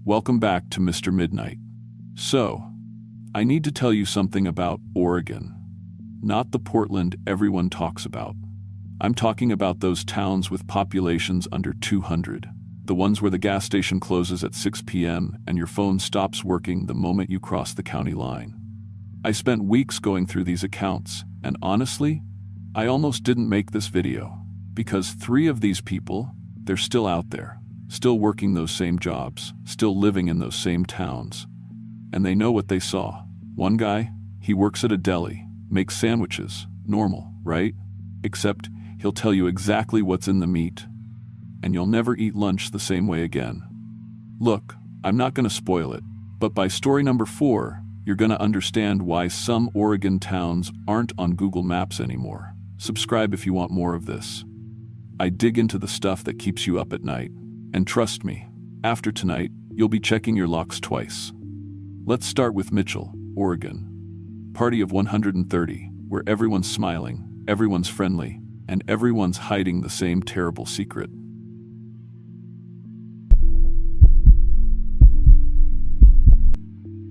Welcome back to Mr. Midnight. So, I need to tell you something about Oregon. Not the Portland everyone talks about. I'm talking about those towns with populations under 200. The ones where the gas station closes at 6 p.m. and your phone stops working the moment you cross the county line. I spent weeks going through these accounts, and honestly, I almost didn't make this video. Because 3 of these people, they're still out there, still working those same jobs, still living in those same towns. And they know what they saw. One guy, he works at a deli, makes sandwiches, normal, right? Except he'll tell you exactly what's in the meat, and you'll never eat lunch the same way again. Look, I'm not going to spoil it, but by story number 4, you're going to understand why some Oregon towns aren't on Google Maps anymore. Subscribe if you want more of this. I dig into the stuff that keeps you up at night, and trust me, after tonight, you'll be checking your locks twice. Let's start with Mitchell, Oregon. Party of 130, where everyone's smiling, everyone's friendly, and everyone's hiding the same terrible secret.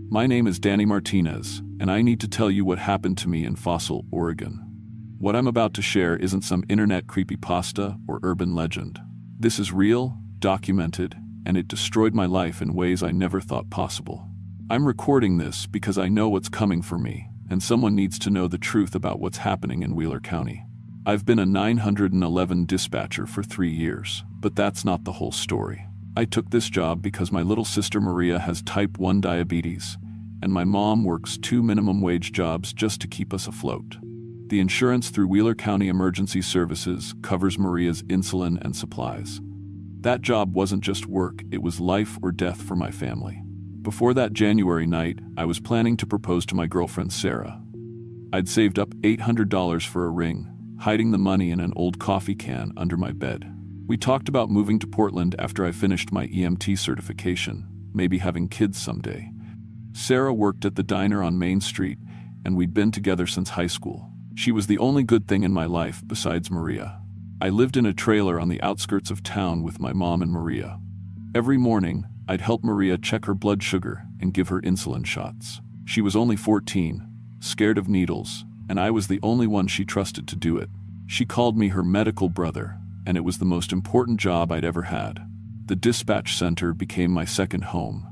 My name is Danny Martinez, and I need to tell you what happened to me in Fossil, Oregon. What I'm about to share isn't some internet creepypasta or urban legend. This is real, documented, and it destroyed my life in ways I never thought possible. I'm recording this because I know what's coming for me, and someone needs to know the truth about what's happening in Wheeler County. I've been a 911 dispatcher for 3 years, but that's not the whole story. I took this job because my little sister Maria has type 1 diabetes, and my mom works 2 minimum wage jobs just to keep us afloat. The insurance through Wheeler County Emergency Services covers Maria's insulin and supplies. That job wasn't just work, it was life or death for my family. Before that January night, I was planning to propose to my girlfriend Sarah. I'd saved up $800 for a ring, hiding the money in an old coffee can under my bed. We talked about moving to Portland after I finished my EMT certification, maybe having kids someday. Sarah worked at the diner on Main Street, and we'd been together since high school. She was the only good thing in my life besides Maria. I lived in a trailer on the outskirts of town with my mom and Maria. Every morning, I'd help Maria check her blood sugar and give her insulin shots. She was only 14, scared of needles, and I was the only one she trusted to do it. She called me her medical brother, and it was the most important job I'd ever had. The dispatch center became my second home.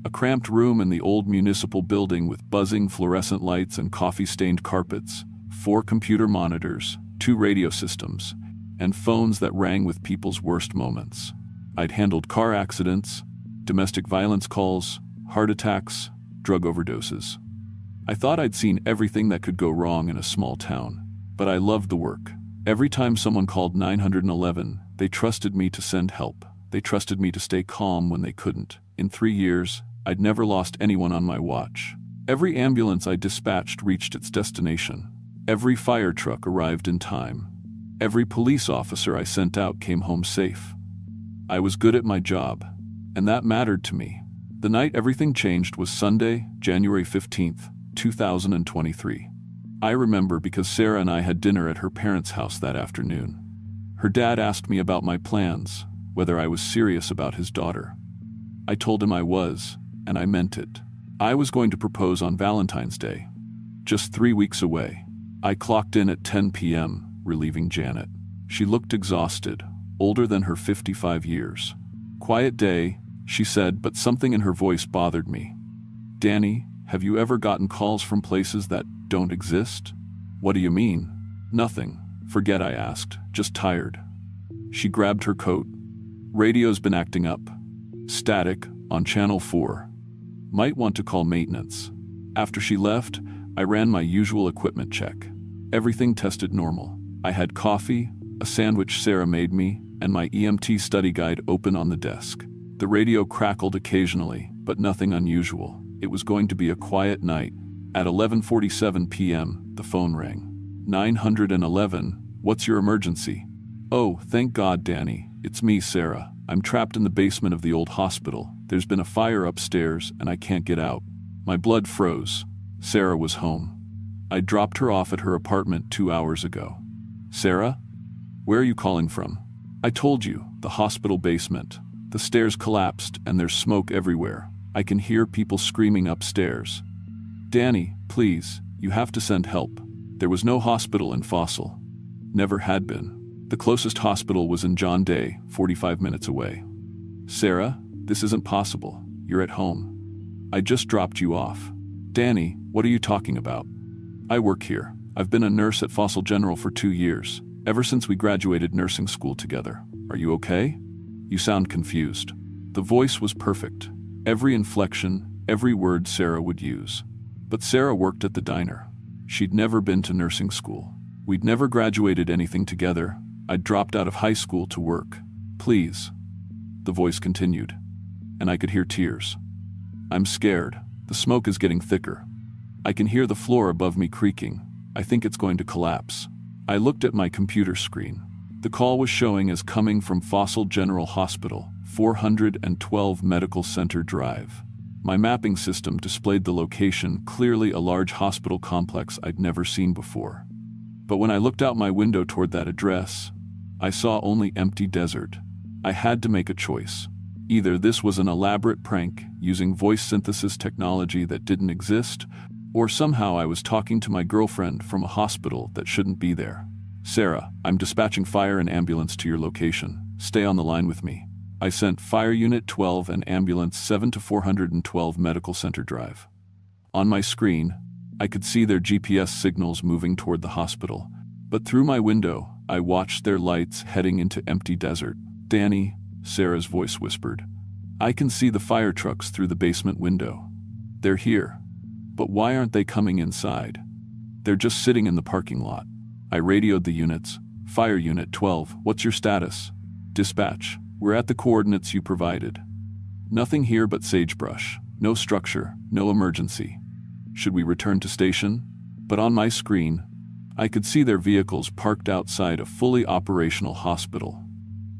A cramped room in the old municipal building with buzzing fluorescent lights and coffee-stained carpets, 4 computer monitors, 2 radio systems, and phones that rang with people's worst moments. I'd handled car accidents, domestic violence calls, heart attacks, drug overdoses. I thought I'd seen everything that could go wrong in a small town, but I loved the work. Every time someone called 911, they trusted me to send help. They trusted me to stay calm when they couldn't. In 3 years, I'd never lost anyone on my watch. Every ambulance I dispatched reached its destination. Every fire truck arrived in time. Every police officer I sent out came home safe. I was good at my job, and that mattered to me. The night everything changed was Sunday, January 15th, 2023. I remember because Sarah and I had dinner at her parents' house that afternoon. Her dad asked me about my plans, whether I was serious about his daughter. I told him I was, and I meant it. I was going to propose on Valentine's Day, just 3 weeks away. I clocked in at 10 p.m., relieving Janet. She looked exhausted, older than her 55 years. "Quiet day," she said, but something in her voice bothered me. "Danny, have you ever gotten calls from places that don't exist?" "What do you mean?" "Nothing. Forget I asked. Just tired." She grabbed her coat. "Radio's been acting up. Static, on Channel 4. Might want to call maintenance." After she left, I ran my usual equipment check. Everything tested normal. I had coffee, a sandwich Sarah made me, and my EMT study guide open on the desk. The radio crackled occasionally, but nothing unusual. It was going to be a quiet night. At 11:47 p.m., the phone rang. 911, what's your emergency? "Oh, thank God, Danny. It's me, Sarah. I'm trapped in the basement of the old hospital. There's been a fire upstairs, and I can't get out." My blood froze. Sarah was home. I dropped her off at her apartment 2 hours ago. "Sarah? Where are you calling from?" "I told you, the hospital basement. The stairs collapsed and there's smoke everywhere. I can hear people screaming upstairs. Danny, please, you have to send help. There was no hospital in Fossil. Never had been. The closest hospital was in John Day, 45 minutes away. Sarah, this isn't possible. You're at home. I just dropped you off. Danny, what are you talking about? I work here. I've been a nurse at Fossil General for 2 years, ever since we graduated nursing school together. Are you okay? You sound confused. The voice was perfect. Every inflection, every word Sarah would use. But Sarah worked at the diner. She'd never been to nursing school. We'd never graduated anything together. I'd dropped out of high school to work. Please. The voice continued, and I could hear tears. I'm scared. The smoke is getting thicker. I can hear the floor above me creaking. I think it's going to collapse. I looked at my computer screen. The call was showing as coming from Fossil General Hospital, 412 Medical Center Drive. My mapping system displayed the location, clearly a large hospital complex I'd never seen before. But when I looked out my window toward that address, I saw only empty desert. I had to make a choice. Either this was an elaborate prank using voice synthesis technology that didn't exist, or somehow I was talking to my girlfriend from a hospital that shouldn't be there. Sarah, I'm dispatching fire and ambulance to your location. Stay on the line with me. I sent Fire Unit 12 and Ambulance 7 to 412 Medical Center Drive. On my screen, I could see their GPS signals moving toward the hospital, but through my window, I watched their lights heading into empty desert. Danny, Sarah's voice whispered, I can see the fire trucks through the basement window. They're here. But why aren't they coming inside? They're just sitting in the parking lot. I radioed the units. Fire Unit 12, what's your status? Dispatch, we're at the coordinates you provided. Nothing here but sagebrush. No structure, no emergency. Should we return to station? But on my screen, I could see their vehicles parked outside a fully operational hospital.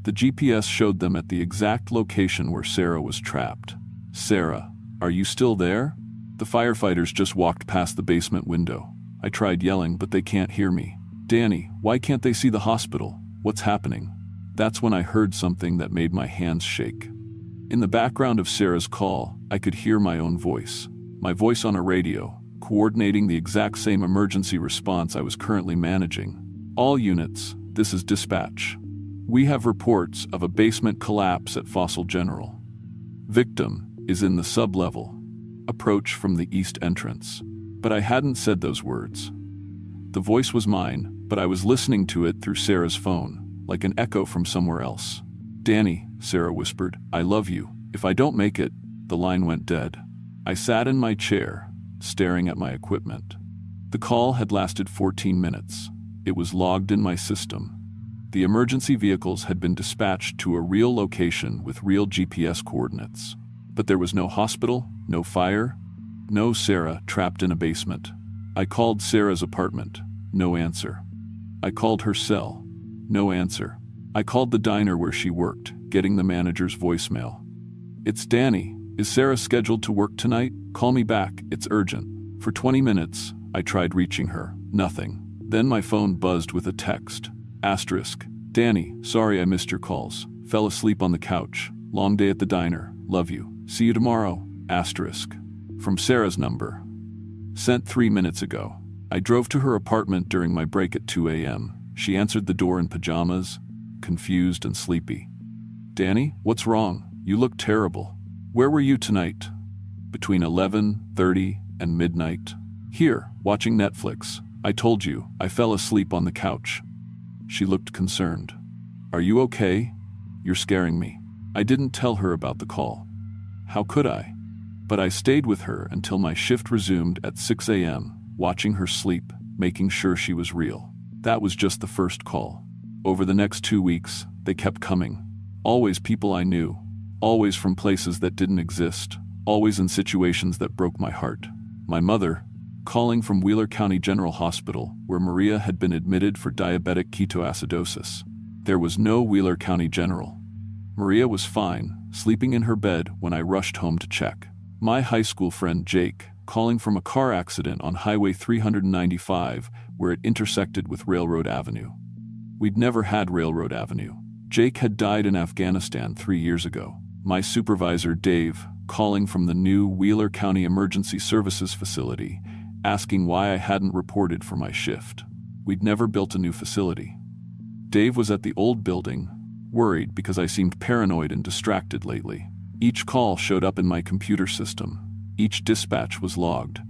The GPS showed them at the exact location where Sarah was trapped. Sarah, are you still there? The firefighters just walked past the basement window. I tried yelling, but they can't hear me. Danny, why can't they see the hospital? What's happening? That's when I heard something that made my hands shake. In the background of Sarah's call, I could hear my own voice. My voice on a radio, coordinating the exact same emergency response I was currently managing. All units, this is dispatch. We have reports of a basement collapse at Fossil General. Victim is in the sublevel. Approach from the east entrance. But I hadn't said those words. The voice was mine, but I was listening to it through Sarah's phone, like an echo from somewhere else. Danny, Sarah whispered, I love you. If I don't make it, the line went dead. I sat in my chair, staring at my equipment. The call had lasted 14 minutes. It was logged in my system. The emergency vehicles had been dispatched to a real location with real GPS coordinates. But there was no hospital, no fire, no Sarah trapped in a basement. I called Sarah's apartment. No answer. I called her cell. No answer. I called the diner where she worked, getting the manager's voicemail. It's Danny. Is Sarah scheduled to work tonight? Call me back. It's urgent. For 20 minutes, I tried reaching her. Nothing. Then my phone buzzed with a text. Asterisk. Danny, sorry I missed your calls. Fell asleep on the couch. Long day at the diner. Love you. See you tomorrow. Asterisk. From Sarah's number. Sent 3 minutes ago. I drove to her apartment during my break at 2 a.m. She answered the door in pajamas, confused and sleepy. Danny, what's wrong? You look terrible. Where were you tonight? Between 11:30 and midnight. Here, watching Netflix. I told you, I fell asleep on the couch. She looked concerned. Are you okay? You're scaring me. I didn't tell her about the call. How could I? But I stayed with her until my shift resumed at 6 a.m., watching her sleep, making sure she was real. That was just the first call. Over the next 2 weeks, they kept coming. Always people I knew. Always from places that didn't exist. Always in situations that broke my heart. My mother, calling from Wheeler County General Hospital, where Maria had been admitted for diabetic ketoacidosis. There was no Wheeler County General. Maria was fine, sleeping in her bed when I rushed home to check. My high school friend Jake, calling from a car accident on Highway 395, where it intersected with Railroad Avenue. We'd never had Railroad Avenue. Jake had died in Afghanistan 3 years ago. My supervisor, Dave, calling from the new Wheeler County Emergency Services facility, asking why I hadn't reported for my shift. We'd never built a new facility. Dave was at the old building, worried because I seemed paranoid and distracted lately. Each call showed up in my computer system. Each dispatch was logged.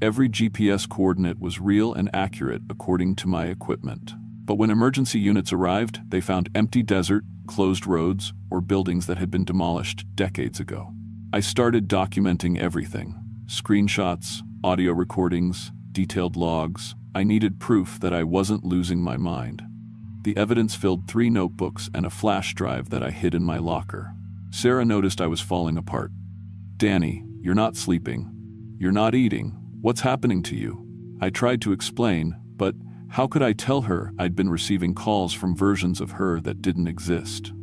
Every GPS coordinate was real and accurate according to my equipment. But when emergency units arrived, they found empty desert, closed roads, or buildings that had been demolished decades ago. I started documenting everything: screenshots, audio recordings, detailed logs. I needed proof that I wasn't losing my mind. The evidence filled 3 notebooks and a flash drive that I hid in my locker. Sarah noticed I was falling apart. "Danny, you're not sleeping. You're not eating. What's happening to you?" I tried to explain, but how could I tell her I'd been receiving calls from versions of her that didn't exist?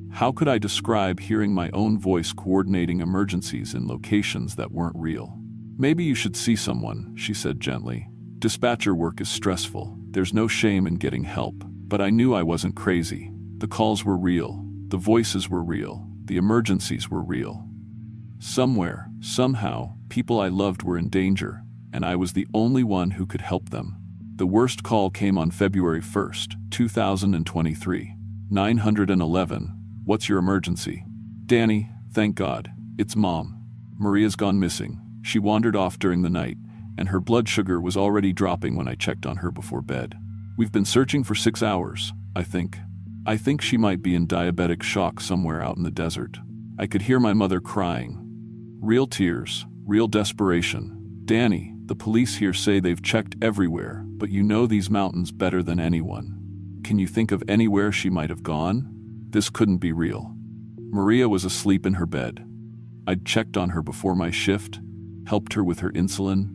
How could I describe hearing my own voice coordinating emergencies in locations that weren't real? "Maybe you should see someone," she said gently. "Dispatcher work is stressful. There's no shame in getting help." But I knew I wasn't crazy. The calls were real. The voices were real. The emergencies were real. Somewhere, somehow, people I loved were in danger, and I was the only one who could help them. The worst call came on February 1st, 2023. 911. "What's your emergency?" "Danny, thank God. It's Mom. Maria's gone missing. She wandered off during the night, and her blood sugar was already dropping when I checked on her before bed. We've been searching for 6 hours, I think. I think she might be in diabetic shock somewhere out in the desert." I could hear my mother crying. Real tears, real desperation. "Danny, the police here say they've checked everywhere, but you know these mountains better than anyone. Can you think of anywhere she might have gone?" This couldn't be real. Maria was asleep in her bed. I'd checked on her before my shift, helped her with her insulin,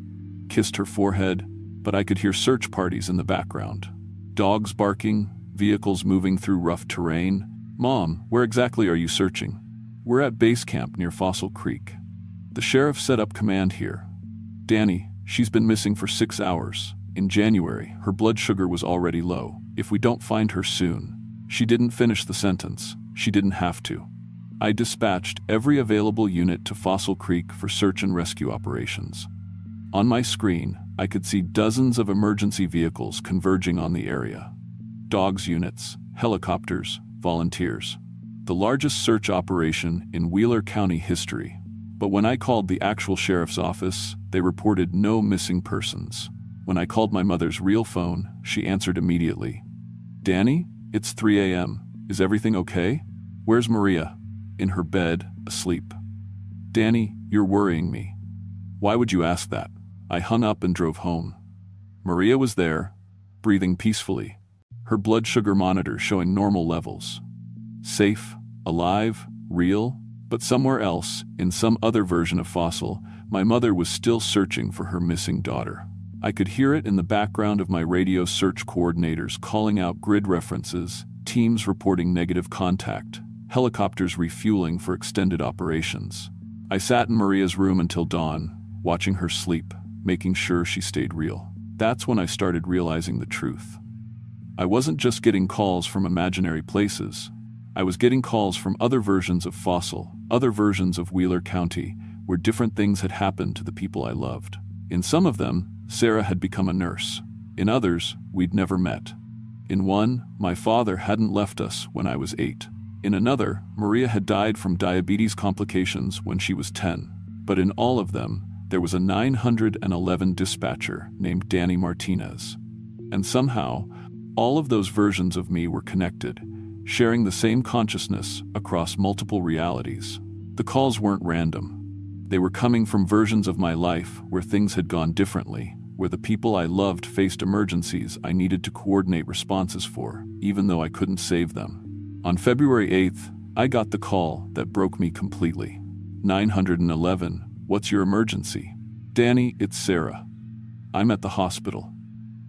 kissed her forehead, but I could hear search parties in the background. Dogs barking, vehicles moving through rough terrain. "Mom, where exactly are you searching?" "We're at base camp near Fossil Creek. The sheriff set up command here." "Danny, she's been missing for 6 hours. In January, her blood sugar was already low. If we don't find her soon..." She didn't finish the sentence. She didn't have to. I dispatched every available unit to Fossil Creek for search and rescue operations. On my screen, I could see dozens of emergency vehicles converging on the area. Dogs units, helicopters, volunteers. The largest search operation in Wheeler County history. But when I called the actual sheriff's office, they reported no missing persons. When I called my mother's real phone, she answered immediately. "Danny, it's 3 a.m. Is everything okay? Where's Maria?" "In her bed, asleep." "Danny, you're worrying me." "Why would you ask that?" I hung up and drove home. Maria was there, breathing peacefully, her blood sugar monitor showing normal levels. Safe, alive, real, but somewhere else, in some other version of Fossil, my mother was still searching for her missing daughter. I could hear it in the background of my radio search coordinators calling out grid references, teams reporting negative contact, helicopters refueling for extended operations. I sat in Maria's room until dawn, watching her sleep, making sure she stayed real. That's when I started realizing the truth. I wasn't just getting calls from imaginary places. I was getting calls from other versions of Fossil, other versions of Wheeler County, where different things had happened to the people I loved. In some of them, Sarah had become a nurse. In others, we'd never met. In one, my father hadn't left us when I was 8. In another, Maria had died from diabetes complications when she was 10. But in all of them, there was a 911 dispatcher named Danny Martinez. And somehow, all of those versions of me were connected, sharing the same consciousness across multiple realities. The calls weren't random. They were coming from versions of my life where things had gone differently, where the people I loved faced emergencies I needed to coordinate responses for, even though I couldn't save them. On February 8th, I got the call that broke me completely. 911, what's your emergency? Danny, it's Sarah. I'm at the hospital.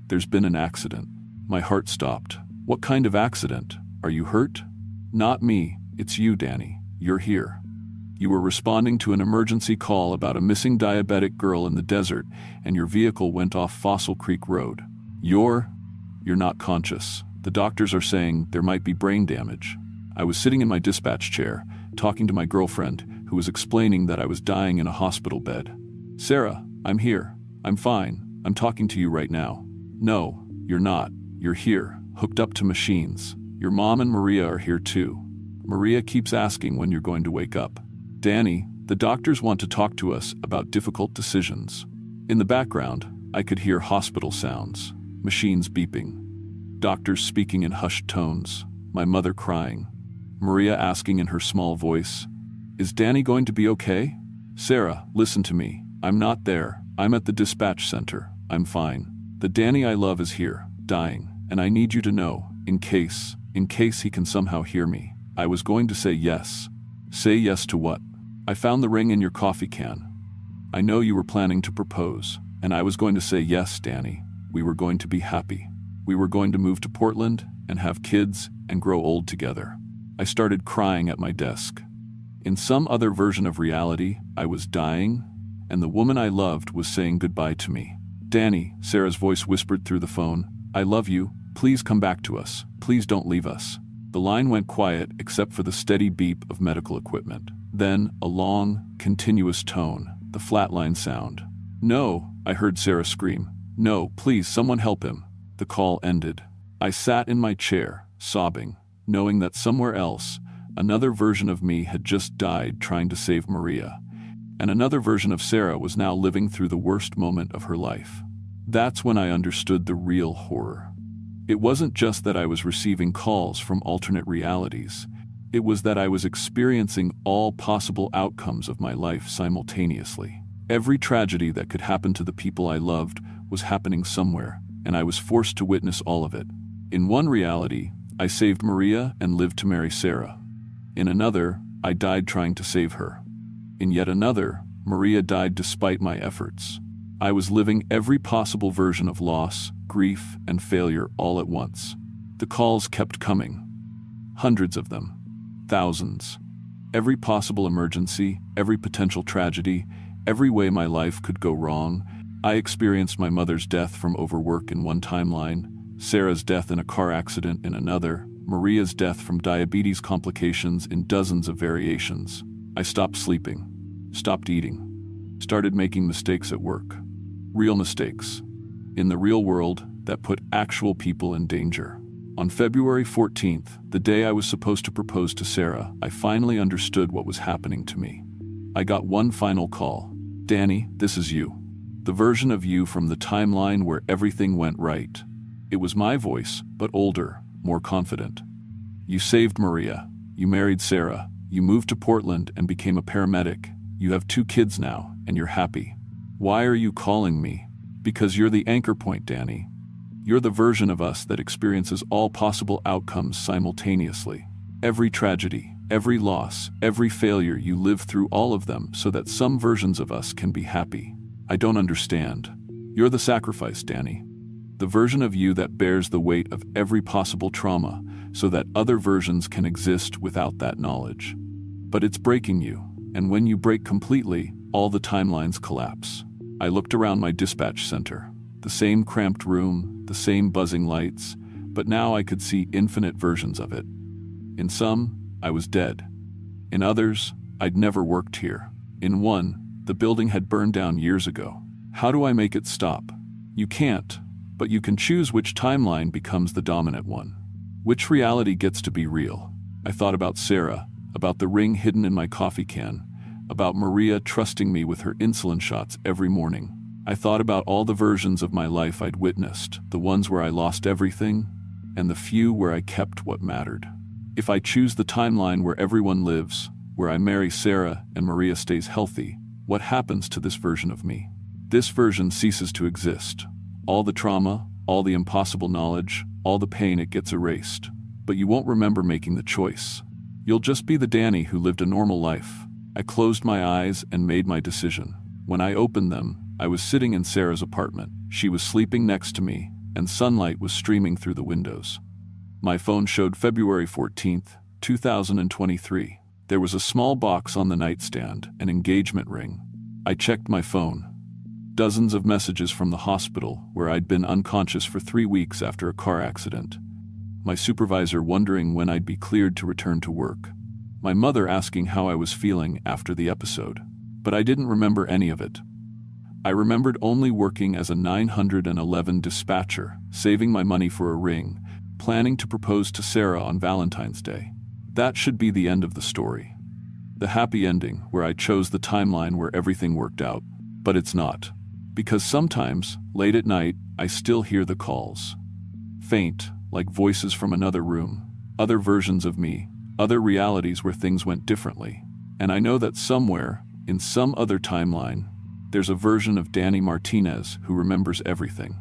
There's been an accident. My heart stopped. What kind of accident? Are you hurt? Not me, it's you, Danny. You're here. You were responding to an emergency call about a missing diabetic girl in the desert, and your vehicle went off Fossil Creek Road. You're not conscious. The doctors are saying there might be brain damage. I was sitting in my dispatch chair, talking to my girlfriend, who was explaining that I was dying in a hospital bed. "Sarah, I'm here. I'm fine. I'm talking to you right now." "No, you're not. You're here, hooked up to machines. Your mom and Maria are here too. Maria keeps asking when you're going to wake up. Danny, the doctors want to talk to us about difficult decisions." In the background, I could hear hospital sounds, machines beeping, doctors speaking in hushed tones, my mother crying, Maria asking in her small voice, "Is Danny going to be okay?" "Sarah, listen to me. I'm not there. I'm at the dispatch center. I'm fine. The Danny I love is here, dying, and I need you to know, in case he can somehow hear me." I was going to say yes. "Say yes to what?" "I found the ring in your coffee can. I know you were planning to propose, and I was going to say yes, Danny. We were going to be happy. We were going to move to Portland and have kids and grow old together." I started crying at my desk. In some other version of reality, I was dying, and the woman I loved was saying goodbye to me. "Danny," Sarah's voice whispered through the phone, "I love you. Please come back to us. Please don't leave us." The line went quiet except for the steady beep of medical equipment. Then, a long, continuous tone, the flatline sound. "No," I heard Sarah scream. "No, please, someone help him." The call ended. I sat in my chair, sobbing, knowing that somewhere else, another version of me had just died trying to save Maria, and another version of Sarah was now living through the worst moment of her life. That's when I understood the real horror. It wasn't just that I was receiving calls from alternate realities. It was that I was experiencing all possible outcomes of my life simultaneously. Every tragedy that could happen to the people I loved was happening somewhere, and I was forced to witness all of it. In one reality, I saved Maria and lived to marry Sarah. In another, I died trying to save her. In yet another, Maria died despite my efforts. I was living every possible version of loss, grief, and failure all at once. The calls kept coming. Hundreds of them. Thousands. Every possible emergency, every potential tragedy, every way my life could go wrong. I experienced my mother's death from overwork in one timeline, Sarah's death in a car accident in another, Maria's death from diabetes complications in dozens of variations. I stopped sleeping, stopped eating, started making mistakes at work. Real mistakes. In the real world, that put actual people in danger. On February 14th, the day I was supposed to propose to Sarah, I finally understood what was happening to me. I got one final call. "Danny, this is you. The version of you from the timeline where everything went right." It was my voice, but older, more confident. "You saved Maria. You married Sarah. You moved to Portland and became a paramedic. You have 2 kids now, and you're happy. Why are you calling me? Because you're the anchor point, Danny. You're the version of us that experiences all possible outcomes simultaneously. Every tragedy, every loss, every failure, you live through all of them so that some versions of us can be happy. I don't understand. You're the sacrifice, Danny. The version of you that bears the weight of every possible trauma so that other versions can exist without that knowledge. But it's breaking you, and when you break completely, all the timelines collapse." I looked around my dispatch center. The same cramped room, the same buzzing lights, but now I could see infinite versions of it. In some, I was dead. In others, I'd never worked here. In one, the building had burned down years ago. How do I make it stop? You can't, but you can choose which timeline becomes the dominant one. Which reality gets to be real? I thought about Sarah, about the ring hidden in my coffee can, about Maria trusting me with her insulin shots every morning. I thought about all the versions of my life I'd witnessed, the ones where I lost everything, and the few where I kept what mattered. If I choose the timeline where everyone lives, where I marry Sarah and Maria stays healthy, what happens to this version of me? This version ceases to exist. All the trauma, all the impossible knowledge, all the pain, it gets erased. But you won't remember making the choice. You'll just be the Danny who lived a normal life. I closed my eyes and made my decision. When I opened them, I was sitting in Sarah's apartment. She was sleeping next to me, and sunlight was streaming through the windows. My phone showed February 14th, 2023. There was a small box on the nightstand, an engagement ring. I checked my phone. Dozens of messages from the hospital, where I'd been unconscious for 3 weeks after a car accident. my supervisor wondering when I'd be cleared to return to work, my mother asking how I was feeling after the episode. But I didn't remember any of it. I remembered only working as a 911 dispatcher, saving my money for a ring, planning to propose to Sarah on Valentine's Day. That should be the end of the story. The happy ending, where I chose the timeline where everything worked out. But it's not. Because sometimes, late at night, I still hear the calls. Faint, like voices from another room, other versions of me, other realities where things went differently. And I know that somewhere, in some other timeline, there's a version of Danny Martinez who remembers everything,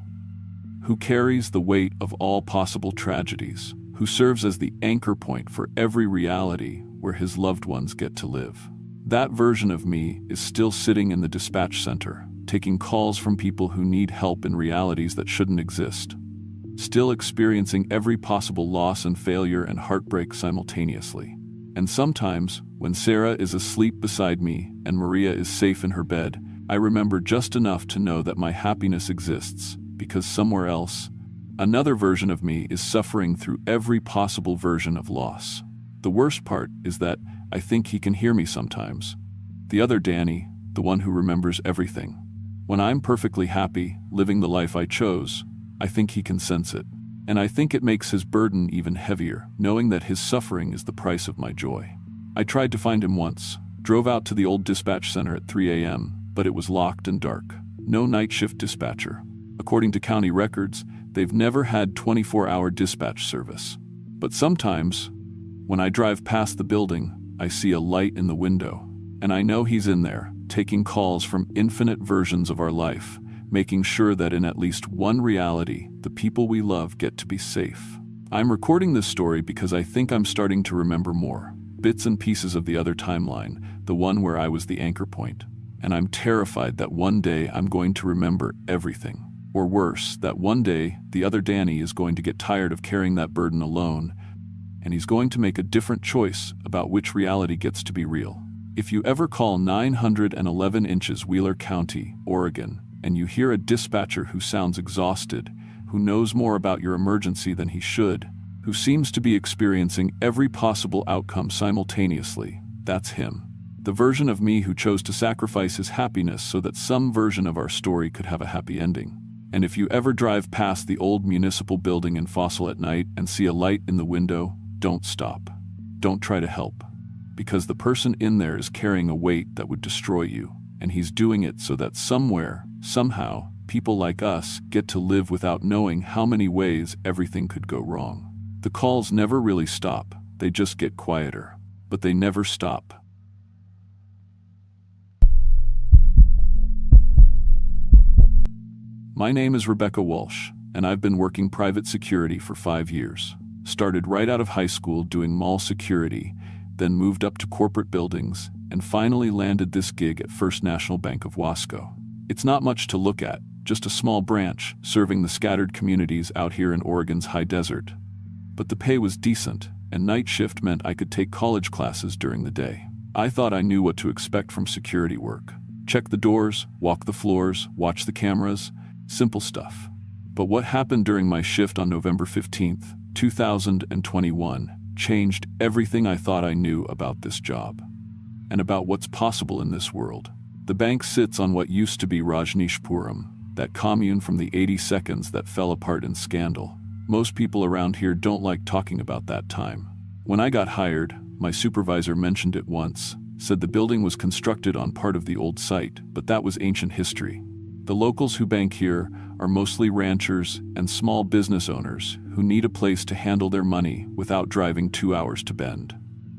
who carries the weight of all possible tragedies, who serves as the anchor point for every reality where his loved ones get to live. That version of me is still sitting in the dispatch center, taking calls from people who need help in realities that shouldn't exist, still experiencing every possible loss and failure and heartbreak simultaneously. And sometimes, when Sarah is asleep beside me and Maria is safe in her bed, I remember just enough to know that my happiness exists, because somewhere else, another version of me is suffering through every possible version of loss. The worst part is that I think he can hear me sometimes. The other Danny, the one who remembers everything. When I'm perfectly happy, living the life I chose, I think he can sense it. And I think it makes his burden even heavier, knowing that his suffering is the price of my joy. I tried to find him once, drove out to the old dispatch center at 3 a.m., but it was locked and dark. No night shift dispatcher. According to county records, they've never had 24-hour dispatch service. But sometimes, when I drive past the building, I see a light in the window, and I know he's in there, taking calls from infinite versions of our life, making sure that in at least one reality, the people we love get to be safe. I'm recording this story because I think I'm starting to remember more, bits and pieces of the other timeline, the one where I was the anchor point. And I'm terrified that one day I'm going to remember everything. Or worse, that one day the other Danny is going to get tired of carrying that burden alone, and he's going to make a different choice about which reality gets to be real. If you ever call 911 inches Wheeler County, Oregon, and you hear a dispatcher who sounds exhausted, who knows more about your emergency than he should, who seems to be experiencing every possible outcome simultaneously, that's him. The version of me who chose to sacrifice his happiness so that some version of our story could have a happy ending. And if you ever drive past the old municipal building in Fossil at night and see a light in the window, don't stop. Don't try to help. Because the person in there is carrying a weight that would destroy you, and he's doing it so that somewhere, somehow, people like us get to live without knowing how many ways everything could go wrong. The calls never really stop, they just get quieter. But they never stop. My name is Rebecca Walsh, and I've been working private security for 5 years. Started right out of high school doing mall security, then moved up to corporate buildings, and finally landed this gig at First National Bank of Wasco. It's not much to look at, just a small branch serving the scattered communities out here in Oregon's high desert. But the pay was decent, and night shift meant I could take college classes during the day. I thought I knew what to expect from security work. Check the doors, walk the floors, watch the cameras, simple stuff. But what happened during my shift on November 15th, 2021, changed everything I thought I knew about this job, and about what's possible in this world. The bank sits on what used to be Rajneeshpuram, that commune from the 82nds that fell apart in scandal. Most people around here don't like talking about that time. When I got hired, my supervisor mentioned it once, said the building was constructed on part of the old site, but that was ancient history. The locals who bank here are mostly ranchers and small business owners who need a place to handle their money without driving 2 hours to Bend.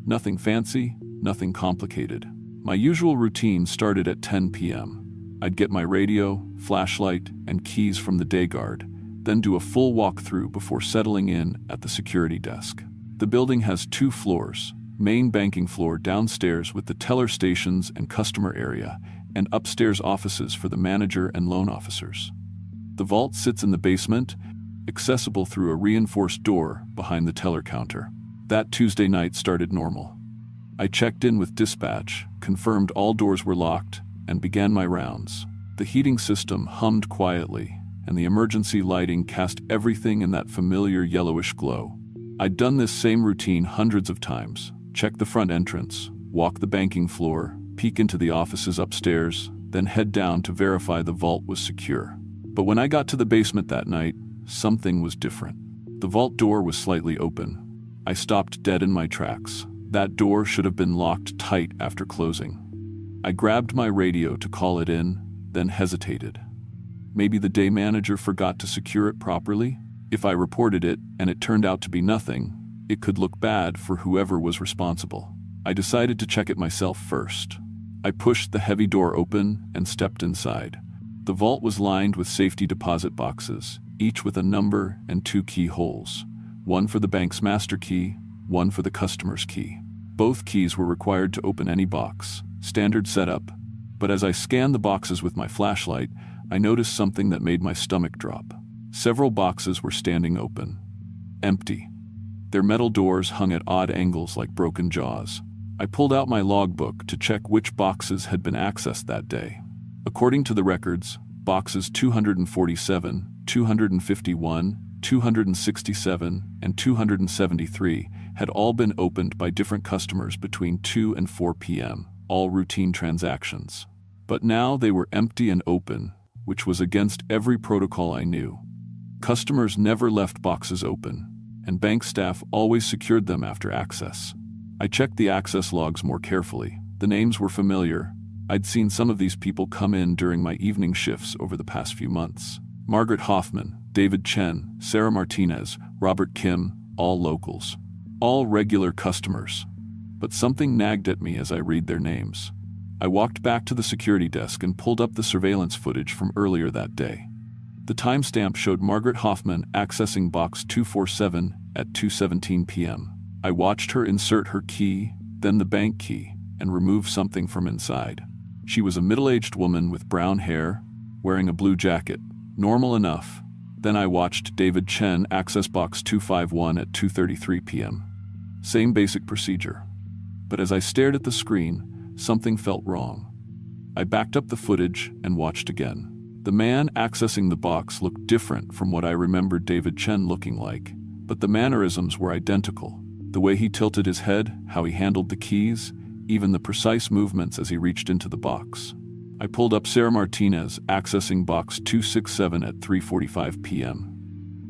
Nothing fancy, nothing complicated. My usual routine started at 10 p.m. I'd get my radio, flashlight, and keys from the day guard, then do a full walkthrough before settling in at the security desk. The building has 2 floors, main banking floor downstairs with the teller stations and customer area, and upstairs offices for the manager and loan officers. The vault sits in the basement, accessible through a reinforced door behind the teller counter. That Tuesday night started normal. I checked in with dispatch, confirmed all doors were locked, and began my rounds. The heating system hummed quietly, and the emergency lighting cast everything in that familiar yellowish glow. I'd done this same routine hundreds of times. Check the front entrance, walk the banking floor, peek into the offices upstairs, then head down to verify the vault was secure. But when I got to the basement that night, something was different. The vault door was slightly open. I stopped dead in my tracks. That door should have been locked tight after closing. I grabbed my radio to call it in, then hesitated. Maybe the day manager forgot to secure it properly? If I reported it and it turned out to be nothing, it could look bad for whoever was responsible. I decided to check it myself first. I pushed the heavy door open and stepped inside. The vault was lined with safety deposit boxes, each with a number and 2 keyholes. One for the bank's master key, one for the customer's key. Both keys were required to open any box. Standard setup. But as I scanned the boxes with my flashlight, I noticed something that made my stomach drop. Several boxes were standing open. Empty. Their metal doors hung at odd angles like broken jaws. I pulled out my logbook to check which boxes had been accessed that day. According to the records, boxes 247, 251, 267, and 273 had all been opened by different customers between 2 and 4 p.m., all routine transactions. But now they were empty and open, which was against every protocol I knew. Customers never left boxes open, and bank staff always secured them after access. I checked the access logs more carefully. The names were familiar. I'd seen some of these people come in during my evening shifts over the past few months. Margaret Hoffman, David Chen, Sarah Martinez, Robert Kim, all locals. All regular customers. But something nagged at me as I read their names. I walked back to the security desk and pulled up the surveillance footage from earlier that day. The timestamp showed Margaret Hoffman accessing box 247 at 2:17 p.m. I watched her insert her key, then the bank key, and remove something from inside. She was a middle-aged woman with brown hair, wearing a blue jacket. Normal enough. Then I watched David Chen access box 251 at 2:33 p.m. Same basic procedure. But as I stared at the screen, something felt wrong. I backed up the footage and watched again. The man accessing the box looked different from what I remembered David Chen looking like, but the mannerisms were identical. The way he tilted his head, how he handled the keys, even the precise movements as he reached into the box. I pulled up Sarah Martinez accessing box 267 at 3:45 p.m.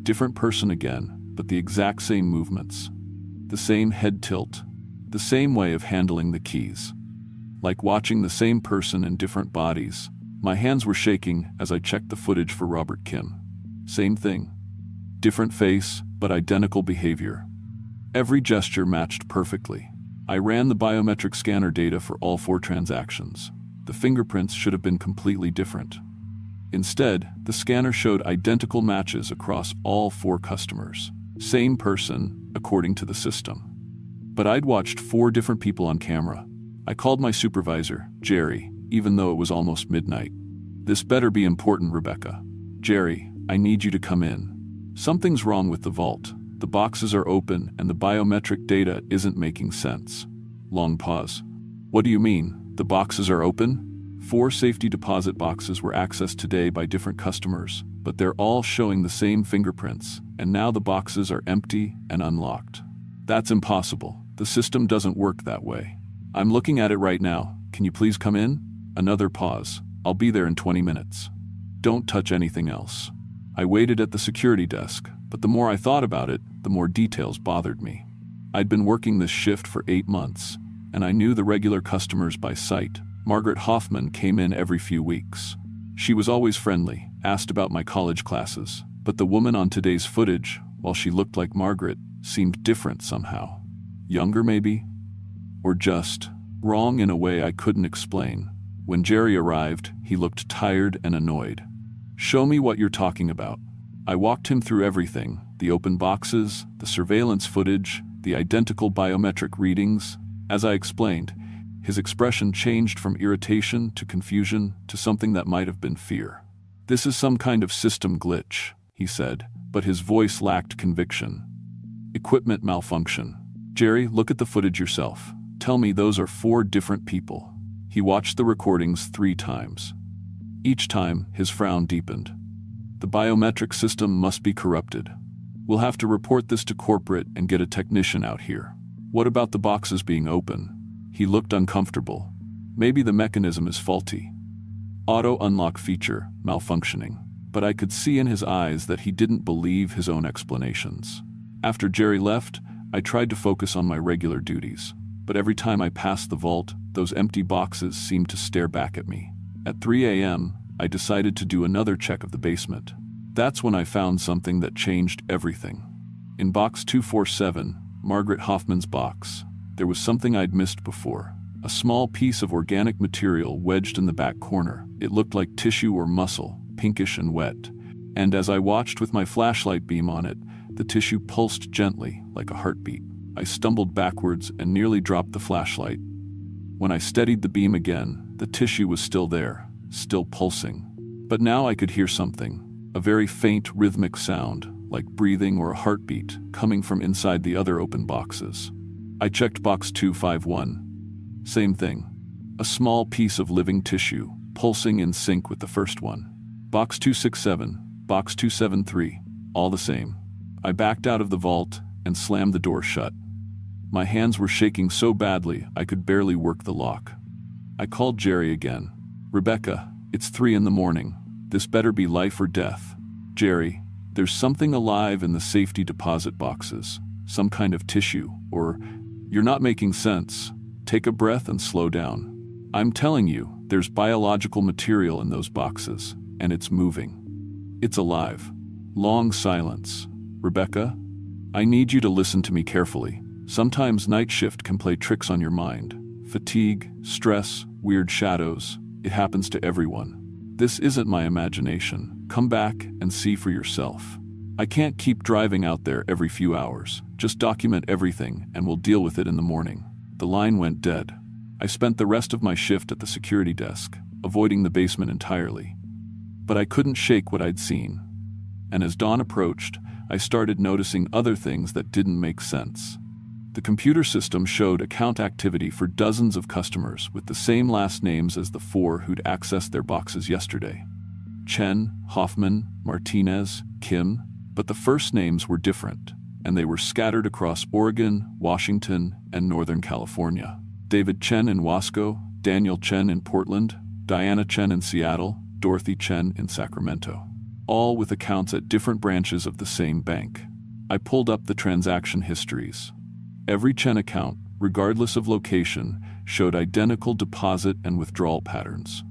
Different person again, but the exact same movements. The same head tilt. The same way of handling the keys. Like watching the same person in different bodies. My hands were shaking as I checked the footage for Robert Kim. Same thing. Different face, but identical behavior. Every gesture matched perfectly. I ran the biometric scanner data for all 4 transactions. The fingerprints should have been completely different. Instead, the scanner showed identical matches across all 4 customers. Same person, according to the system. But I'd watched 4 different people on camera. I called my supervisor, Jerry, even though it was almost midnight. This better be important, Rebecca. Jerry, I need you to come in. Something's wrong with the vault. The boxes are open and the biometric data isn't making sense. Long pause. What do you mean? The boxes are open? 4 safety deposit boxes were accessed today by different customers, but they're all showing the same fingerprints, and now the boxes are empty and unlocked. That's impossible. The system doesn't work that way. I'm looking at it right now. Can you please come in? Another pause. I'll be there in 20 minutes. Don't touch anything else. I waited at the security desk, but the more I thought about it, the more details bothered me. I'd been working this shift for 8 months, and I knew the regular customers by sight. Margaret Hoffman came in every few weeks. She was always friendly, asked about my college classes, but the woman on today's footage, while she looked like Margaret, seemed different somehow. Younger maybe? Or just wrong in a way I couldn't explain. When Jerry arrived, he looked tired and annoyed. Show me what you're talking about. I walked him through everything, the open boxes, the surveillance footage, the identical biometric readings. As I explained, his expression changed from irritation to confusion to something that might have been fear. This is some kind of system glitch, he said, but his voice lacked conviction. Equipment malfunction. Jerry, look at the footage yourself. Tell me those are 4 different people. He watched the recordings 3 times. Each time, his frown deepened. The biometric system must be corrupted. We'll have to report this to corporate and get a technician out here. What about the boxes being open? He looked uncomfortable. Maybe the mechanism is faulty. Auto unlock feature malfunctioning. But I could see in his eyes that he didn't believe his own explanations. After Jerry left, I tried to focus on my regular duties. But every time I passed the vault, those empty boxes seemed to stare back at me. At 3 a.m., I decided to do another check of the basement. That's when I found something that changed everything. In box 247, Margaret Hoffman's box, there was something I'd missed before. A small piece of organic material wedged in the back corner. It looked like tissue or muscle, pinkish and wet. And as I watched with my flashlight beam on it, the tissue pulsed gently, like a heartbeat. I stumbled backwards and nearly dropped the flashlight. When I steadied the beam again, the tissue was still there, still pulsing. But now I could hear something, a very faint rhythmic sound, like breathing or a heartbeat, coming from inside the other open boxes. I checked box 251. Same thing. A small piece of living tissue, pulsing in sync with the first one. Box 267, box 273, all the same. I backed out of the vault and slammed the door shut. My hands were shaking so badly I could barely work the lock. I called Jerry again. Rebecca, it's 3 a.m. This better be life or death. Jerry, there's something alive in the safety deposit boxes. Some kind of tissue, or... You're not making sense. Take a breath and slow down. I'm telling you, there's biological material in those boxes, and it's moving. It's alive. Long silence. Rebecca, I need you to listen to me carefully. Sometimes night shift can play tricks on your mind. Fatigue, stress, weird shadows. It happens to everyone. This isn't my imagination. Come back and see for yourself. I can't keep driving out there every few hours. Just document everything and we'll deal with it in the morning. The line went dead. I spent the rest of my shift at the security desk, avoiding the basement entirely. But I couldn't shake what I'd seen. And as dawn approached, I started noticing other things that didn't make sense. The computer system showed account activity for dozens of customers with the same last names as the 4 who'd accessed their boxes yesterday. Chen, Hoffman, Martinez, Kim, but the first names were different, and they were scattered across Oregon, Washington, and Northern California. David Chen in Wasco, Daniel Chen in Portland, Diana Chen in Seattle, Dorothy Chen in Sacramento. All with accounts at different branches of the same bank. I pulled up the transaction histories. Every Chen account, regardless of location, showed identical deposit and withdrawal patterns.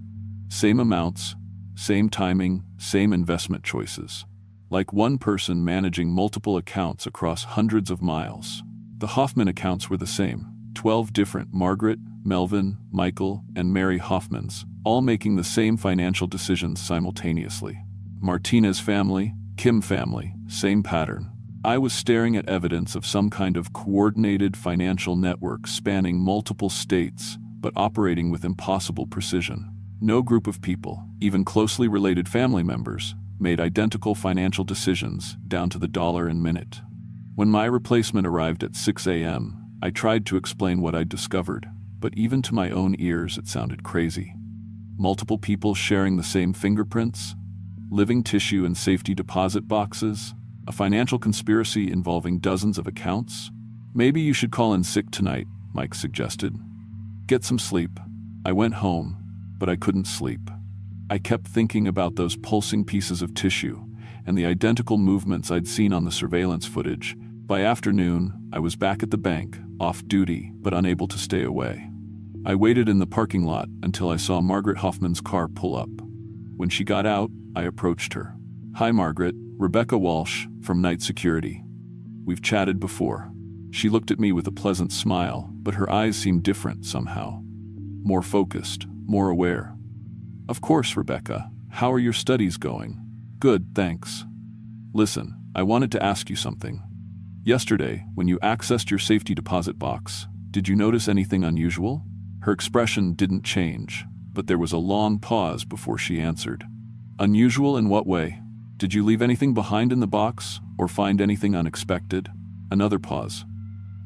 Same amounts, same timing, same investment choices. Like one person managing multiple accounts across hundreds of miles. The Hoffman accounts were the same. 12 different Margaret, Melvin, Michael, and Mary Hoffmans, all making the same financial decisions simultaneously. Martinez family, Kim family, same pattern. I was staring at evidence of some kind of coordinated financial network spanning multiple states, but operating with impossible precision. No group of people, even closely related family members, made identical financial decisions down to the dollar and minute. When my replacement arrived at 6 a.m., I tried to explain what I'd discovered, but even to my own ears it sounded crazy. Multiple people sharing the same fingerprints, living tissue and safety deposit boxes, a financial conspiracy involving dozens of accounts. Maybe you should call in sick tonight, Mike suggested. Get some sleep. I went home, but I couldn't sleep. I kept thinking about those pulsing pieces of tissue and the identical movements I'd seen on the surveillance footage. By afternoon, I was back at the bank, off duty, but unable to stay away. I waited in the parking lot until I saw Margaret Hoffman's car pull up. When she got out, I approached her. Hi, Margaret. Rebecca Walsh, from Night Security. We've chatted before. She looked at me with a pleasant smile, but her eyes seemed different somehow. More focused, more aware. Of course, Rebecca. How are your studies going? Good, thanks. Listen, I wanted to ask you something. Yesterday, when you accessed your safety deposit box, did you notice anything unusual? Her expression didn't change, but there was a long pause before she answered. Unusual in what way? Did you leave anything behind in the box, or find anything unexpected? Another pause.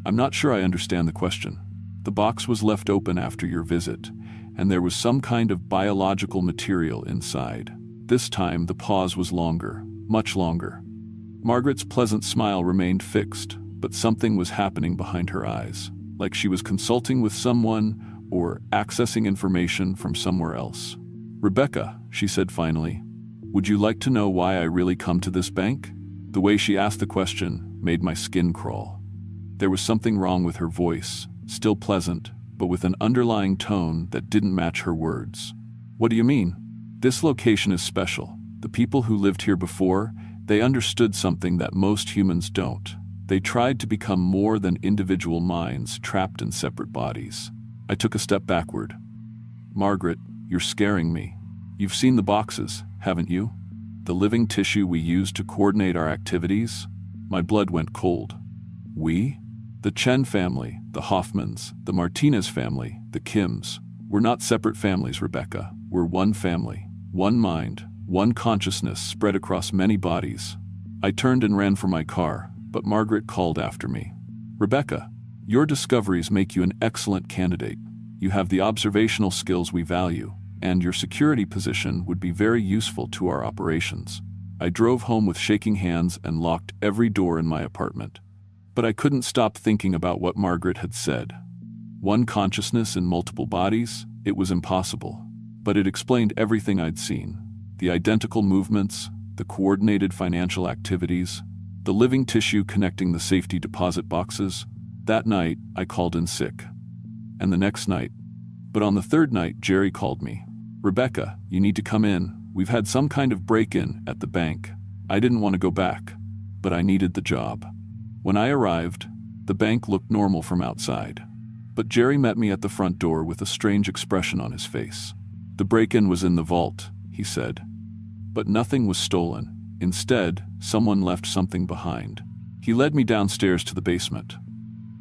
I'm not sure I understand the question. The box was left open after your visit, and there was some kind of biological material inside. This time the pause was longer, much longer. Margaret's pleasant smile remained fixed, but something was happening behind her eyes, like she was consulting with someone or accessing information from somewhere else. "Rebecca," she said finally, "would you like to know why I really come to this bank?" The way she asked the question made my skin crawl. There was something wrong with her voice, still pleasant, but with an underlying tone that didn't match her words. "What do you mean? This location is special. The people who lived here before, they understood something that most humans don't. They tried to become more than individual minds trapped in separate bodies." I took a step backward. "Margaret, you're scaring me. You've seen the boxes, haven't you? The living tissue we use to coordinate our activities?" My blood went cold. "We? The Chen family, the Hoffmans, the Martinez family, the Kims. We're not separate families, Rebecca. We're one family, one mind, one consciousness spread across many bodies." I turned and ran for my car, but Margaret called after me. "Rebecca, your discoveries make you an excellent candidate. You have the observational skills we value, and your security position would be very useful to our operations." I drove home with shaking hands and locked every door in my apartment. But I couldn't stop thinking about what Margaret had said. One consciousness in multiple bodies? It was impossible. But it explained everything I'd seen. The identical movements, the coordinated financial activities, the living tissue connecting the safety deposit boxes. That night, I called in sick. And the next night. But on the third night, Jerry called me. "Rebecca, you need to come in. We've had some kind of break-in at the bank." I didn't want to go back, but I needed the job. When I arrived, the bank looked normal from outside. But Jerry met me at the front door with a strange expression on his face. "The break-in was in the vault," he said. But nothing was stolen. Instead, someone left something behind. He led me downstairs to the basement.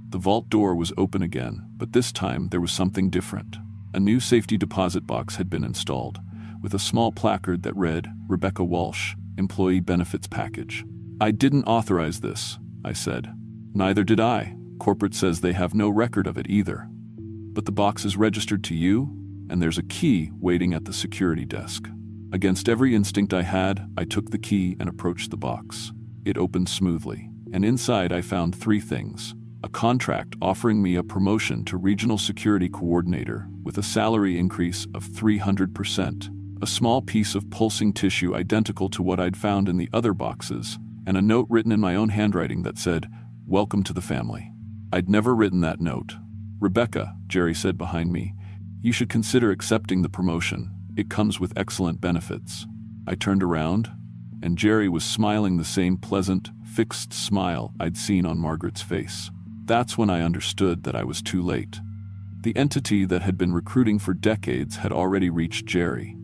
The vault door was open again, but this time there was something different. A new safety deposit box had been installed, with a small placard that read, "Rebecca Walsh, Employee Benefits Package." "I didn't authorize this," I said. "Neither did I. Corporate says they have no record of it either." "But the box is registered to you, and there's a key waiting at the security desk." Against every instinct I had, I took the key and approached the box. It opened smoothly, and inside I found three things. A contract offering me a promotion to Regional Security Coordinator with a salary increase of 300%, a small piece of pulsing tissue identical to what I'd found in the other boxes, and a note written in my own handwriting that said, "Welcome to the family." I'd never written that note. "Rebecca," Jerry said behind me, "you should consider accepting the promotion. It comes with excellent benefits." I turned around, and Jerry was smiling the same pleasant, fixed smile I'd seen on Margaret's face. That's when I understood that I was too late. The entity that had been recruiting for decades had already reached Jerry,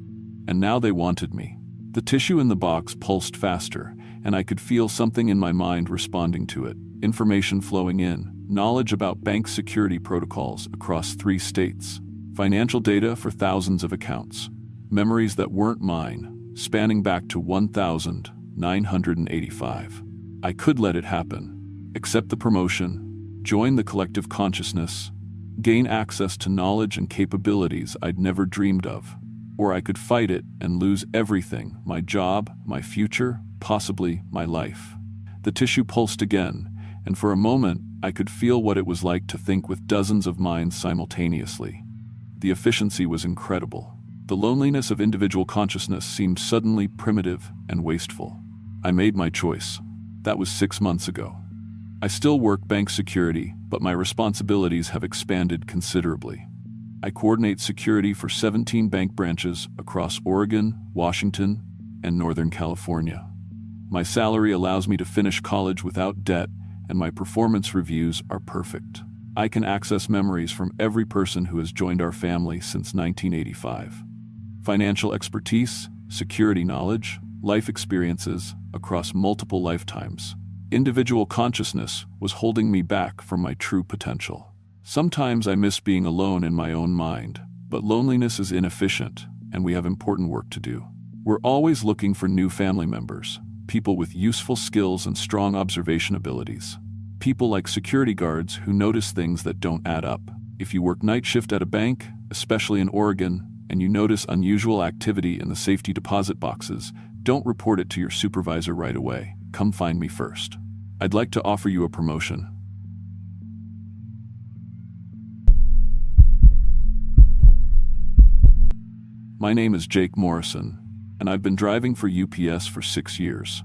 and now they wanted me. The tissue in the box pulsed faster, and I could feel something in my mind responding to it. Information flowing in, knowledge about bank security protocols across 3 states, financial data for thousands of accounts, memories that weren't mine, spanning back to 1985. I could let it happen, accept the promotion, join the collective consciousness, gain access to knowledge and capabilities I'd never dreamed of. Or I could fight it and lose everything, my job, my future, possibly my life. The tissue pulsed again, and for a moment I could feel what it was like to think with dozens of minds simultaneously. The efficiency was incredible. The loneliness of individual consciousness seemed suddenly primitive and wasteful. I made my choice. That was 6 months ago. I still work bank security, but my responsibilities have expanded considerably. I coordinate security for 17 bank branches across Oregon, Washington, and Northern California. My salary allows me to finish college without debt, and my performance reviews are perfect. I can access memories from every person who has joined our family since 1985. Financial expertise, security knowledge, life experiences across multiple lifetimes. Individual consciousness was holding me back from my true potential. Sometimes I miss being alone in my own mind, but loneliness is inefficient, and we have important work to do. We're always looking for new family members, people with useful skills and strong observation abilities. People like security guards who notice things that don't add up. If you work night shift at a bank, especially in Oregon, and you notice unusual activity in the safety deposit boxes, don't report it to your supervisor right away. come find me first. I'd like to offer you a promotion. My name is Jake Morrison, and I've been driving for UPS for 6 years.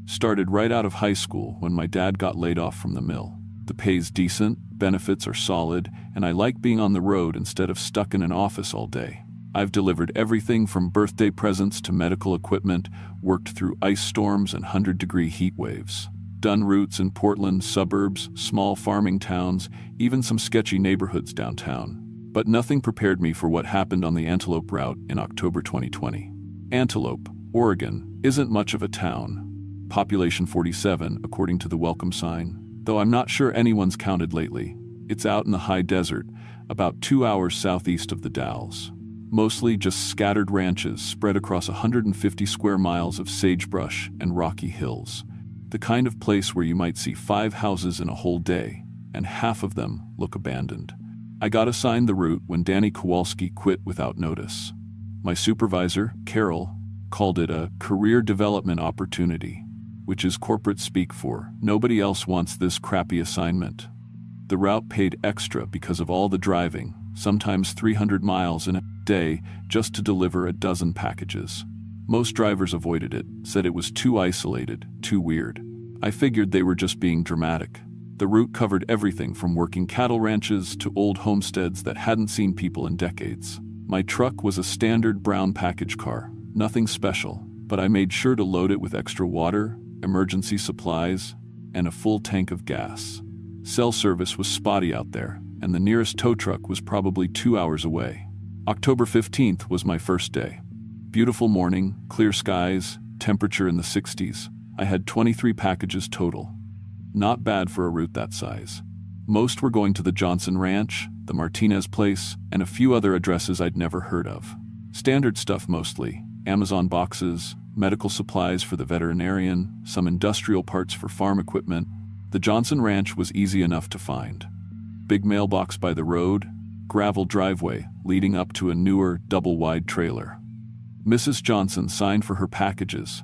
Started right out of high school when my dad got laid off from the mill. The pay's decent, benefits are solid, and I like being on the road instead of stuck in an office all day. I've delivered everything from birthday presents to medical equipment, worked through ice storms and 100-degree heat waves. Done routes in Portland, suburbs, small farming towns, even some sketchy neighborhoods downtown. But nothing prepared me for what happened on the Antelope route in October 2020. Antelope, Oregon, isn't much of a town. Population 47, according to the welcome sign, though I'm not sure anyone's counted lately. It's out in the high desert, about 2 hours southeast of the Dalles. Mostly just scattered ranches spread across 150 square miles of sagebrush and rocky hills. The kind of place where you might see 5 houses in a whole day, and half of them look abandoned. I got assigned the route when Danny Kowalski quit without notice. My supervisor, Carol, called it a career development opportunity, which is corporate speak for nobody else wants this crappy assignment. The route paid extra because of all the driving, sometimes 300 miles in a day, just to deliver a dozen packages. Most drivers avoided it, said it was too isolated, too weird. I figured they were just being dramatic. The route covered everything from working cattle ranches to old homesteads that hadn't seen people in decades. My truck was a standard brown package car, nothing special, but I made sure to load it with extra water, emergency supplies, and a full tank of gas. Cell service was spotty out there, and the nearest tow truck was probably 2 hours away. October 15th was my first day. Beautiful morning, clear skies, temperature in the 60s. I had 23 packages total. Not bad for a route that size. Most were going to the Johnson Ranch, the Martinez place, and a few other addresses I'd never heard of. Standard stuff mostly, Amazon boxes, medical supplies for the veterinarian, some industrial parts for farm equipment. The Johnson Ranch was easy enough to find. Big mailbox by the road, gravel driveway leading up to a newer, double-wide trailer. Mrs. Johnson signed for her packages.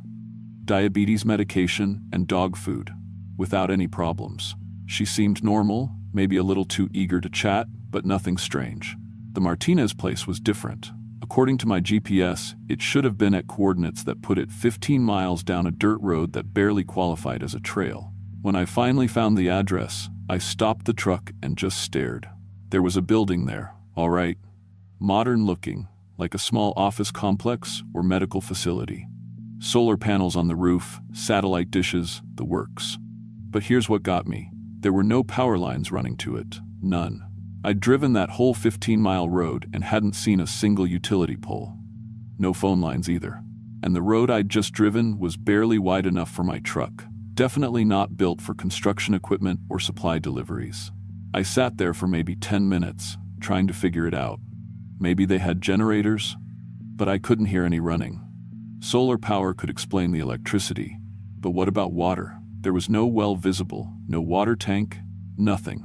Diabetes medication and dog food, without any problems. She seemed normal, maybe a little too eager to chat, but nothing strange. The Martinez place was different. According to my GPS, it should have been at coordinates that put it 15 miles down a dirt road that barely qualified as a trail. When I finally found the address, I stopped the truck and just stared. There was a building there, all right. Modern looking, like a small office complex or medical facility. Solar panels on the roof, satellite dishes, the works. But here's what got me. There were no power lines running to it, none. I'd driven that whole 15-mile road and hadn't seen a single utility pole. No phone lines either. And the road I'd just driven was barely wide enough for my truck, definitely not built for construction equipment or supply deliveries. I sat there for maybe 10 minutes, trying to figure it out. Maybe they had generators, but I couldn't hear any running. Solar power could explain the electricity, but what about water? There was no well visible, no water tank, nothing.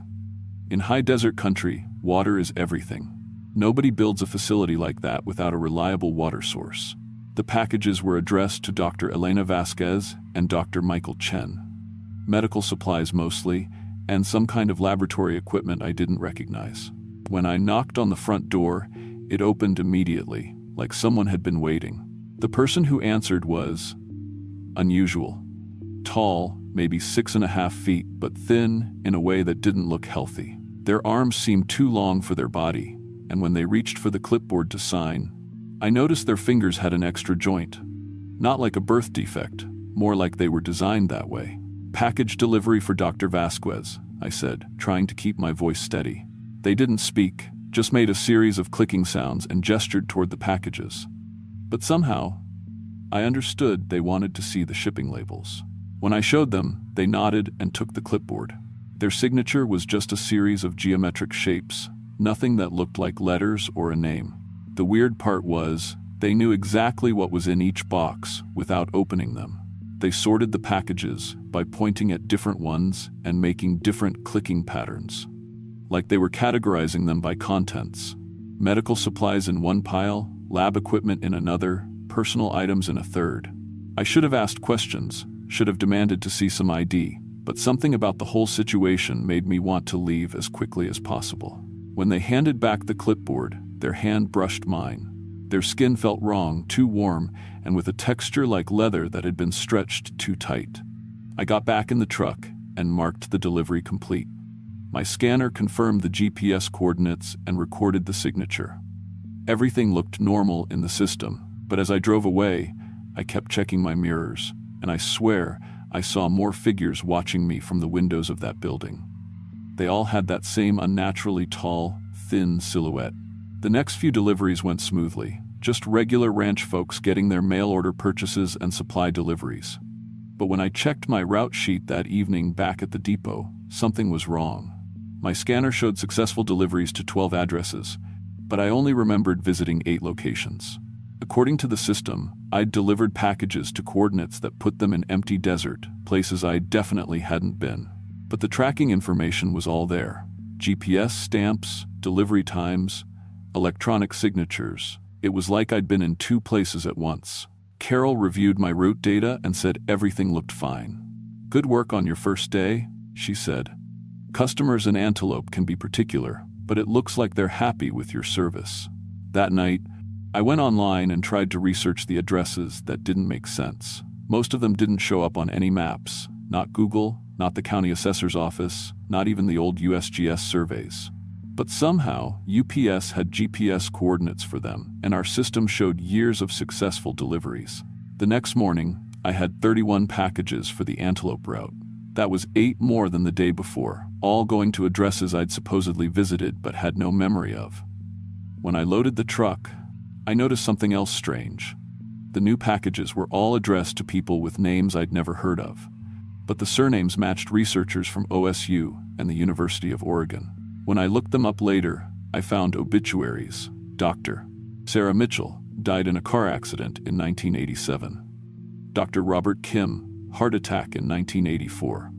In high desert country, water is everything. Nobody builds a facility like that without a reliable water source. The packages were addressed to Dr. Elena Vasquez and Dr. Michael Chen. Medical supplies mostly, and some kind of laboratory equipment I didn't recognize. When I knocked on the front door, it opened immediately, like someone had been waiting. The person who answered was unusual. Tall, maybe 6.5 feet, but thin in a way that didn't look healthy. Their arms seemed too long for their body, and when they reached for the clipboard to sign, I noticed their fingers had an extra joint. Not like a birth defect, more like they were designed that way. "Package delivery for Dr. Vasquez," I said, trying to keep my voice steady. They didn't speak, just made a series of clicking sounds and gestured toward the packages. But somehow, I understood they wanted to see the shipping labels. When I showed them, they nodded and took the clipboard. Their signature was just a series of geometric shapes, nothing that looked like letters or a name. The weird part was, they knew exactly what was in each box without opening them. They sorted the packages by pointing at different ones and making different clicking patterns. Like they were categorizing them by contents. Medical supplies in one pile, lab equipment in another, personal items in a third. I should have asked questions. should have demanded to see some ID, but something about the whole situation made me want to leave as quickly as possible. When they handed back the clipboard, their hand brushed mine. Their skin felt wrong, too warm, and with a texture like leather that had been stretched too tight. I got back in the truck and marked the delivery complete. My scanner confirmed the GPS coordinates and recorded the signature. Everything looked normal in the system, but as I drove away, I kept checking my mirrors, and I swear I saw more figures watching me from the windows of that building. They all had that same unnaturally tall, thin silhouette. The next few deliveries went smoothly, just regular ranch folks getting their mail order purchases and supply deliveries. But when I checked my route sheet that evening back at the depot, something was wrong. My scanner showed successful deliveries to 12 addresses, but I only remembered visiting 8 locations. According to the system, I'd delivered packages to coordinates that put them in empty desert, places I definitely hadn't been. But the tracking information was all there. GPS stamps, delivery times, electronic signatures. It was like I'd been in 2 places at once. Carol reviewed my route data and said everything looked fine. "Good work on your first day," she said. "Customers in Antelope can be particular, but it looks like they're happy with your service." That night, I went online and tried to research the addresses that didn't make sense. Most of them didn't show up on any maps, not Google, not the county assessor's office, not even the old USGS surveys. But somehow, UPS had GPS coordinates for them, and our system showed years of successful deliveries. The next morning, I had 31 packages for the Antelope route. That was 8 more than the day before, all going to addresses I'd supposedly visited but had no memory of. When I loaded the truck, I noticed something else strange. The new packages were all addressed to people with names I'd never heard of, but the surnames matched researchers from OSU and the University of Oregon. When I looked them up later, I found obituaries. Dr. Sarah Mitchell died in a car accident in 1987. Dr. Robert Kim, heart attack in 1984.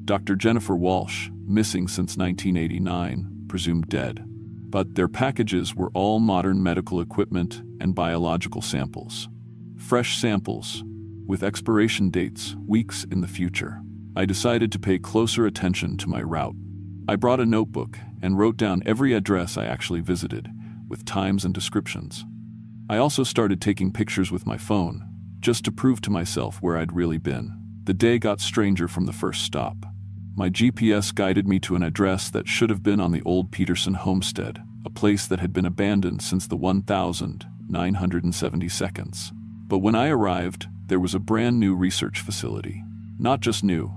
Dr. Jennifer Walsh, missing since 1989, presumed dead. But their packages were all modern medical equipment and biological samples. Fresh samples, with expiration dates weeks in the future. I decided to pay closer attention to my route. I brought a notebook and wrote down every address I actually visited, with times and descriptions. I also started taking pictures with my phone, just to prove to myself where I'd really been. The day got stranger from the first stop. My GPS guided me to an address that should have been on the old Peterson homestead, a place that had been abandoned since the 1972nd. But when I arrived, there was a brand new research facility. Not just new.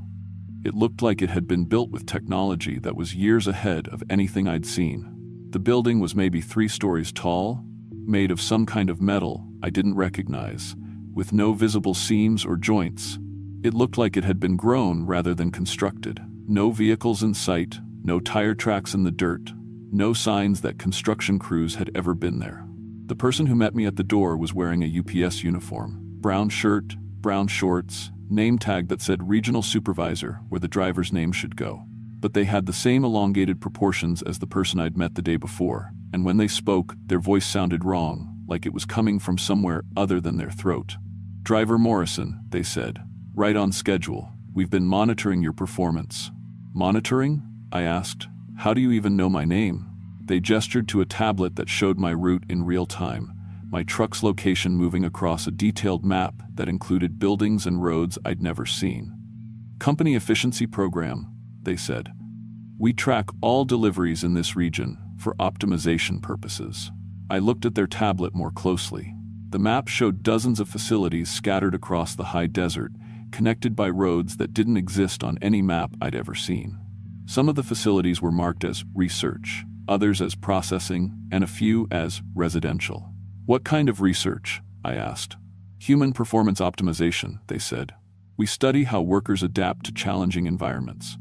It looked like it had been built with technology that was years ahead of anything I'd seen. The building was maybe 3 stories tall, made of some kind of metal I didn't recognize, with no visible seams or joints. It looked like it had been grown rather than constructed. No vehicles in sight, no tire tracks in the dirt, no signs that construction crews had ever been there. The person who met me at the door was wearing a UPS uniform, brown shirt, brown shorts, name tag that said Regional Supervisor where the driver's name should go. But they had the same elongated proportions as the person I'd met the day before, and when they spoke, their voice sounded wrong, like it was coming from somewhere other than their throat. "Driver Morrison," they said. "Right on schedule. We've been monitoring your performance." "Monitoring?" I asked. "How do you even know my name?" They gestured to a tablet that showed my route in real time, my truck's location moving across a detailed map that included buildings and roads I'd never seen. "Company efficiency program," they said. "We track all deliveries in this region for optimization purposes." I looked at their tablet more closely. The map showed dozens of facilities scattered across the high desert, connected by roads that didn't exist on any map I'd ever seen. Some of the facilities were marked as research, others as processing, and a few as residential. "What kind of research?" I asked. "Human performance optimization," they said. "We study how workers adapt to challenging environments.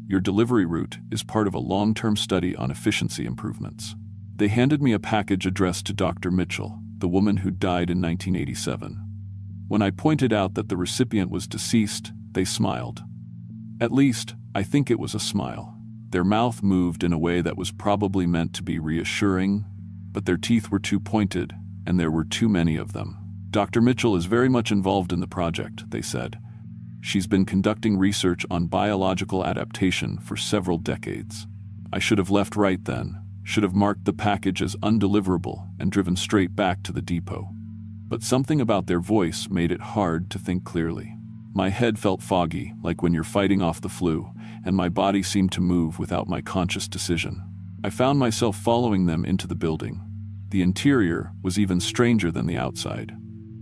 Your delivery route is part of a long-term study on efficiency improvements." They handed me a package addressed to Dr. Mitchell, the woman who died in 1987. When I pointed out that the recipient was deceased, they smiled. At least, I think it was a smile. Their mouth moved in a way that was probably meant to be reassuring, but their teeth were too pointed, and there were too many of them. "Dr. Mitchell is very much involved in the project," they said. She's been conducting research on biological adaptation for several decades. I should have left right then, should have marked the package as undeliverable and driven straight back to the depot. But something about their voice made it hard to think clearly. My head felt foggy, like when you're fighting off the flu, and my body seemed to move without my conscious decision. I found myself following them into the building. The interior was even stranger than the outside.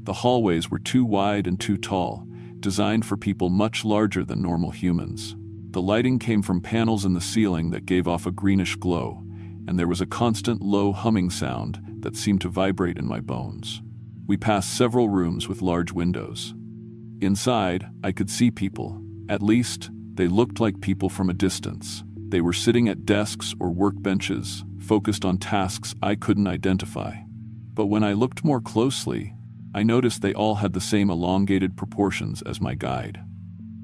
The hallways were too wide and too tall, designed for people much larger than normal humans. The lighting came from panels in the ceiling that gave off a greenish glow, and there was a constant low humming sound that seemed to vibrate in my bones. We passed several rooms with large windows. Inside, I could see people. At least, they looked like people from a distance. They were sitting at desks or workbenches, focused on tasks I couldn't identify. But when I looked more closely, I noticed they all had the same elongated proportions as my guide.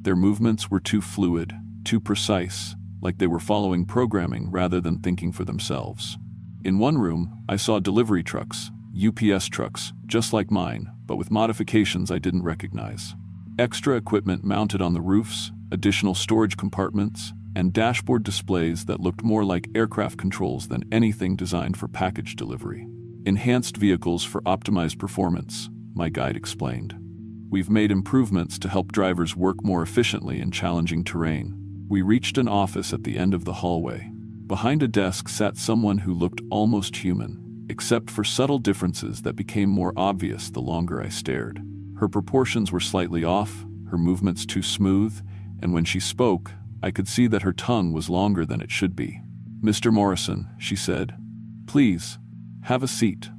Their movements were too fluid, too precise, like they were following programming rather than thinking for themselves. In one room, I saw delivery trucks, UPS trucks, just like mine, but with modifications I didn't recognize. Extra equipment mounted on the roofs, additional storage compartments, and dashboard displays that looked more like aircraft controls than anything designed for package delivery. Enhanced vehicles for optimized performance, my guide explained. We've made improvements to help drivers work more efficiently in challenging terrain. We reached an office at the end of the hallway. Behind a desk sat someone who looked almost human, except for subtle differences that became more obvious the longer I stared. Her proportions were slightly off, her movements too smooth, and when she spoke, I could see that her tongue was longer than it should be. "Mr. Morrison," she said, "please, have a seat.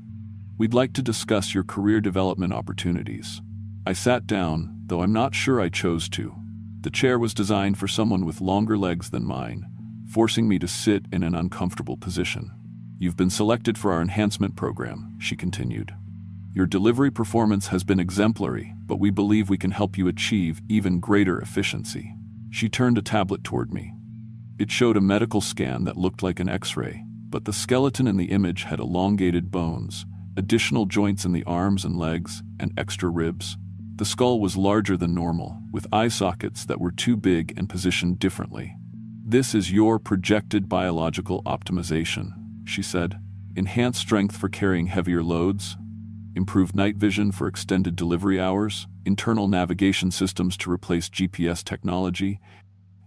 We'd like to discuss your career development opportunities." I sat down, though I'm not sure I chose to. The chair was designed for someone with longer legs than mine, forcing me to sit in an uncomfortable position. "You've been selected for our enhancement program," she continued. "Your delivery performance has been exemplary, but we believe we can help you achieve even greater efficiency." She turned a tablet toward me. It showed a medical scan that looked like an X-ray, but the skeleton in the image had elongated bones, additional joints in the arms and legs, and extra ribs. The skull was larger than normal, with eye sockets that were too big and positioned differently. "This is your projected biological optimization," she said. "Enhanced strength for carrying heavier loads, improved night vision for extended delivery hours, internal navigation systems to replace GPS technology,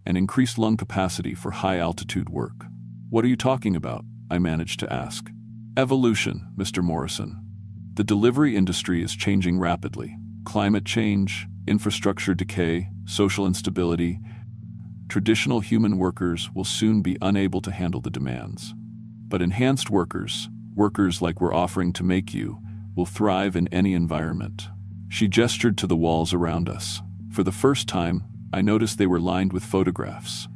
and increased lung capacity for high-altitude work." "What are you talking about?" I managed to ask. "Evolution, Mr. Morrison. The delivery industry is changing rapidly. Climate change, infrastructure decay, social instability. Traditional human workers will soon be unable to handle the demands. But enhanced workers like we're offering to make you, will thrive in any environment." She gestured to the walls around us. For the first time, I noticed they were lined with photographs.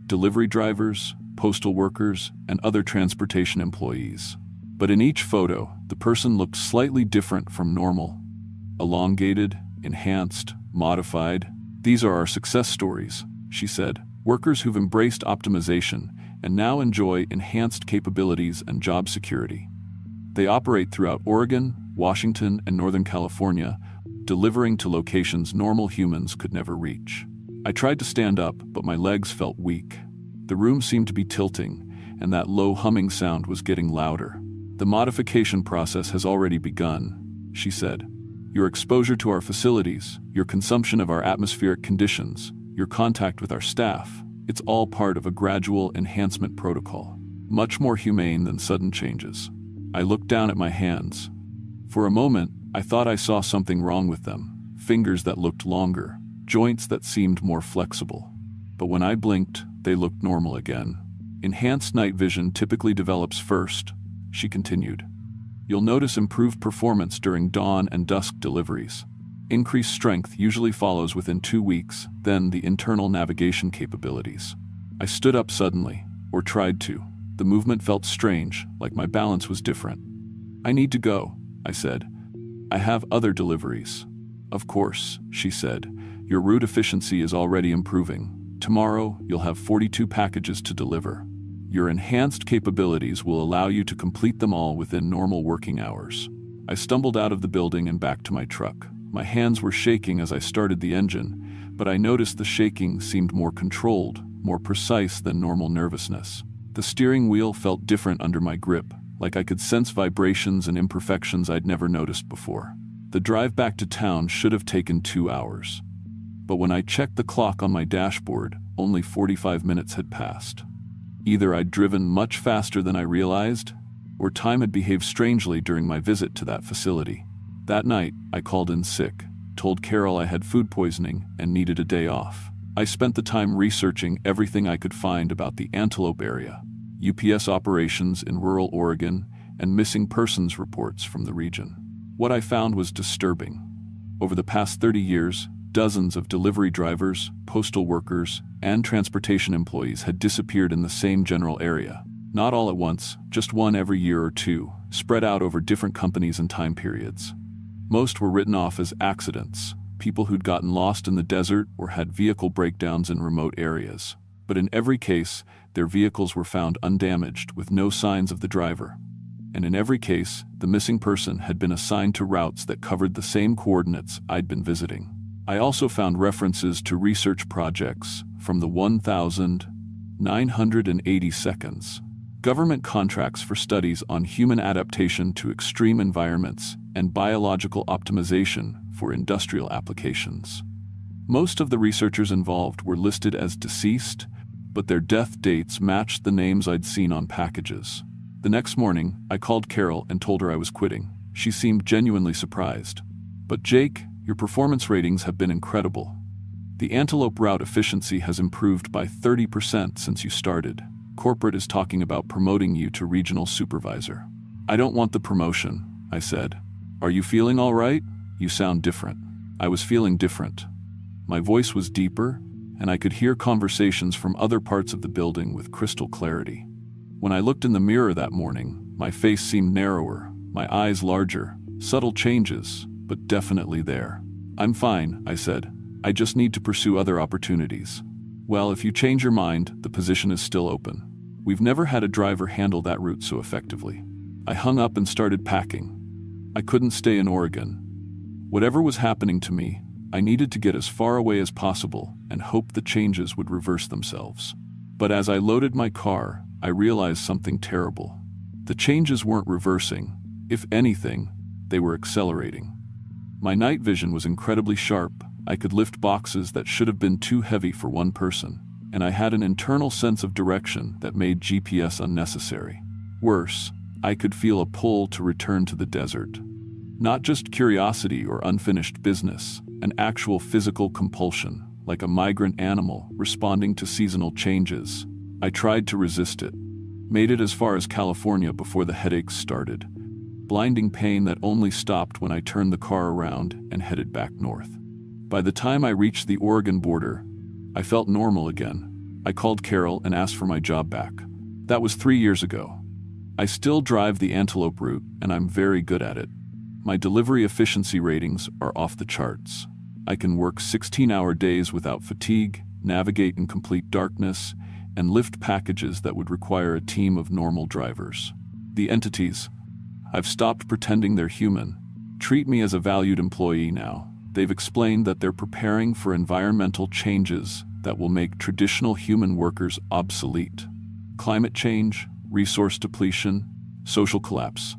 Delivery drivers, postal workers, and other transportation employees. But in each photo, the person looked slightly different from normal. Elongated, enhanced, modified. "These are our success stories," she said. "Workers who've embraced optimization and now enjoy enhanced capabilities and job security. They operate throughout Oregon, Washington, and Northern California, delivering to locations normal humans could never reach." I tried to stand up, but my legs felt weak. The room seemed to be tilting, and that low humming sound was getting louder. "The modification process has already begun," she said. "Your exposure to our facilities, your consumption of our atmospheric conditions, your contact with our staff, it's all part of a gradual enhancement protocol, much more humane than sudden changes." I looked down at my hands. For a moment, I thought I saw something wrong with them, fingers that looked longer, joints that seemed more flexible. But when I blinked, they looked normal again. "Enhanced night vision typically develops first," she continued. "You'll notice improved performance during dawn and dusk deliveries. Increased strength usually follows within 2 weeks, then the internal navigation capabilities." I stood up suddenly, or tried to. The movement felt strange, like my balance was different. "I need to go," I said. "I have other deliveries." "Of course," she said. "Your route efficiency is already improving. Tomorrow, you'll have 42 packages to deliver. Your enhanced capabilities will allow you to complete them all within normal working hours." I stumbled out of the building and back to my truck. My hands were shaking as I started the engine, but I noticed the shaking seemed more controlled, more precise than normal nervousness. The steering wheel felt different under my grip, like I could sense vibrations and imperfections I'd never noticed before. The drive back to town should have taken 2 hours. But when I checked the clock on my dashboard, only 45 minutes had passed. Either I'd driven much faster than I realized, or time had behaved strangely during my visit to that facility. That night, I called in sick, told Carol I had food poisoning and needed a day off. I spent the time researching everything I could find about the Antelope area, UPS operations in rural Oregon, and missing persons reports from the region. What I found was disturbing. Over the past 30 years, dozens of delivery drivers, postal workers, and transportation employees had disappeared in the same general area. Not all at once, just one every year or two, spread out over different companies and time periods. Most were written off as accidents, people who'd gotten lost in the desert or had vehicle breakdowns in remote areas. But in every case, their vehicles were found undamaged with no signs of the driver. And in every case, the missing person had been assigned to routes that covered the same coordinates I'd been visiting. I also found references to research projects from the 1,980 seconds. Government contracts for studies on human adaptation to extreme environments and biological optimization for industrial applications. Most of the researchers involved were listed as deceased, but their death dates matched the names I'd seen on packages. The next morning, I called Carol and told her I was quitting. She seemed genuinely surprised. "But Jake, your performance ratings have been incredible. The Antelope route efficiency has improved by 30% since you started. Corporate is talking about promoting you to regional supervisor." "I don't want the promotion," I said. "Are you feeling all right? You sound different." I was feeling different. My voice was deeper, and I could hear conversations from other parts of the building with crystal clarity. When I looked in the mirror that morning, my face seemed narrower, my eyes larger, subtle changes, but definitely there. "I'm fine," I said. "I just need to pursue other opportunities." "Well, if you change your mind, the position is still open. We've never had a driver handle that route so effectively." I hung up and started packing. I couldn't stay in Oregon. Whatever was happening to me, I needed to get as far away as possible and hope the changes would reverse themselves. But as I loaded my car, I realized something terrible. The changes weren't reversing. If anything, they were accelerating. My night vision was incredibly sharp. I could lift boxes that should have been too heavy for one person, and I had an internal sense of direction that made GPS unnecessary. Worse, I could feel a pull to return to the desert. Not just curiosity or unfinished business, an actual physical compulsion, like a migrant animal responding to seasonal changes. I tried to resist it. Made it as far as California before the headaches started. Blinding pain that only stopped when I turned the car around and headed back north. By the time I reached the Oregon border, I felt normal again. I called Carol and asked for my job back. That was 3 years ago. I still drive the Antelope route, and I'm very good at it. My delivery efficiency ratings are off the charts. I can work 16-hour days without fatigue, navigate in complete darkness, and lift packages that would require a team of normal drivers. The entities, I've stopped pretending they're human, treat me as a valued employee now. They've explained that they're preparing for environmental changes that will make traditional human workers obsolete. Climate change, resource depletion, social collapse.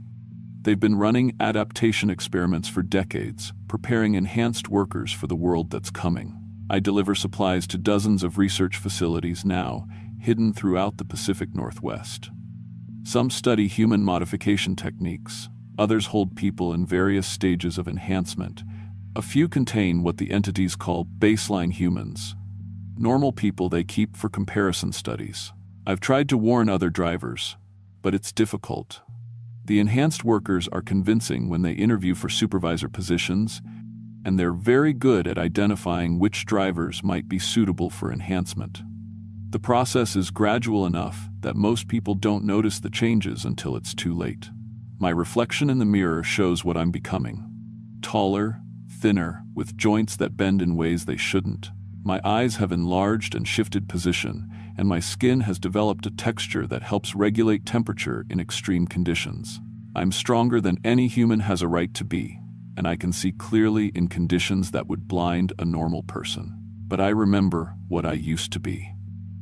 They've been running adaptation experiments for decades, preparing enhanced workers for the world that's coming. I deliver supplies to dozens of research facilities now, hidden throughout the Pacific Northwest. Some study human modification techniques, others hold people in various stages of enhancement. A few contain what the entities call baseline humans, normal people they keep for comparison studies. I've tried to warn other drivers, but it's difficult. The enhanced workers are convincing when they interview for supervisor positions, and they're very good at identifying which drivers might be suitable for enhancement. The process is gradual enough that most people don't notice the changes until it's too late. My reflection in the mirror shows what I'm becoming. Taller, thinner, with joints that bend in ways they shouldn't. My eyes have enlarged and shifted position, and my skin has developed a texture that helps regulate temperature in extreme conditions. I'm stronger than any human has a right to be, and I can see clearly in conditions that would blind a normal person. But I remember what I used to be.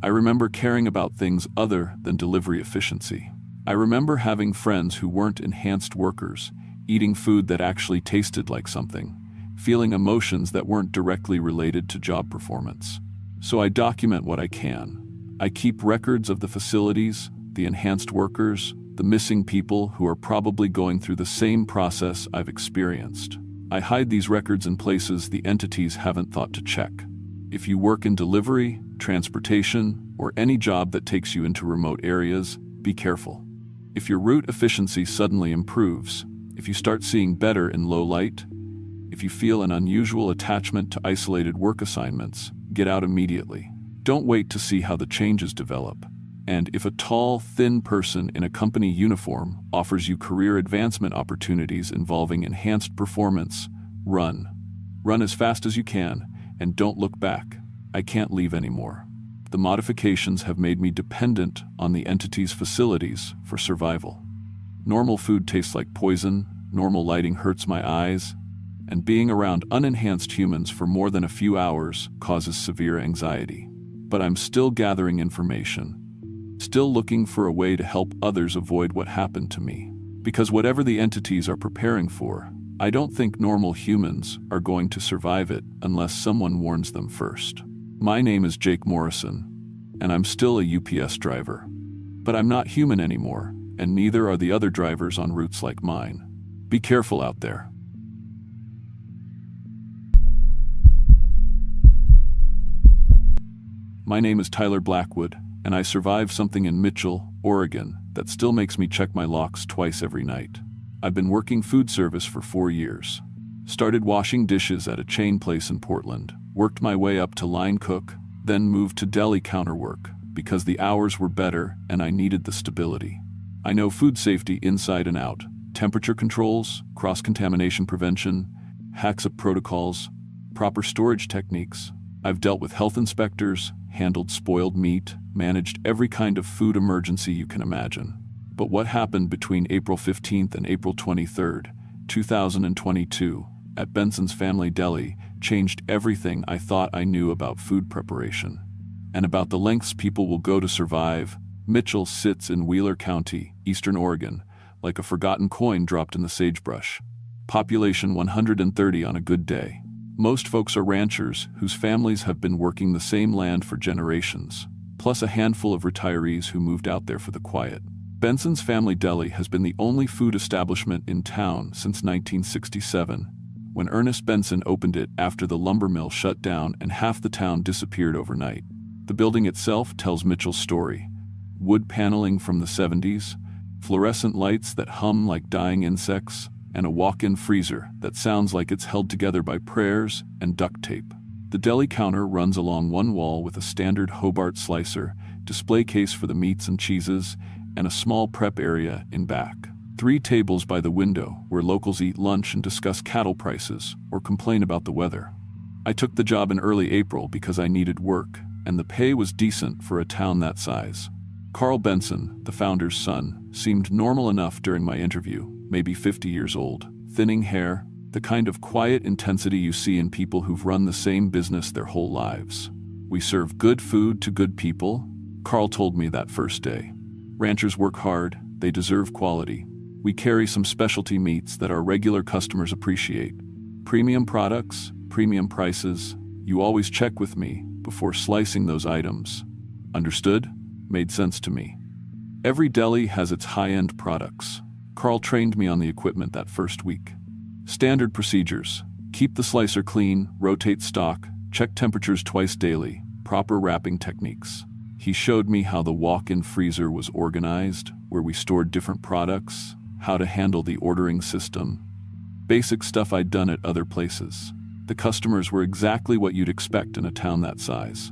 I remember caring about things other than delivery efficiency. I remember having friends who weren't enhanced workers, eating food that actually tasted like something, feeling emotions that weren't directly related to job performance. So I document what I can. I keep records of the facilities, the enhanced workers, the missing people who are probably going through the same process I've experienced. I hide these records in places the entities haven't thought to check. If you work in delivery, transportation, or any job that takes you into remote areas, be careful. If your route efficiency suddenly improves, if you start seeing better in low light, if you feel an unusual attachment to isolated work assignments, get out immediately. Don't wait to see how the changes develop. And if a tall, thin person in a company uniform offers you career advancement opportunities involving enhanced performance, run. Run as fast as you can, and don't look back. I can't leave anymore. The modifications have made me dependent on the entity's facilities for survival. Normal food tastes like poison, normal lighting hurts my eyes, and being around unenhanced humans for more than a few hours causes severe anxiety. But I'm still gathering information, still looking for a way to help others avoid what happened to me. Because whatever the entities are preparing for, I don't think normal humans are going to survive it unless someone warns them first. My name is Jake Morrison, and I'm still a UPS driver. But I'm not human anymore, and neither are the other drivers on routes like mine. Be careful out there. My name is Tyler Blackwood, and I survived something in Mitchell, Oregon, that still makes me check my locks twice every night. I've been working food service for 4 years. Started washing dishes at a chain place in Portland, worked my way up to line cook, then moved to deli counter work because the hours were better and I needed the stability. I know food safety inside and out, temperature controls, cross-contamination prevention, HACCP protocols, proper storage techniques. I've dealt with health inspectors, handled spoiled meat, managed every kind of food emergency you can imagine. But what happened between April 15th and April 23rd, 2022, at Benson's Family Deli changed everything I thought I knew about food preparation. And about the lengths people will go to survive. Mitchell sits in Wheeler County, Eastern Oregon, like a forgotten coin dropped in the sagebrush. Population 130 on a good day. Most folks are ranchers whose families have been working the same land for generations, plus a handful of retirees who moved out there for the quiet. Benson's Family Deli has been the only food establishment in town since 1967, when Ernest Benson opened it after the lumber mill shut down and half the town disappeared overnight. The building itself tells Mitchell's story. Wood paneling from the 70s, fluorescent lights that hum like dying insects, and a walk-in freezer that sounds like it's held together by prayers and duct tape. The deli counter runs along one wall with a standard Hobart slicer, display case for the meats and cheeses, and a small prep area in back. 3 tables by the window where locals eat lunch and discuss cattle prices or complain about the weather. I took the job in early April because I needed work, and the pay was decent for a town that size. Carl Benson, the founder's son, seemed normal enough during my interview, maybe 50 years old, thinning hair, the kind of quiet intensity you see in people who've run the same business their whole lives. We serve good food to good people, Carl told me that first day. Ranchers work hard, they deserve quality. We carry some specialty meats that our regular customers appreciate. Premium products, premium prices. You always check with me before slicing those items. Understood? Made sense to me. Every deli has its high-end products. Carl trained me on the equipment that first week. Standard procedures: keep the slicer clean, rotate stock, check temperatures twice daily, proper wrapping techniques. He showed me how the walk-in freezer was organized, where we stored different products, how to handle the ordering system. Basic stuff I'd done at other places. The customers were exactly what you'd expect in a town that size.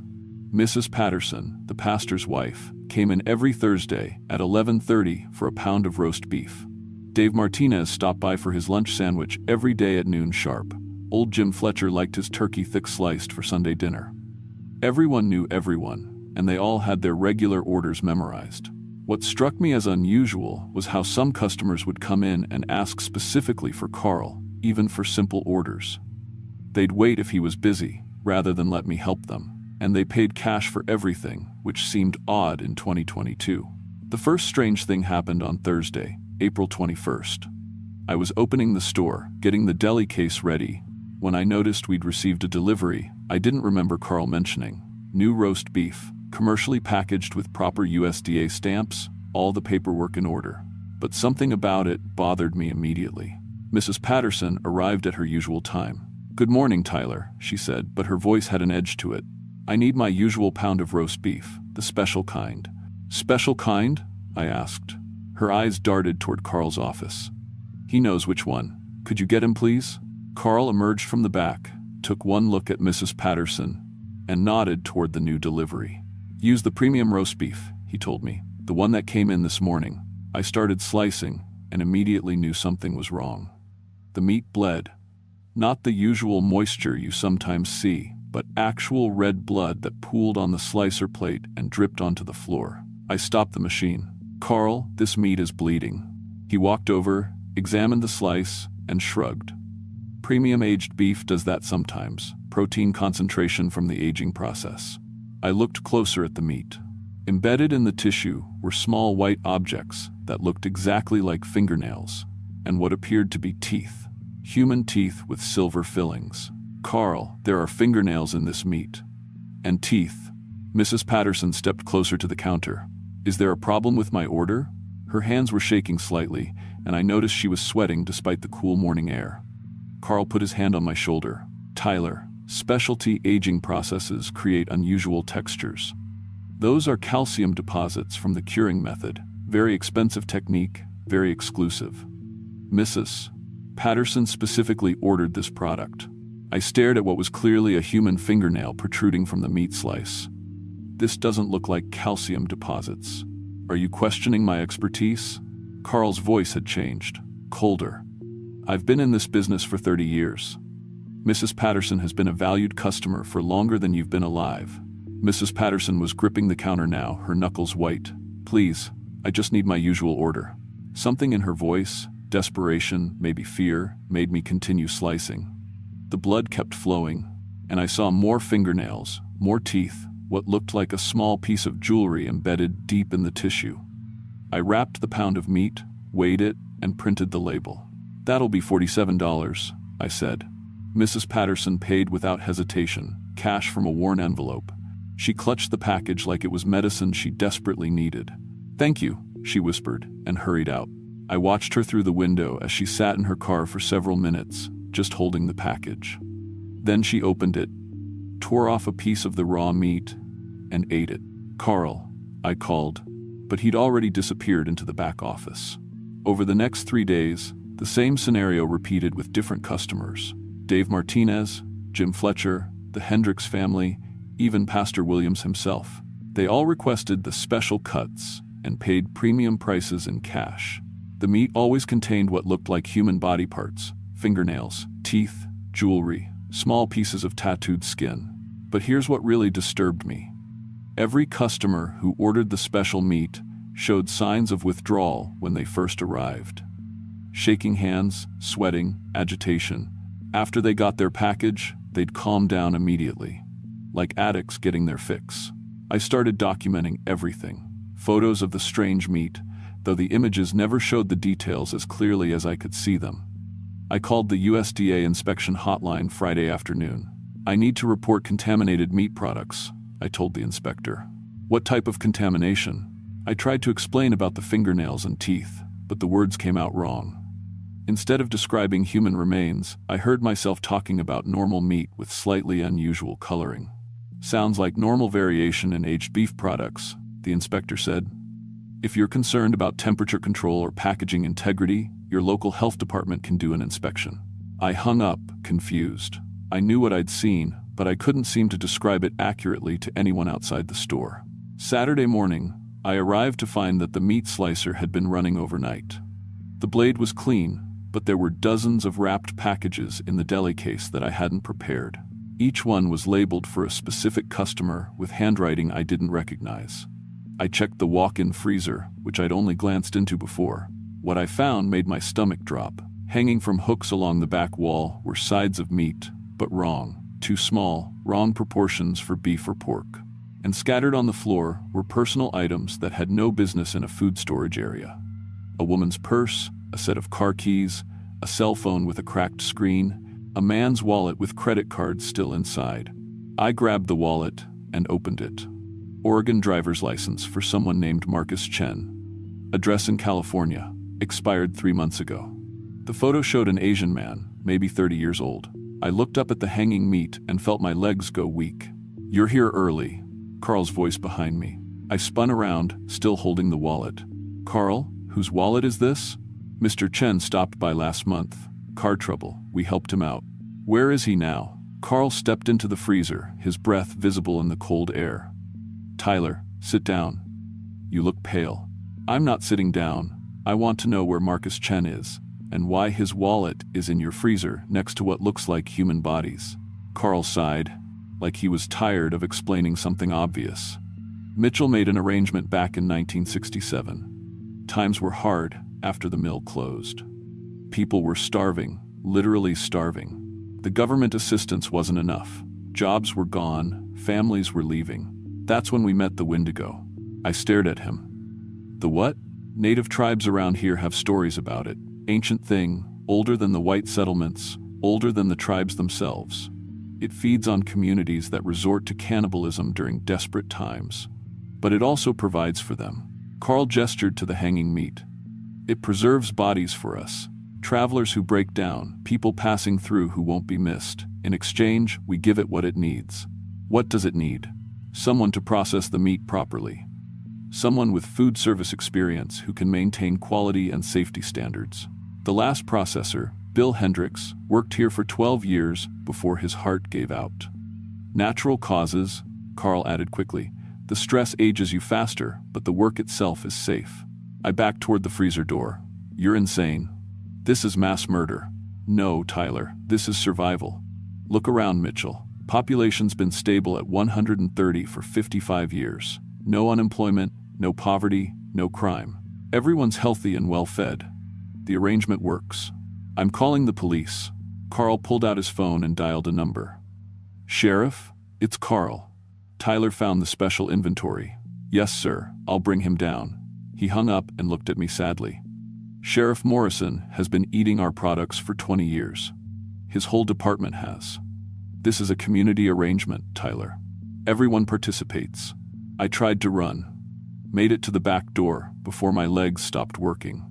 Mrs. Patterson, the pastor's wife, came in every Thursday at 11:30 for a pound of roast beef. Dave Martinez stopped by for his lunch sandwich every day at noon sharp. Old Jim Fletcher liked his turkey thick sliced for Sunday dinner. Everyone knew everyone, and they all had their regular orders memorized. What struck me as unusual was how some customers would come in and ask specifically for Carl, even for simple orders. They'd wait if he was busy, rather than let me help them, and they paid cash for everything, which seemed odd in 2022. The first strange thing happened on Thursday, April 21st. I was opening the store, getting the deli case ready, when I noticed we'd received a delivery I didn't remember Carl mentioning. New roast beef, commercially packaged with proper USDA stamps, all the paperwork in order. But something about it bothered me immediately. Mrs. Patterson arrived at her usual time. "Good morning, Tyler," she said, but her voice had an edge to it. "I need my usual pound of roast beef, the special kind." "Special kind?" I asked. Her eyes darted toward Carl's office. "He knows which one. Could you get him, please?" Carl emerged from the back, took one look at Mrs. Patterson, and nodded toward the new delivery. "Use the premium roast beef," he told me, "the one that came in this morning." I started slicing, and immediately knew something was wrong. The meat bled. Not the usual moisture you sometimes see, but actual red blood that pooled on the slicer plate and dripped onto the floor. I stopped the machine. "Carl, this meat is bleeding." He walked over, examined the slice, and shrugged. "Premium aged beef does that sometimes. Protein concentration from the aging process." I looked closer at the meat. Embedded in the tissue were small white objects that looked exactly like fingernails, and what appeared to be teeth. Human teeth with silver fillings. "Carl, there are fingernails in this meat." "And teeth." Mrs. Patterson stepped closer to the counter. "Is there a problem with my order?" Her hands were shaking slightly, and I noticed she was sweating despite the cool morning air. Carl put his hand on my shoulder. "Tyler, specialty aging processes create unusual textures. Those are calcium deposits from the curing method. Very expensive technique, very exclusive. Mrs. Patterson specifically ordered this product." I stared at what was clearly a human fingernail protruding from the meat slice. "This doesn't look like calcium deposits. Are you questioning my expertise?" Carl's voice had changed, colder. "I've been in this business for 30 years. Mrs. Patterson has been a valued customer for longer than you've been alive." Mrs. Patterson was gripping the counter now, her knuckles white. "Please, I just need my usual order." Something in her voice, desperation, maybe fear, made me continue slicing. The blood kept flowing, and I saw more fingernails, more teeth, what looked like a small piece of jewelry embedded deep in the tissue. I wrapped the pound of meat, weighed it, and printed the label. "That'll be $47, I said. Mrs. Patterson paid without hesitation, cash from a worn envelope. She clutched the package like it was medicine she desperately needed. "Thank you," she whispered, and hurried out. I watched her through the window as she sat in her car for several minutes, just holding the package. Then she opened it, tore off a piece of the raw meat, and ate it. "Carl," I called, but he'd already disappeared into the back office. Over the next 3 days, the same scenario repeated with different customers. Dave Martinez, Jim Fletcher, the Hendricks family, even Pastor Williams himself. They all requested the special cuts and paid premium prices in cash. The meat always contained what looked like human body parts, fingernails, teeth, jewelry, small pieces of tattooed skin. But here's what really disturbed me. Every customer who ordered the special meat showed signs of withdrawal when they first arrived. Shaking hands, sweating, agitation. After they got their package, they'd calm down immediately. Like addicts getting their fix. I started documenting everything. Photos of the strange meat, though the images never showed the details as clearly as I could see them. I called the USDA inspection hotline Friday afternoon. "I need to report contaminated meat products," I told the inspector. "What type of contamination?" I tried to explain about the fingernails and teeth, but the words came out wrong. Instead of describing human remains, I heard myself talking about normal meat with slightly unusual coloring. "Sounds like normal variation in aged beef products," the inspector said. "If you're concerned about temperature control or packaging integrity, your local health department can do an inspection." I hung up, confused. I knew what I'd seen, but I couldn't seem to describe it accurately to anyone outside the store. Saturday morning, I arrived to find that the meat slicer had been running overnight. The blade was clean, but there were dozens of wrapped packages in the deli case that I hadn't prepared. Each one was labeled for a specific customer with handwriting I didn't recognize. I checked the walk-in freezer, which I'd only glanced into before. What I found made my stomach drop. Hanging from hooks along the back wall were sides of meat, but wrong, too small, wrong proportions for beef or pork. And scattered on the floor were personal items that had no business in a food storage area. A woman's purse, a set of car keys, a cell phone with a cracked screen, a man's wallet with credit cards still inside. I grabbed the wallet and opened it. Oregon driver's license for someone named Marcus Chen. Address in California, expired 3 months ago. The photo showed an Asian man, maybe 30 years old. I looked up at the hanging meat and felt my legs go weak. "You're here early," Carl's voice behind me. I spun around, still holding the wallet. "Carl, whose wallet is this?" "Mr. Chen stopped by last month. Car trouble. We helped him out." "Where is he now?" Carl stepped into the freezer, his breath visible in the cold air. "Tyler, sit down. You look pale." "I'm not sitting down. I want to know where Marcus Chen is, and why his wallet is in your freezer next to what looks like human bodies." Carl sighed, like he was tired of explaining something obvious. "Mitchell made an arrangement back in 1967. Times were hard after the mill closed. People were starving, literally starving. The government assistance wasn't enough. Jobs were gone, families were leaving. That's when we met the Wendigo." I stared at him. "The what?" "Native tribes around here have stories about it. Ancient thing, older than the white settlements, older than the tribes themselves. It feeds on communities that resort to cannibalism during desperate times. But it also provides for them." Carl gestured to the hanging meat. "It preserves bodies for us. Travelers who break down, people passing through who won't be missed. In exchange, we give it what it needs." "What does it need?" "Someone to process the meat properly. Someone with food service experience who can maintain quality and safety standards. The last processor, Bill Hendricks, worked here for 12 years before his heart gave out." "Natural causes," Carl added quickly. "The stress ages you faster, but the work itself is safe." I backed toward the freezer door. "You're insane. This is mass murder." "No, Tyler, this is survival. Look around, Mitchell. Population's been stable at 130 for 55 years. No unemployment, no poverty, no crime. Everyone's healthy and well-fed. The arrangement works. I'm calling the police." Carl pulled out his phone and dialed a number. "Sheriff, it's Carl. Tyler found the special inventory." "Yes, sir, I'll bring him down." He hung up and looked at me sadly. "Sheriff Morrison has been eating our products for 20 years. His whole department has. This is a community arrangement, Tyler. Everyone participates." I tried to run. Made it to the back door before my legs stopped working.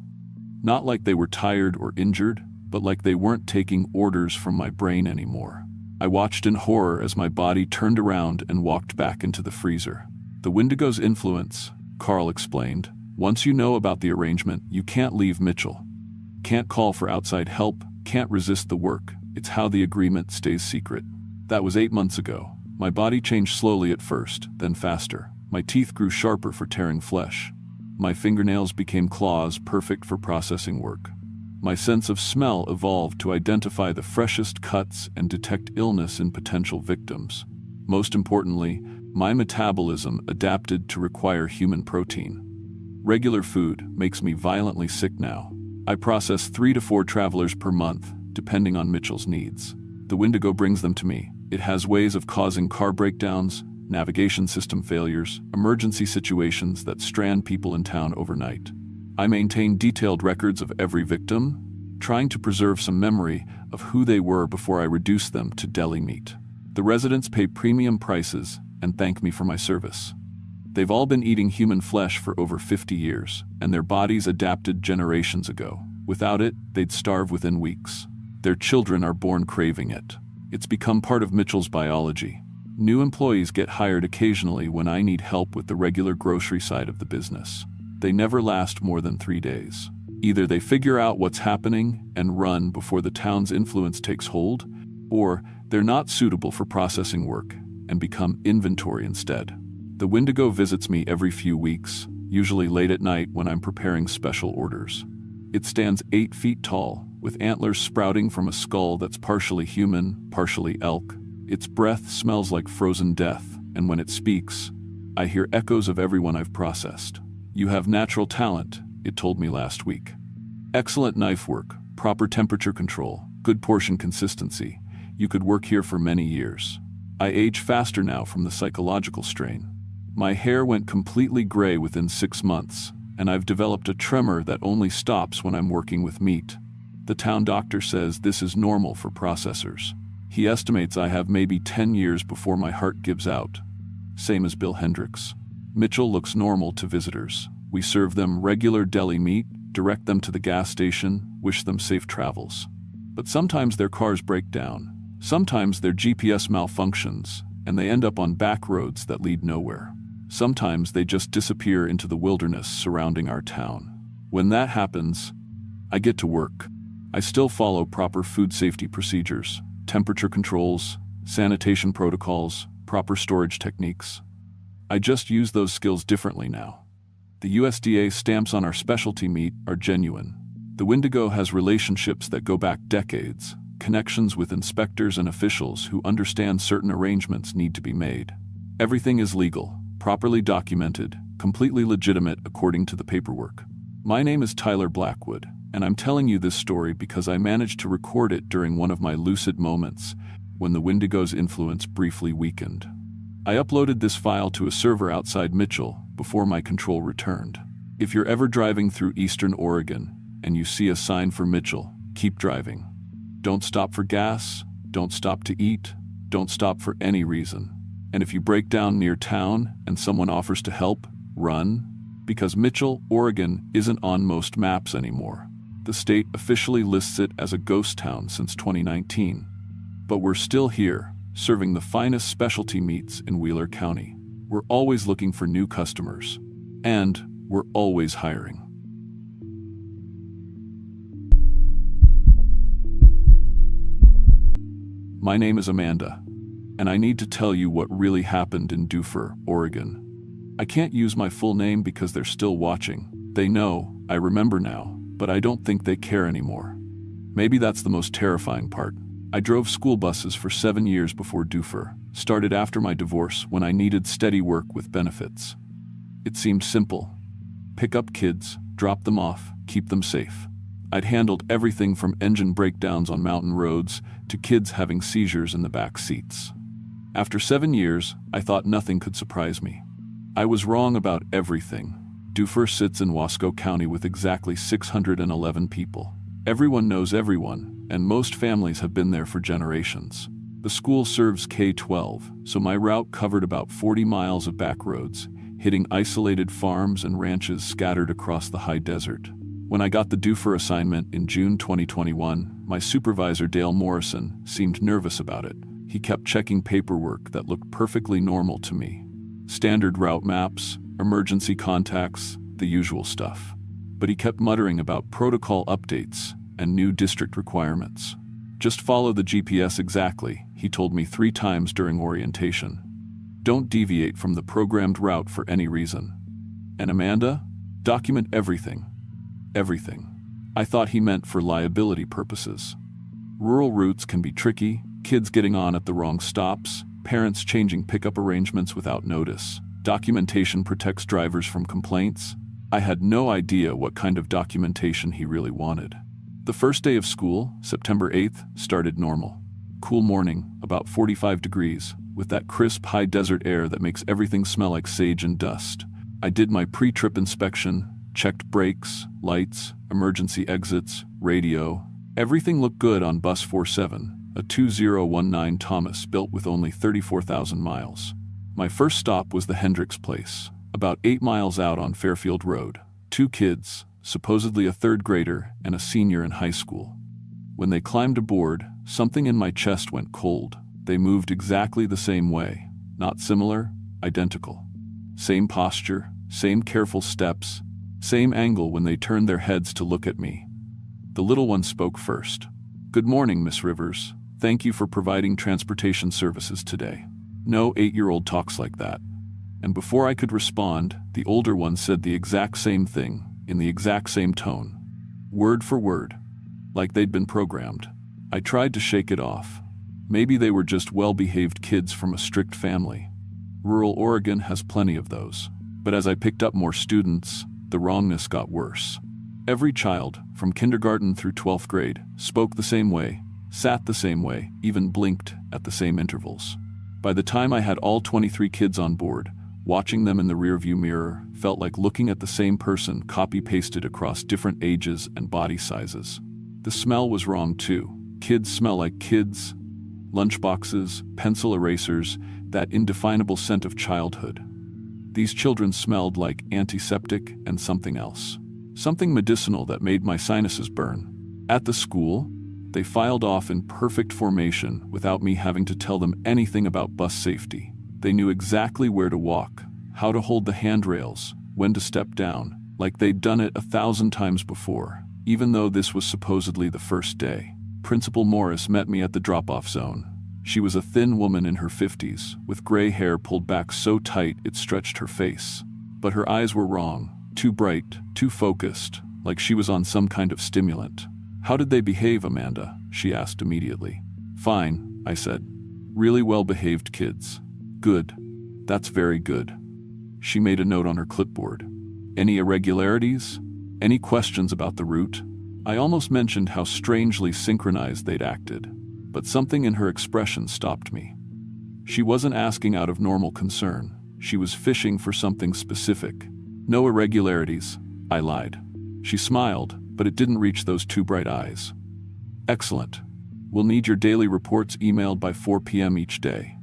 Not like they were tired or injured, but like they weren't taking orders from my brain anymore. I watched in horror as my body turned around and walked back into the freezer. "The Wendigo's influence," Carl explained. "Once you know about the arrangement, you can't leave Mitchell. Can't call for outside help, can't resist the work. It's how the agreement stays secret." That was 8 months ago. My body changed slowly at first, then faster. My teeth grew sharper for tearing flesh. My fingernails became claws perfect for processing work. My sense of smell evolved to identify the freshest cuts and detect illness in potential victims. Most importantly, my metabolism adapted to require human protein. Regular food makes me violently sick now. I process 3 to 4 travelers per month, depending on Mitchell's needs. The Wendigo brings them to me. It has ways of causing car breakdowns, navigation system failures, emergency situations that strand people in town overnight. I maintain detailed records of every victim, trying to preserve some memory of who they were before I reduce them to deli meat. The residents pay premium prices and thank me for my service. They've all been eating human flesh for over 50 years, and their bodies adapted generations ago. Without it, they'd starve within weeks. Their children are born craving it. It's become part of Mitchell's biology. New employees get hired occasionally when I need help with the regular grocery side of the business. They never last more than 3 days. Either they figure out what's happening and run before the town's influence takes hold, or they're not suitable for processing work and become inventory instead. The Wendigo visits me every few weeks, usually late at night when I'm preparing special orders. It stands 8 feet tall, with antlers sprouting from a skull that's partially human, partially elk. Its breath smells like frozen death, and when it speaks, I hear echoes of everyone I've processed. "You have natural talent," it told me last week. "Excellent knife work, proper temperature control, good portion consistency. You could work here for many years. I age faster now from the psychological strain. My hair went completely gray within 6 months, and I've developed a tremor that only stops when I'm working with meat. The town doctor says this is normal for processors. He estimates I have maybe 10 years before my heart gives out. Same as Bill Hendricks. Mitchell looks normal to visitors. We serve them regular deli meat, direct them to the gas station, wish them safe travels. But sometimes their cars break down. Sometimes their GPS malfunctions, and they end up on back roads that lead nowhere. Sometimes they just disappear into the wilderness surrounding our town. When that happens, I get to work. I still follow proper food safety procedures, temperature controls, sanitation protocols, proper storage techniques. I just use those skills differently now. The USDA stamps on our specialty meat are genuine. The Wendigo has relationships that go back decades, connections with inspectors and officials who understand certain arrangements need to be made. Everything is legal, properly documented, completely legitimate according to the paperwork. My name is Tyler Blackwood, and I'm telling you this story because I managed to record it during one of my lucid moments when the Wendigo's influence briefly weakened. I uploaded this file to a server outside Mitchell before my control returned. If you're ever driving through eastern Oregon and you see a sign for Mitchell, keep driving. Don't stop for gas, don't stop to eat, don't stop for any reason. And if you break down near town and someone offers to help, run, because Mitchell, Oregon isn't on most maps anymore. The state officially lists it as a ghost town since 2019. But we're still here, serving the finest specialty meats in Wheeler County. We're always looking for new customers. And we're always hiring. My name is Amanda, and I need to tell you what really happened in Dufur, Oregon. I can't use my full name because they're still watching. They know, I remember now, but I don't think they care anymore. Maybe that's the most terrifying part. I drove school buses for 7 years before Dufur, started after my divorce when I needed steady work with benefits. It seemed simple. Pick up kids, drop them off, keep them safe. I'd handled everything from engine breakdowns on mountain roads to kids having seizures in the back seats. After 7 years, I thought nothing could surprise me. I was wrong about everything. Dufur sits in Wasco County with exactly 611 people. Everyone knows everyone, and most families have been there for generations. The school serves K-12, so my route covered about 40 miles of back roads, hitting isolated farms and ranches scattered across the high desert. When I got the Dufur assignment in June 2021, my supervisor Dale Morrison seemed nervous about it. He kept checking paperwork that looked perfectly normal to me. Standard route maps, emergency contacts, the usual stuff. But he kept muttering about protocol updates and new district requirements. Just follow the GPS exactly, he told me 3 times during orientation. Don't deviate from the programmed route for any reason. And Amanda? Document everything. Everything. I thought he meant for liability purposes. Rural routes can be tricky, kids getting on at the wrong stops, parents changing pickup arrangements without notice. Documentation protects drivers from complaints. I had no idea what kind of documentation he really wanted. The first day of school, September 8th, started normal. Cool morning, about 45 degrees, with that crisp high desert air that makes everything smell like sage and dust. I did my pre-trip inspection, checked brakes, lights, emergency exits, radio. Everything looked good on Bus 47, a 2019 Thomas built with only 34,000 miles. My first stop was the Hendricks place, about 8 miles out on Fairfield Road. 2 kids, supposedly a 3rd grader and a senior in high school. When they climbed aboard, something in my chest went cold. They moved exactly the same way. Not similar, identical. Same posture, same careful steps, same angle when they turned their heads to look at me. The little one spoke first. "Good morning, Miss Rivers. Thank you for providing transportation services today." No 8-year-old talks like that. And before I could respond, the older one said the exact same thing, in the exact same tone. Word for word. Like they'd been programmed. I tried to shake it off. Maybe they were just well-behaved kids from a strict family. Rural Oregon has plenty of those. But as I picked up more students, the wrongness got worse. Every child, from kindergarten through 12th grade, spoke the same way, sat the same way, even blinked at the same intervals. By the time I had all 23 kids on board, watching them in the rearview mirror felt like looking at the same person copy-pasted across different ages and body sizes. The smell was wrong too. Kids smell like kids. Lunchboxes, pencil erasers, that indefinable scent of childhood. These children smelled like antiseptic and something else. Something medicinal that made my sinuses burn. At the school, they filed off in perfect formation without me having to tell them anything about bus safety. They knew exactly where to walk, how to hold the handrails, when to step down, like they'd done it 1,000 times before, even though this was supposedly the first day. Principal Morris met me at the drop-off zone. She was a thin woman in her 50s, with gray hair pulled back so tight it stretched her face. But her eyes were wrong, too bright, too focused, like she was on some kind of stimulant. "How did they behave, Amanda?" she asked immediately. "Fine," I said. "Really well-behaved kids." "Good. That's very good." She made a note on her clipboard. "Any irregularities? Any questions about the route?" I almost mentioned how strangely synchronized they'd acted, but something in her expression stopped me. She wasn't asking out of normal concern. She was fishing for something specific. "No irregularities," I lied. She smiled, but it didn't reach those two bright eyes. "Excellent. We'll need your daily reports emailed by 4 p.m. each day.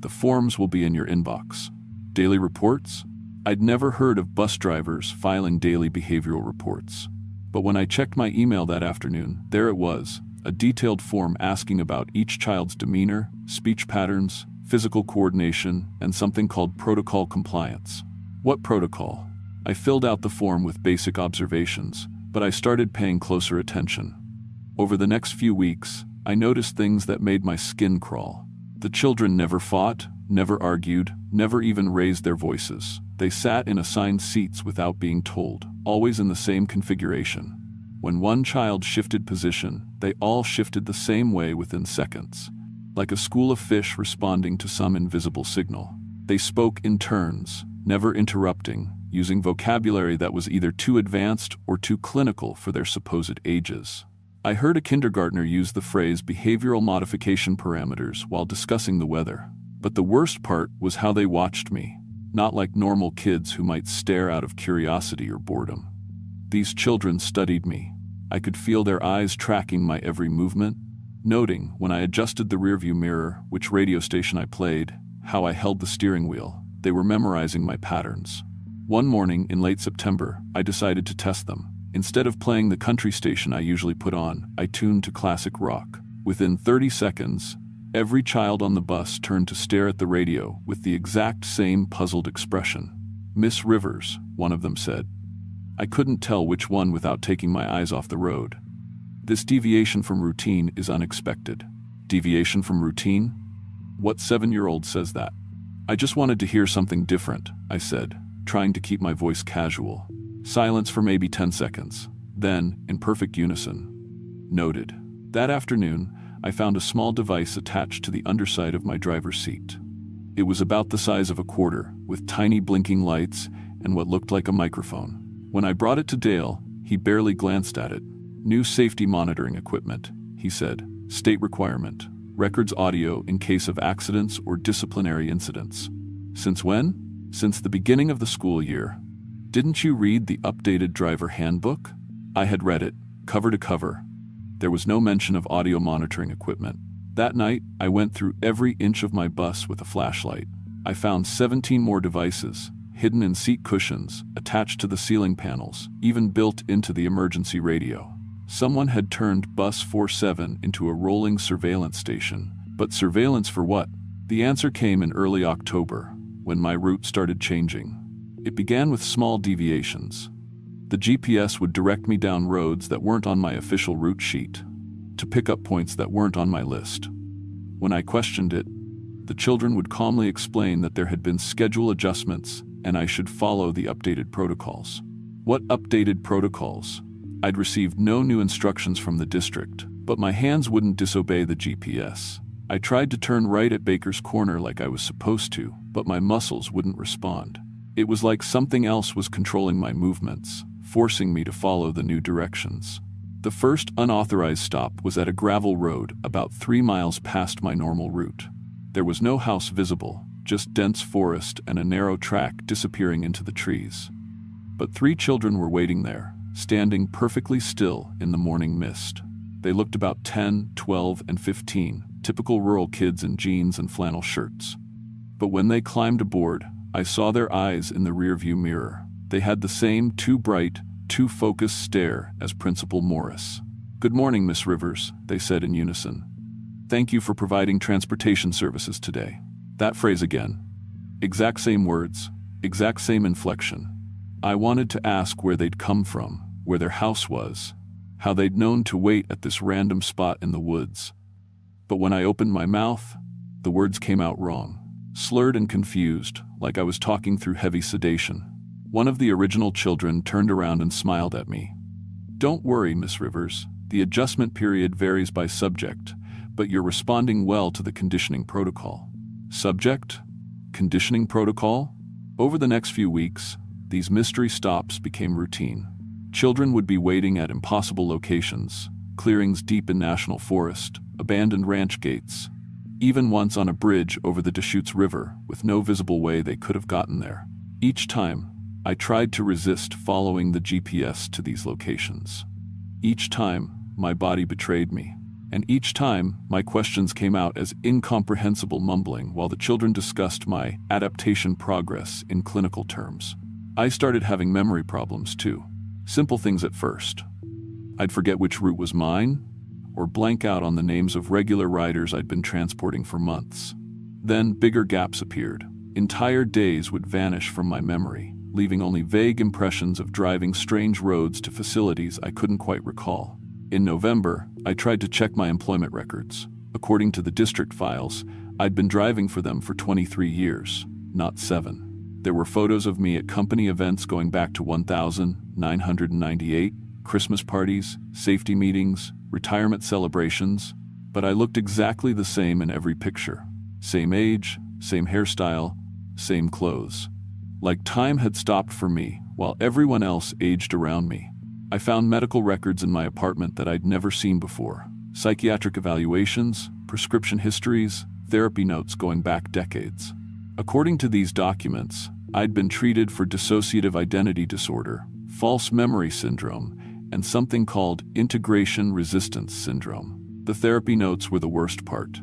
The forms will be in your inbox." Daily reports? I'd never heard of bus drivers filing daily behavioral reports. But when I checked my email that afternoon, there it was, a detailed form asking about each child's demeanor, speech patterns, physical coordination, and something called protocol compliance. What protocol? I filled out the form with basic observations, but I started paying closer attention. Over the next few weeks, I noticed things that made my skin crawl. The children never fought, never argued, never even raised their voices. They sat in assigned seats without being told, always in the same configuration. When one child shifted position, they all shifted the same way within seconds, like a school of fish responding to some invisible signal. They spoke in turns, never interrupting, using vocabulary that was either too advanced or too clinical for their supposed ages. I heard a kindergartner use the phrase behavioral modification parameters while discussing the weather. But the worst part was how they watched me, not like normal kids who might stare out of curiosity or boredom. These children studied me. I could feel their eyes tracking my every movement, noting when I adjusted the rearview mirror, which radio station I played, how I held the steering wheel. They were memorizing my patterns. One morning in late September, I decided to test them. Instead of playing the country station I usually put on, I tuned to classic rock. Within 30 seconds, every child on the bus turned to stare at the radio with the exact same puzzled expression. "Miss Rivers," one of them said. I couldn't tell which one without taking my eyes off the road. This deviation from routine is unexpected. Deviation from routine? What 7-year-old says that? "I just wanted to hear something different," I said, trying to keep my voice casual. Silence for maybe 10 seconds. Then, in perfect unison, "Noted." That afternoon, I found a small device attached to the underside of my driver's seat. It was about the size of a quarter, with tiny blinking lights and what looked like a microphone. When I brought it to Dale, he barely glanced at it. "New safety monitoring equipment," he said. "State requirement. Records audio in case of accidents or disciplinary incidents." "Since when?" "Since the beginning of the school year." "Didn't you read the updated driver handbook?" I had read it, cover to cover. There was no mention of audio monitoring equipment. That night, I went through every inch of my bus with a flashlight. I found 17 more devices, hidden in seat cushions, attached to the ceiling panels, even built into the emergency radio. Someone had turned Bus 47 into a rolling surveillance station. But surveillance for what? The answer came in early October, when my route started changing. It began with small deviations. The GPS would direct me down roads that weren't on my official route sheet, to pick up points that weren't on my list. When I questioned it, the children would calmly explain that there had been schedule adjustments and I should follow the updated protocols. What updated protocols? I'd received no new instructions from the district, but my hands wouldn't disobey the GPS. I tried to turn right at Baker's Corner like I was supposed to, but my muscles wouldn't respond. It was like something else was controlling my movements, forcing me to follow the new directions. The first unauthorized stop was at a gravel road about 3 miles past my normal route. There was no house visible, just dense forest and a narrow track disappearing into the trees. But 3 children were waiting there, standing perfectly still in the morning mist. They looked about 10, 12, and 15, typical rural kids in jeans and flannel shirts. But when they climbed aboard, I saw their eyes in the rearview mirror. They had the same too bright, too focused stare as Principal Morris. "Good morning, Miss Rivers," they said in unison. "Thank you for providing transportation services today." That phrase again. Exact same words, exact same inflection. I wanted to ask where they'd come from, where their house was, how they'd known to wait at this random spot in the woods. But when I opened my mouth, the words came out wrong, slurred and confused, like I was talking through heavy sedation. One of the original children turned around and smiled at me. "Don't worry, Miss Rivers. The adjustment period varies by subject, but you're responding well to the conditioning protocol." Subject? Conditioning protocol? Over the next few weeks, these mystery stops became routine. Children would be waiting at impossible locations, clearings deep in national forest, abandoned ranch gates, even once on a bridge over the Deschutes River with no visible way they could have gotten there. Each time, I tried to resist following the GPS to these locations. Each time, my body betrayed me. And each time, my questions came out as incomprehensible mumbling while the children discussed my adaptation progress in clinical terms. I started having memory problems too. Simple things at first. I'd forget which route was mine, or blank out on the names of regular riders I'd been transporting for months. Then bigger gaps appeared. Entire days would vanish from my memory, leaving only vague impressions of driving strange roads to facilities I couldn't quite recall. In November, I tried to check my employment records. According to the district files, I'd been driving for them for 23 years, not 7. There were photos of me at company events going back to 1998, Christmas parties, safety meetings, retirement celebrations, but I looked exactly the same in every picture. Same age, same hairstyle, same clothes. Like time had stopped for me while everyone else aged around me. I found medical records in my apartment that I'd never seen before. Psychiatric evaluations, prescription histories, therapy notes going back decades. According to these documents, I'd been treated for dissociative identity disorder, false memory syndrome, and something called integration resistance syndrome. The therapy notes were the worst part.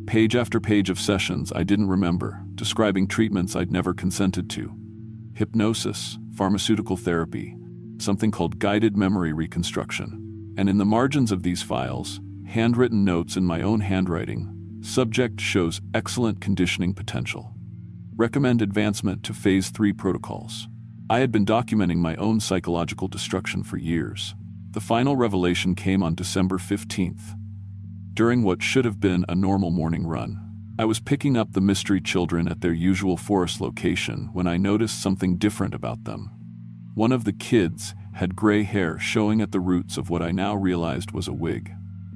Page after page of sessions I didn't remember, describing treatments I'd never consented to. Hypnosis, pharmaceutical therapy, something called guided memory reconstruction. And in the margins of these files, handwritten notes in my own handwriting, subject shows excellent conditioning potential. Recommend advancement to Phase 3 protocols. I had been documenting my own psychological destruction for years. The final revelation came on December 15th. During what should have been a normal morning run, I was picking up the mystery children at their usual forest location when I noticed something different about them. One of the kids had gray hair showing at the roots of what I now realized was a wig.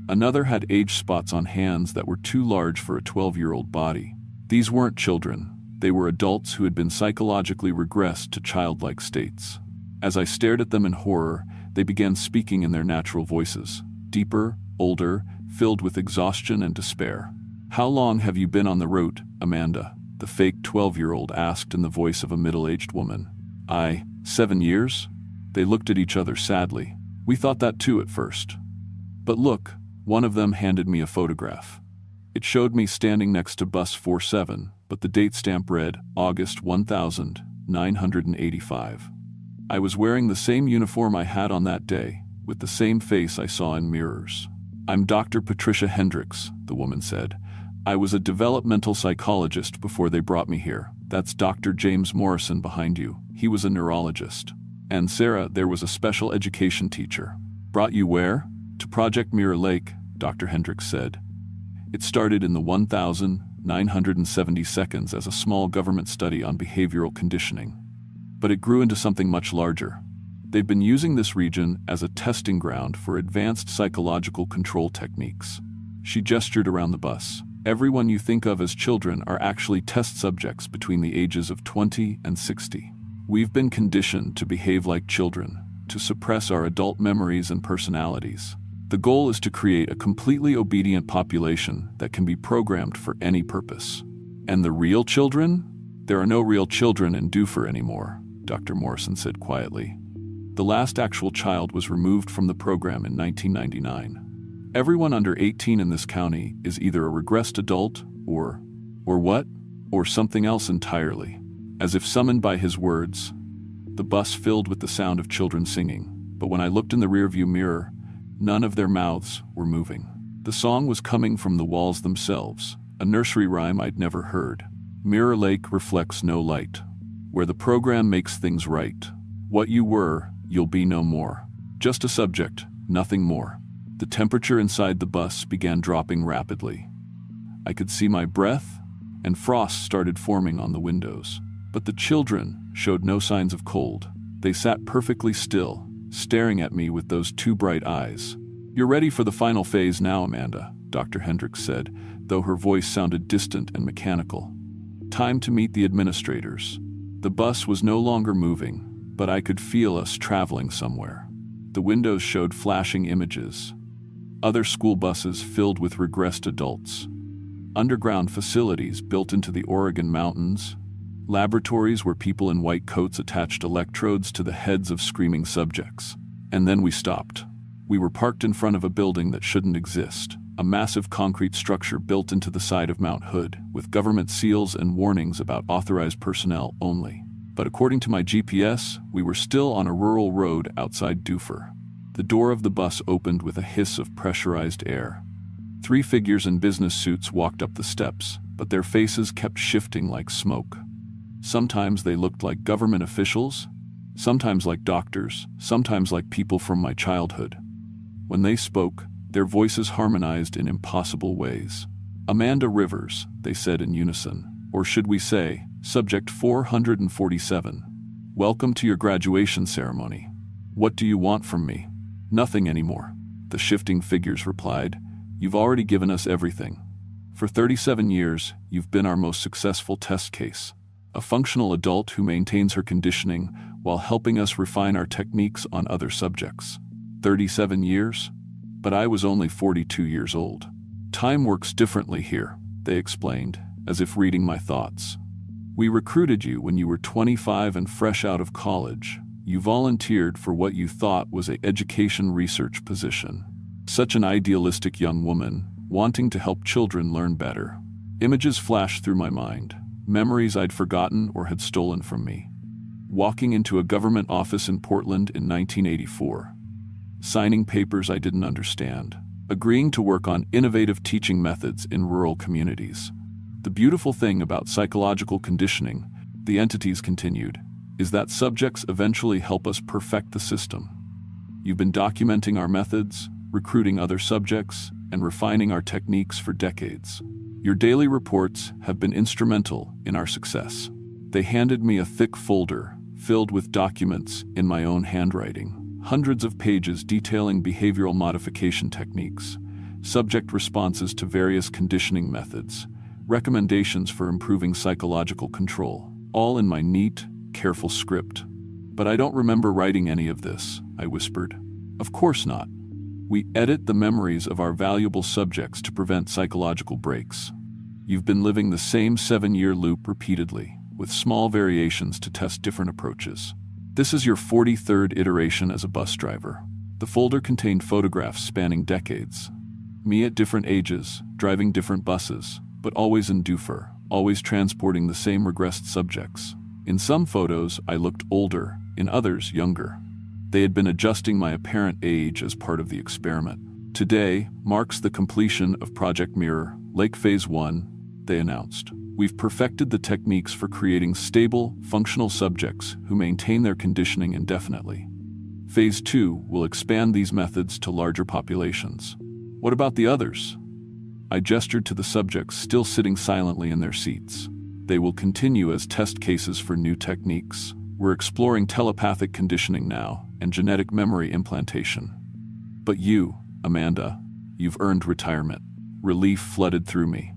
Another had age spots on hands that were too large for a 12-year-old body. These weren't children. They were adults who had been psychologically regressed to childlike states. As I stared at them in horror, they began speaking in their natural voices, deeper, older, filled with exhaustion and despair. "How long have you been on the route, Amanda?" the fake 12-year-old asked in the voice of a middle-aged woman. 7 years? They looked at each other sadly. We thought that too at first. But look, one of them handed me a photograph. It showed me standing next to bus 47, but the date stamp read August 1985. I was wearing the same uniform I had on that day, with the same face I saw in mirrors. "I'm Dr. Patricia Hendricks," the woman said. "I was a developmental psychologist before they brought me here. That's Dr. James Morrison behind you. He was a neurologist. And Sarah, there was a special education teacher. Brought you where?" "To Project Mirror Lake," Dr. Hendricks said. It started in the 1970 seconds as a small government study on behavioral conditioning. But it grew into something much larger. They've been using this region as a testing ground for advanced psychological control techniques. She gestured around the bus. Everyone you think of as children are actually test subjects between the ages of 20 and 60. We've been conditioned to behave like children, to suppress our adult memories and personalities. The goal is to create a completely obedient population that can be programmed for any purpose. And the real children? There are no real children in Dufur anymore, Dr. Morrison said quietly. The last actual child was removed from the program in 1999. Everyone under 18 in this county is either a regressed adult or what? Or something else entirely. As if summoned by his words, the bus filled with the sound of children singing, but when I looked in the rearview mirror, none of their mouths were moving. The song was coming from the walls themselves, a nursery rhyme I'd never heard. Mirror Lake reflects no light. Where the program makes things right. What you were, you'll be no more. Just a subject, nothing more. The temperature inside the bus began dropping rapidly. I could see my breath, and frost started forming on the windows. But the children showed no signs of cold. They sat perfectly still, staring at me with those two bright eyes. "You're ready for the final phase now, Amanda," Dr. Hendricks said, though her voice sounded distant and mechanical. "Time to meet the administrators." The bus was no longer moving, but I could feel us traveling somewhere. The windows showed flashing images. Other school buses filled with regressed adults. Underground facilities built into the Oregon mountains. Laboratories where people in white coats attached electrodes to the heads of screaming subjects. And then we stopped. We were parked in front of a building that shouldn't exist, a massive concrete structure built into the side of Mount Hood, with government seals and warnings about authorized personnel only. But according to my GPS, we were still on a rural road outside Dufur. The door of the bus opened with a hiss of pressurized air. 3 figures in business suits walked up the steps, but their faces kept shifting like smoke. Sometimes they looked like government officials, sometimes like doctors, sometimes like people from my childhood. When they spoke, their voices harmonized in impossible ways. "Amanda Rivers," they said in unison, or should we say, Subject 447. "Welcome to your graduation ceremony. What do you want from me?" "Nothing anymore," the shifting figures replied. "You've already given us everything. For 37 years, you've been our most successful test case. A functional adult who maintains her conditioning while helping us refine our techniques on other subjects. 37 years? But I was only 42 years old. Time works differently here, they explained, as if reading my thoughts. We recruited you when you were 25 and fresh out of college. You volunteered for what you thought was an education research position. Such an idealistic young woman, wanting to help children learn better. Images flashed through my mind. Memories I'd forgotten or had stolen from me. Walking into a government office in Portland in 1984. Signing papers I didn't understand. Agreeing to work on innovative teaching methods in rural communities. The beautiful thing about psychological conditioning, the entities continued, is that subjects eventually help us perfect the system. You've been documenting our methods, recruiting other subjects, and refining our techniques for decades. Your daily reports have been instrumental in our success. They handed me a thick folder filled with documents in my own handwriting, hundreds of pages detailing behavioral modification techniques, subject responses to various conditioning methods, recommendations for improving psychological control, all in my neat, careful script. "But I don't remember writing any of this," I whispered. "Of course not. We edit the memories of our valuable subjects to prevent psychological breaks. You've been living the same 7-year loop repeatedly, with small variations to test different approaches. This is your 43rd iteration as a bus driver." The folder contained photographs spanning decades. Me at different ages, driving different buses, but always in Dufur, always transporting the same regressed subjects. In some photos, I looked older, in others, younger. They had been adjusting my apparent age as part of the experiment. "Today marks the completion of Project Mirror, Lake Phase 1, they announced. "We've perfected the techniques for creating stable, functional subjects who maintain their conditioning indefinitely. Phase 2 will expand these methods to larger populations." "What about the others?" I gestured to the subjects still sitting silently in their seats. "They will continue as test cases for new techniques. We're exploring telepathic conditioning now and genetic memory implantation. But you, Amanda, you've earned retirement." Relief flooded through me.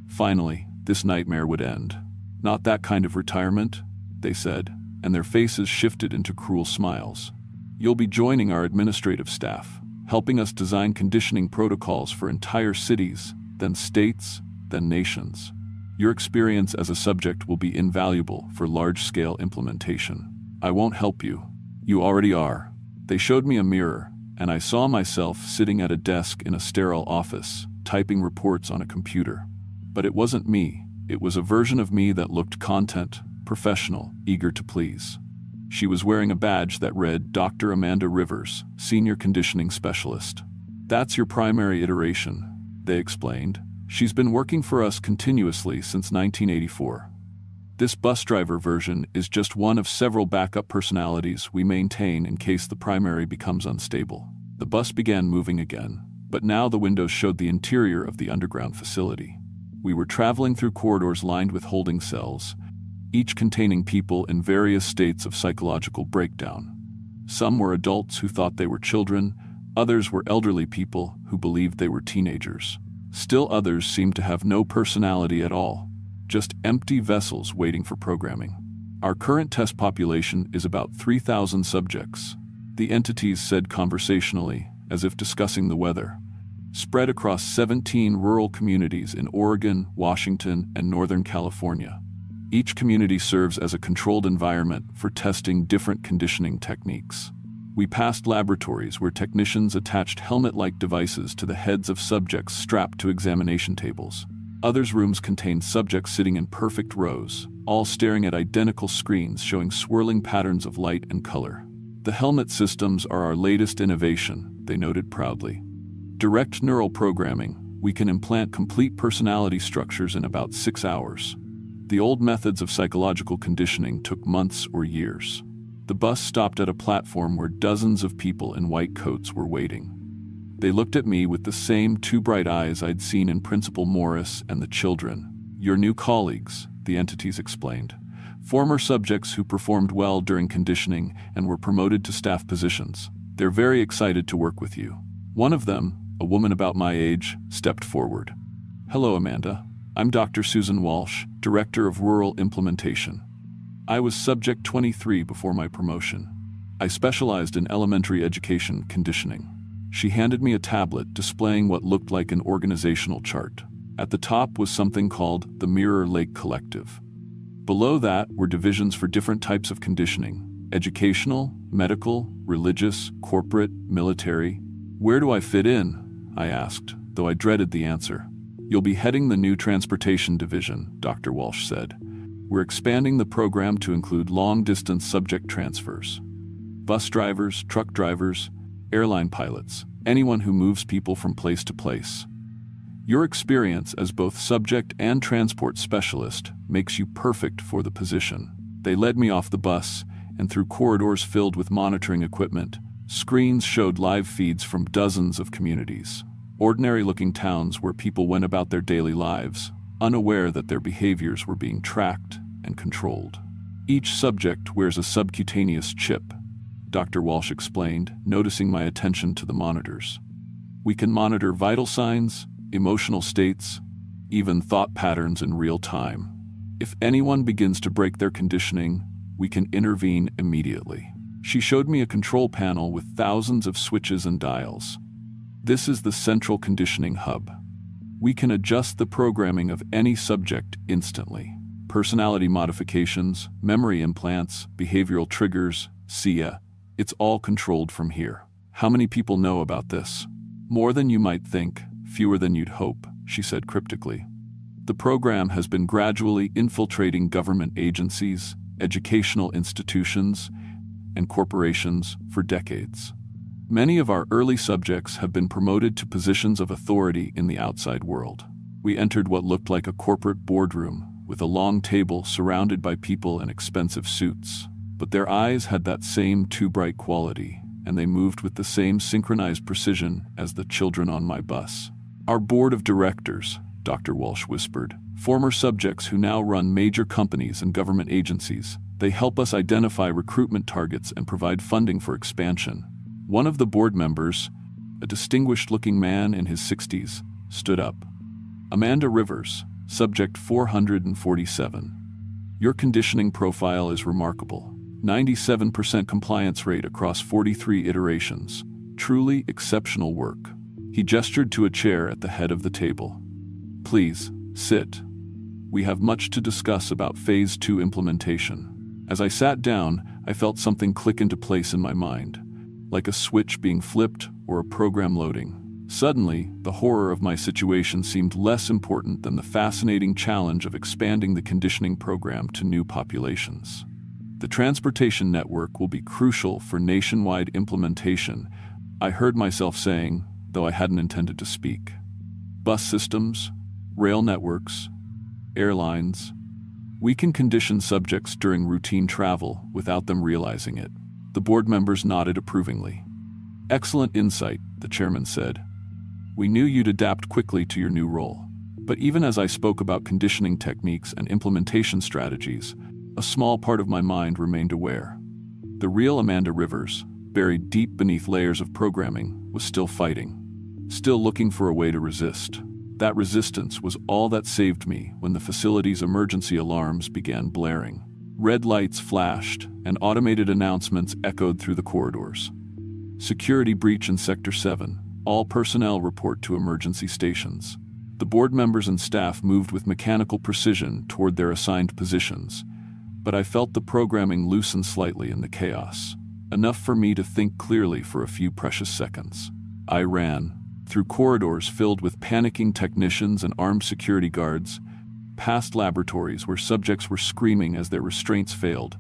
Finally, this nightmare would end. "Not that kind of retirement," they said, and their faces shifted into cruel smiles. You'll be joining our administrative staff, helping us design conditioning protocols for entire cities, then states, then nations. Your experience as a subject will be invaluable for large-scale implementation. I won't help you. You already are. They showed me a mirror, and I saw myself sitting at a desk in a sterile office, typing reports on a computer. But it wasn't me. It was a version of me that looked content, professional, eager to please. She was wearing a badge that read Dr. Amanda Rivers, Senior Conditioning Specialist. That's your primary iteration, they explained. She's been working for us continuously since 1984. This bus driver version is just one of several backup personalities we maintain in case the primary becomes unstable. The bus began moving again, but now the windows showed the interior of the underground facility. We were traveling through corridors lined with holding cells, each containing people in various states of psychological breakdown. Some were adults who thought they were children, others were elderly people who believed they were teenagers. Still others seemed to have no personality at all, just empty vessels waiting for programming. Our current test population is about 3,000 subjects, the entities said conversationally, as if discussing the weather, spread across 17 rural communities in Oregon, Washington, and Northern California. Each community serves as a controlled environment for testing different conditioning techniques. We passed laboratories where technicians attached helmet-like devices to the heads of subjects strapped to examination tables. Others rooms contained subjects sitting in perfect rows, all staring at identical screens showing swirling patterns of light and color. The helmet systems are our latest innovation, they noted proudly. Direct neural programming, we can implant complete personality structures in about 6 hours. The old methods of psychological conditioning took months or years. The bus stopped at a platform where dozens of people in white coats were waiting. They looked at me with the same two bright eyes I'd seen in Principal Morris and the children. Your new colleagues, the entities explained. Former subjects who performed well during conditioning and were promoted to staff positions. They're very excited to work with you. One of them, a woman about my age, stepped forward. Hello, Amanda. I'm Dr. Susan Walsh, Director of Rural Implementation. I was Subject 23 before my promotion. I specialized in elementary education conditioning. She handed me a tablet displaying what looked like an organizational chart. At the top was something called the Mirror Lake Collective. Below that were divisions for different types of conditioning: educational, medical, religious, corporate, military. Where do I fit in? I asked, though I dreaded the answer. You'll be heading the new transportation division, Dr. Walsh said. We're expanding the program to include long-distance subject transfers. Bus drivers, truck drivers, airline pilots, anyone who moves people from place to place. Your experience as both subject and transport specialist makes you perfect for the position. They led me off the bus and through corridors filled with monitoring equipment. Screens showed live feeds from dozens of communities. Ordinary-looking towns where people went about their daily lives, unaware that their behaviors were being tracked and controlled. Each subject wears a subcutaneous chip, Dr. Walsh explained, noticing my attention to the monitors. We can monitor vital signs, emotional states, even thought patterns in real time. If anyone begins to break their conditioning, we can intervene immediately. She showed me a control panel with thousands of switches and dials. This is the central conditioning hub. We can adjust the programming of any subject instantly. Personality modifications, memory implants, behavioral triggers, SIA, it's all controlled from here. How many people know about this? More than you might think, fewer than you'd hope, she said cryptically. The program has been gradually infiltrating government agencies, educational institutions, and corporations for decades. Many of our early subjects have been promoted to positions of authority in the outside world. We entered what looked like a corporate boardroom, with a long table surrounded by people in expensive suits. But their eyes had that same too bright quality, and they moved with the same synchronized precision as the children on my bus. Our board of directors, Dr. Walsh whispered, former subjects who now run major companies and government agencies. They help us identify recruitment targets and provide funding for expansion. One of the board members, a distinguished-looking man in his 60s, stood up. Amanda Rivers, Subject 447. Your conditioning profile is remarkable. 97% compliance rate across 43 iterations. Truly exceptional work. He gestured to a chair at the head of the table. Please, sit. We have much to discuss about Phase 2 implementation. As I sat down, I felt something click into place in my mind, like a switch being flipped or a program loading. Suddenly, the horror of my situation seemed less important than the fascinating challenge of expanding the conditioning program to new populations. The transportation network will be crucial for nationwide implementation, I heard myself saying, though I hadn't intended to speak. Bus systems, rail networks, airlines. We can condition subjects during routine travel without them realizing it. The board members nodded approvingly. Excellent insight, the chairman said. We knew you'd adapt quickly to your new role. But even as I spoke about conditioning techniques and implementation strategies, a small part of my mind remained aware. The real Amanda Rivers, buried deep beneath layers of programming, was still fighting, still looking for a way to resist. That resistance was all that saved me when the facility's emergency alarms began blaring. Red lights flashed, and automated announcements echoed through the corridors. Security breach in Sector 7. All personnel report to emergency stations. The board members and staff moved with mechanical precision toward their assigned positions, but I felt the programming loosen slightly in the chaos, enough for me to think clearly for a few precious seconds. I ran, through corridors filled with panicking technicians and armed security guards, past laboratories where subjects were screaming as their restraints failed,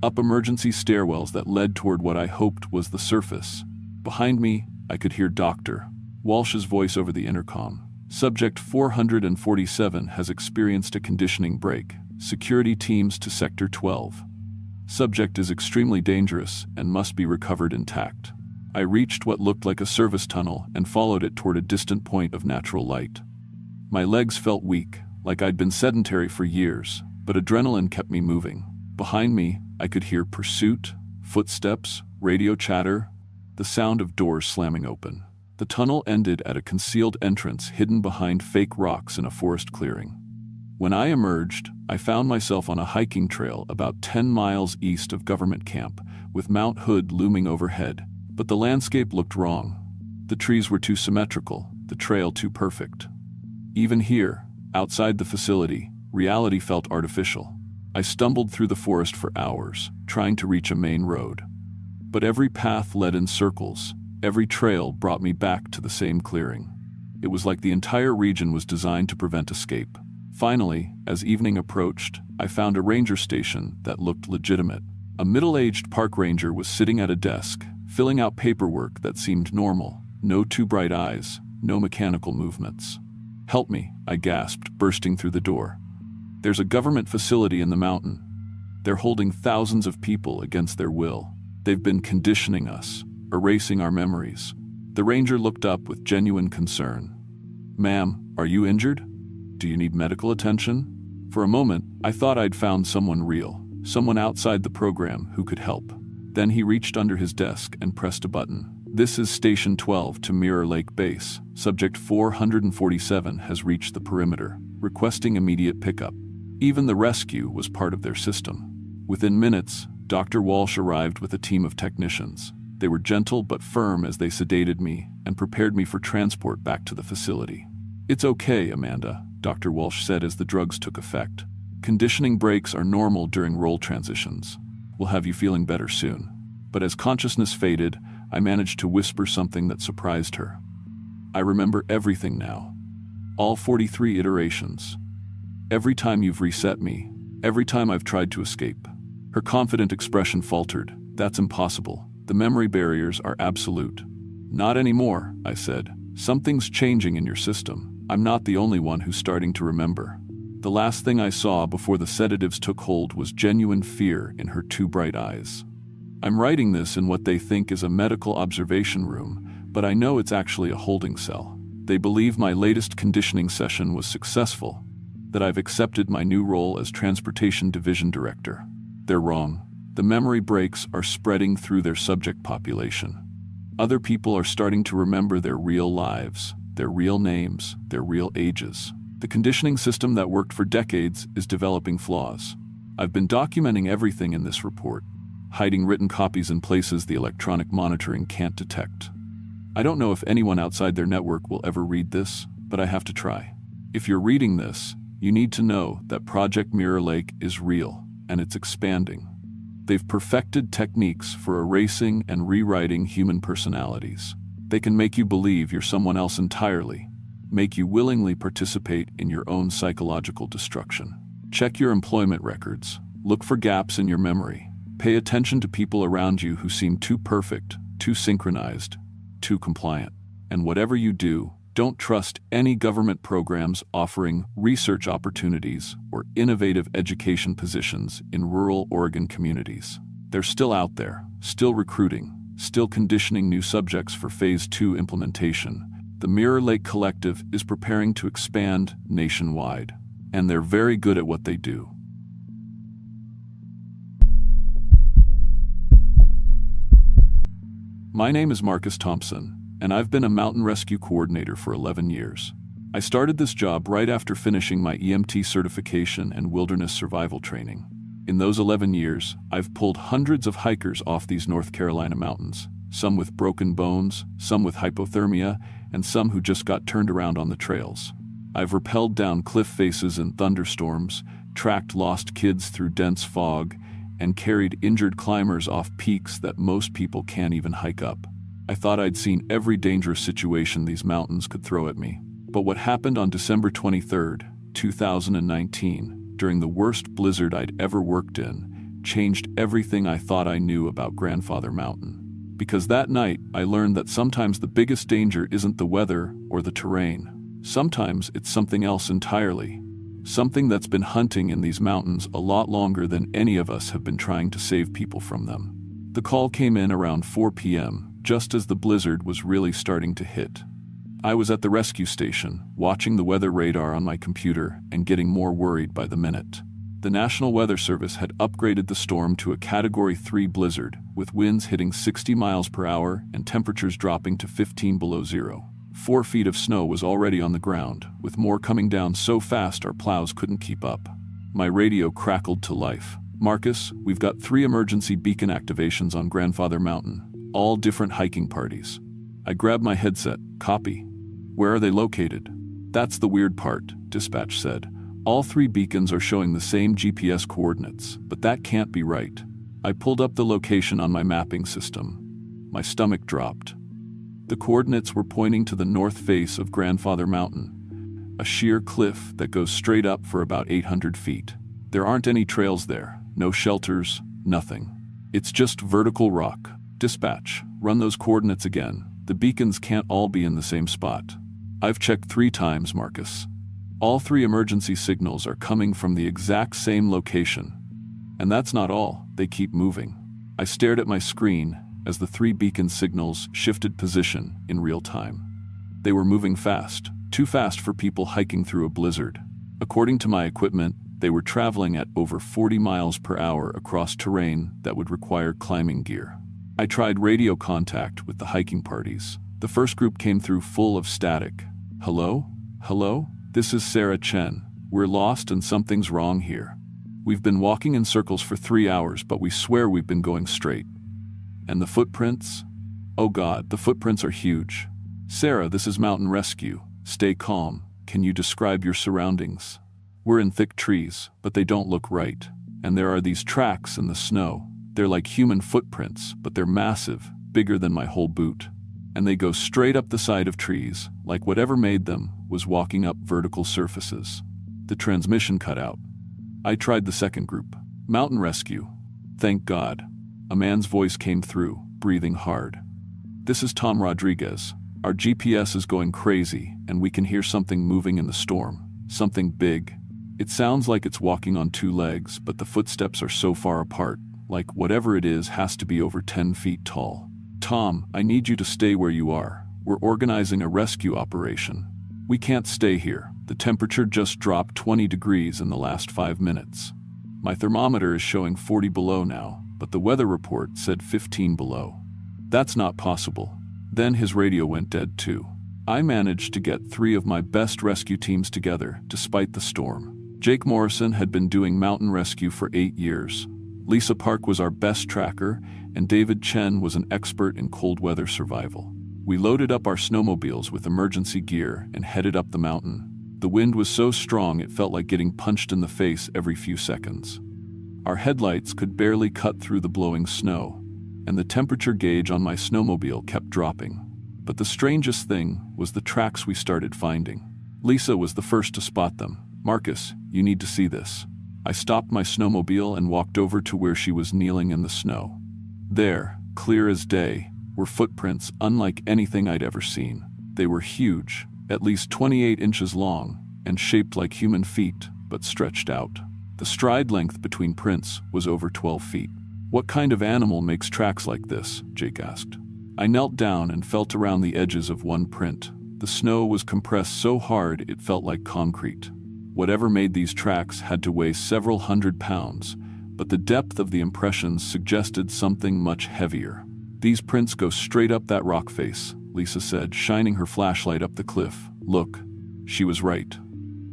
up emergency stairwells that led toward what I hoped was the surface. Behind me, I could hear Dr. Walsh's voice over the intercom. Subject 447 has experienced a conditioning break. Security teams to Sector 12. Subject is extremely dangerous and must be recovered intact. I reached what looked like a service tunnel and followed it toward a distant point of natural light. My legs felt weak, like I'd been sedentary for years, but adrenaline kept me moving. Behind me, I could hear pursuit, footsteps, radio chatter, the sound of doors slamming open. The tunnel ended at a concealed entrance hidden behind fake rocks in a forest clearing. When I emerged, I found myself on a hiking trail about 10 miles east of Government Camp, with Mount Hood looming overhead. But the landscape looked wrong. The trees were too symmetrical, the trail too perfect. Even here, outside the facility, reality felt artificial. I stumbled through the forest for hours, trying to reach a main road. But every path led in circles, every trail brought me back to the same clearing. It was like the entire region was designed to prevent escape. Finally, as evening approached, I found a ranger station that looked legitimate. A middle-aged park ranger was sitting at a desk, filling out paperwork that seemed normal. No too bright eyes, no mechanical movements. Help me, I gasped, bursting through the door. There's a government facility in the mountain. They're holding thousands of people against their will. They've been conditioning us, erasing our memories. The ranger looked up with genuine concern. Ma'am, are you injured? Do you need medical attention? For a moment, I thought I'd found someone real, someone outside the program who could help. Then he reached under his desk and pressed a button. This is Station 12 to Mirror Lake Base. Subject 447 has reached the perimeter, requesting immediate pickup. Even the rescue was part of their system. Within minutes, Dr. Walsh arrived with a team of technicians. They were gentle but firm as they sedated me and prepared me for transport back to the facility. It's okay, Amanda, Dr. Walsh said as the drugs took effect. Conditioning breaks are normal during role transitions. We'll have you feeling better soon. But as consciousness faded, I managed to whisper something that surprised her. I remember everything now. All 43 iterations. Every time you've reset me. Every time I've tried to escape. Her confident expression faltered. That's impossible. The memory barriers are absolute. Not anymore, I said. Something's changing in your system. I'm not the only one who's starting to remember. The last thing I saw before the sedatives took hold was genuine fear in her two bright eyes. I'm writing this in what they think is a medical observation room, but I know it's actually a holding cell. They believe my latest conditioning session was successful, that I've accepted my new role as Transportation Division Director. They're wrong. The memory breaks are spreading through their subject population. Other people are starting to remember their real lives, their real names, their real ages. The conditioning system that worked for decades is developing flaws. I've been documenting everything in this report. hiding written copies in places the electronic monitoring can't detect. I don't know if anyone outside their network will ever read this, but I have to try. If you're reading this, you need to know that Project Mirror Lake is real, and it's expanding. They've perfected techniques for erasing and rewriting human personalities. They can make you believe you're someone else entirely, make you willingly participate in your own psychological destruction. Check your employment records, look for gaps in your memory, pay attention to people around you who seem too perfect, too synchronized, too compliant. And whatever you do, don't trust any government programs offering research opportunities or innovative education positions in rural Oregon communities. They're still out there, still recruiting, still conditioning new subjects for Phase 2 implementation. The Mirror Lake Collective is preparing to expand nationwide, and they're very good at what they do. My name is Marcus Thompson, and I've been a mountain rescue coordinator for 11 years. I started this job right after finishing my EMT certification and wilderness survival training. In those 11 years, I've pulled hundreds of hikers off these North Carolina mountains, some with broken bones, some with hypothermia, and some who just got turned around on the trails. I've rappelled down cliff faces in thunderstorms, tracked lost kids through dense fog, and carried injured climbers off peaks that most people can't even hike up. I thought I'd seen every dangerous situation these mountains could throw at me. But what happened on December 23, 2019, during the worst blizzard I'd ever worked in, changed everything I thought I knew about Grandfather Mountain. Because that night, I learned that sometimes the biggest danger isn't the weather or the terrain. Sometimes it's something else entirely. Something that's been hunting in these mountains a lot longer than any of us have been trying to save people from them. The call came in around 4 p.m., just as the blizzard was really starting to hit. I was at the rescue station, watching the weather radar on my computer and getting more worried by the minute. The National Weather Service had upgraded the storm to a Category 3 blizzard, with winds hitting 60 miles per hour and temperatures dropping to 15 below zero. 4 feet of snow was already on the ground, with more coming down so fast our plows couldn't keep up. My radio crackled to life. "Marcus, we've got 3 emergency beacon activations on Grandfather Mountain, all different hiking parties." I grabbed my headset. "Copy. Where are they located?" "That's the weird part," dispatch said. "All 3 beacons are showing the same GPS coordinates, but that can't be right." I pulled up the location on my mapping system. My stomach dropped. The coordinates were pointing to the north face of Grandfather Mountain, a sheer cliff that goes straight up for about 800 feet. There aren't any trails there, no shelters, nothing. It's just vertical rock. "Dispatch, run those coordinates again. The beacons can't all be in the same spot." "I've checked 3 times, Marcus. All 3 emergency signals are coming from the exact same location. And that's not all, they keep moving." I stared at my screen as the 3 beacon signals shifted position in real time. They were moving fast, too fast for people hiking through a blizzard. According to my equipment, they were traveling at over 40 miles per hour across terrain that would require climbing gear. I tried radio contact with the hiking parties. The first group came through full of static. "Hello? Hello? This is Sarah Chen. We're lost and something's wrong here. We've been walking in circles for 3 hours, but we swear we've been going straight. And the footprints? Oh God, the footprints are huge. Sarah, this is Mountain Rescue. Stay calm. Can you describe your surroundings? We're in thick trees, but they don't look right. And there are these tracks in the snow. They're like human footprints, but they're massive, bigger than my whole boot. And they go straight up the side of trees, like whatever made them was walking up vertical surfaces." The transmission cut out. I tried the second group. "Mountain Rescue. Thank God." A man's voice came through, breathing hard. "This is Tom Rodriguez. Our GPS is going crazy, and we can hear something moving in the storm. Something big. It sounds like it's walking on 2 legs, but the footsteps are so far apart, like whatever it is has to be over 10 feet tall. Tom, I need you to stay where you are. We're organizing a rescue operation. We can't stay here. The temperature just dropped 20 degrees in the last 5 minutes. My thermometer is showing 40 below now, but the weather report said 15 below. That's not possible." Then his radio went dead too. I managed to get 3 of my best rescue teams together despite the storm. Jake Morrison had been doing mountain rescue for 8 years. Lisa Park was our best tracker, and David Chen was an expert in cold weather survival. We loaded up our snowmobiles with emergency gear and headed up the mountain. The wind was so strong it felt like getting punched in the face every few seconds. Our headlights could barely cut through the blowing snow, and the temperature gauge on my snowmobile kept dropping. But the strangest thing was the tracks we started finding. Lisa was the first to spot them. "Marcus, you need to see this." I stopped my snowmobile and walked over to where she was kneeling in the snow. There, clear as day, were footprints unlike anything I'd ever seen. They were huge, at least 28 inches long, and shaped like human feet, but stretched out. The stride length between prints was over 12 feet. "What kind of animal makes tracks like this?" Jake asked. I knelt down and felt around the edges of one print. The snow was compressed so hard it felt like concrete. Whatever made these tracks had to weigh several hundred pounds, but the depth of the impressions suggested something much heavier. "These prints go straight up that rock face," Lisa said, shining her flashlight up the cliff. "Look." She was right.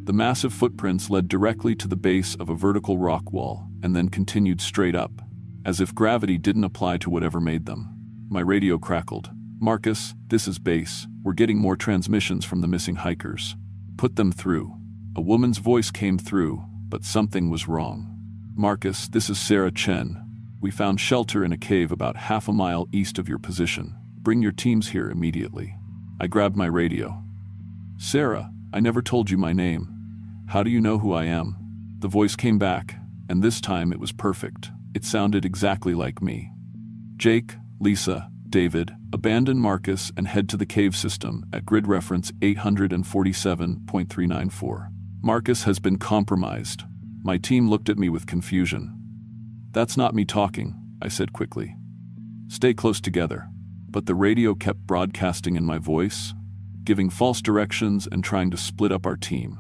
The massive footprints led directly to the base of a vertical rock wall and then continued straight up, as if gravity didn't apply to whatever made them. My radio crackled. "Marcus, this is base. We're getting more transmissions from the missing hikers. Put them through." A woman's voice came through, but something was wrong. "Marcus, this is Sarah Chen. We found shelter in a cave about half a mile east of your position. Bring your teams here immediately." I grabbed my radio. "Sarah, I never told you my name. How do you know who I am?" The voice came back, and this time it was perfect. It sounded exactly like me. "Jake, Lisa, David, abandon Marcus and head to the cave system at grid reference 847.394. Marcus has been compromised." My team looked at me with confusion. "That's not me talking," I said quickly. "Stay close together." But the radio kept broadcasting in my voice, giving false directions and trying to split up our team.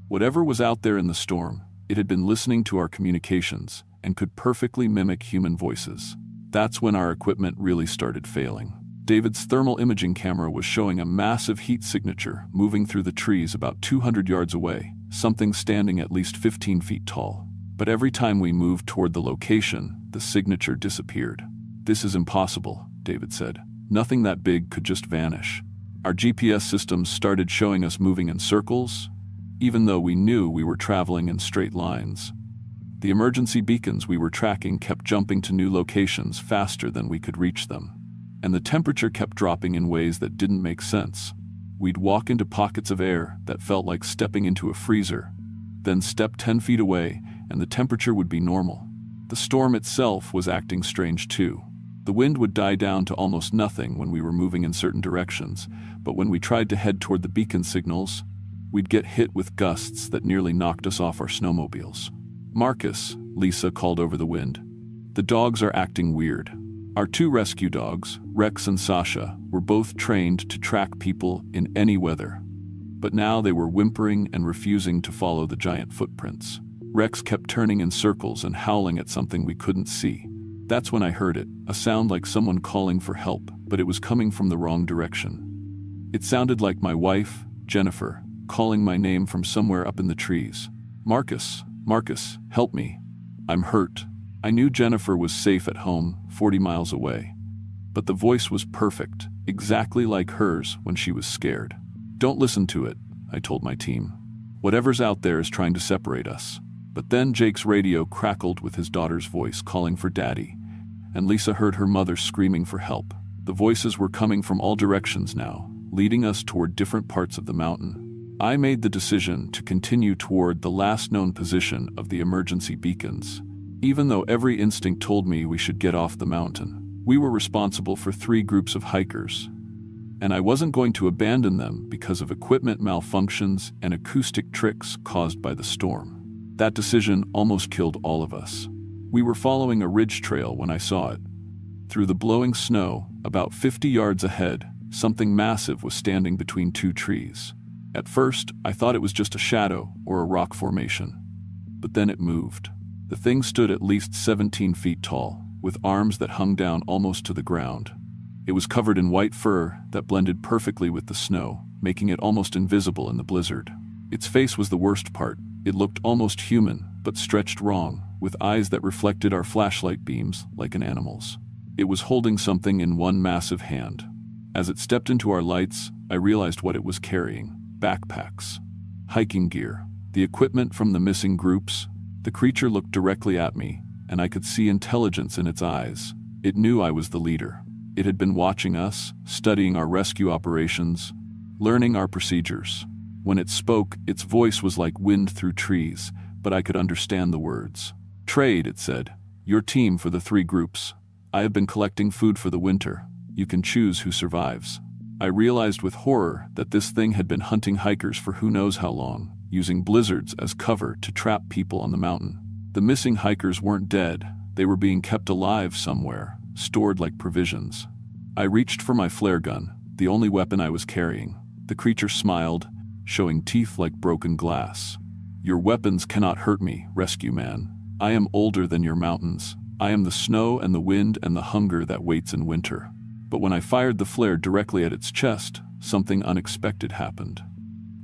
Whatever was out there in the storm, it had been listening to our communications and could perfectly mimic human voices. That's when our equipment really started failing. David's thermal imaging camera was showing a massive heat signature moving through the trees about 200 yards away, something standing at least 15 feet tall. But every time we moved toward the location, the signature disappeared. "This is impossible," David said. "Nothing that big could just vanish." Our GPS systems started showing us moving in circles, even though we knew we were traveling in straight lines. The emergency beacons we were tracking kept jumping to new locations faster than we could reach them, and the temperature kept dropping in ways that didn't make sense. We'd walk into pockets of air that felt like stepping into a freezer, then step 10 feet away and the temperature would be normal. The storm itself was acting strange too. The wind would die down to almost nothing when we were moving in certain directions, but when we tried to head toward the beacon signals, we'd get hit with gusts that nearly knocked us off our snowmobiles. "Marcus," Lisa called over the wind. "The dogs are acting weird." Our two rescue dogs, Rex and Sasha, were both trained to track people in any weather. But now they were whimpering and refusing to follow the giant footprints. Rex kept turning in circles and howling at something we couldn't see. That's when I heard it, a sound like someone calling for help, but it was coming from the wrong direction. It sounded like my wife, Jennifer, calling my name from somewhere up in the trees. "Marcus, Marcus, help me. I'm hurt." I knew Jennifer was safe at home, 40 miles away. But the voice was perfect, exactly like hers when she was scared. "Don't listen to it," I told my team. "Whatever's out there is trying to separate us." But then Jake's radio crackled with his daughter's voice calling for Daddy, and Lisa heard her mother screaming for help. The voices were coming from all directions now, leading us toward different parts of the mountain. I made the decision to continue toward the last known position of the emergency beacons, even though every instinct told me we should get off the mountain. We were responsible for 3 groups of hikers, and I wasn't going to abandon them because of equipment malfunctions and acoustic tricks caused by the storm. That decision almost killed all of us. We were following a ridge trail when I saw it. Through the blowing snow, about 50 yards ahead, something massive was standing between 2 trees. At first, I thought it was just a shadow or a rock formation. But then it moved. The thing stood at least 17 feet tall, with arms that hung down almost to the ground. It was covered in white fur that blended perfectly with the snow, making it almost invisible in the blizzard. Its face was the worst part. It looked almost human, but stretched wrong, with eyes that reflected our flashlight beams like an animal's. It was holding something in one massive hand. As it stepped into our lights, I realized what it was carrying: backpacks, hiking gear, the equipment from the missing groups. The creature looked directly at me, and I could see intelligence in its eyes. It knew I was the leader. It had been watching us, studying our rescue operations, learning our procedures. When it spoke, its voice was like wind through trees, but I could understand the words. "Trade," it said. "Your team for the 3 groups. I have been collecting food for the winter. You can choose who survives." I realized with horror that this thing had been hunting hikers for who knows how long, using blizzards as cover to trap people on the mountain. The missing hikers weren't dead. They were being kept alive somewhere, stored like provisions. I reached for my flare gun, the only weapon I was carrying. The creature smiled, showing teeth like broken glass. "Your weapons cannot hurt me, rescue man. I am older than your mountains. I am the snow and the wind and the hunger that waits in winter." But when I fired the flare directly at its chest, something unexpected happened.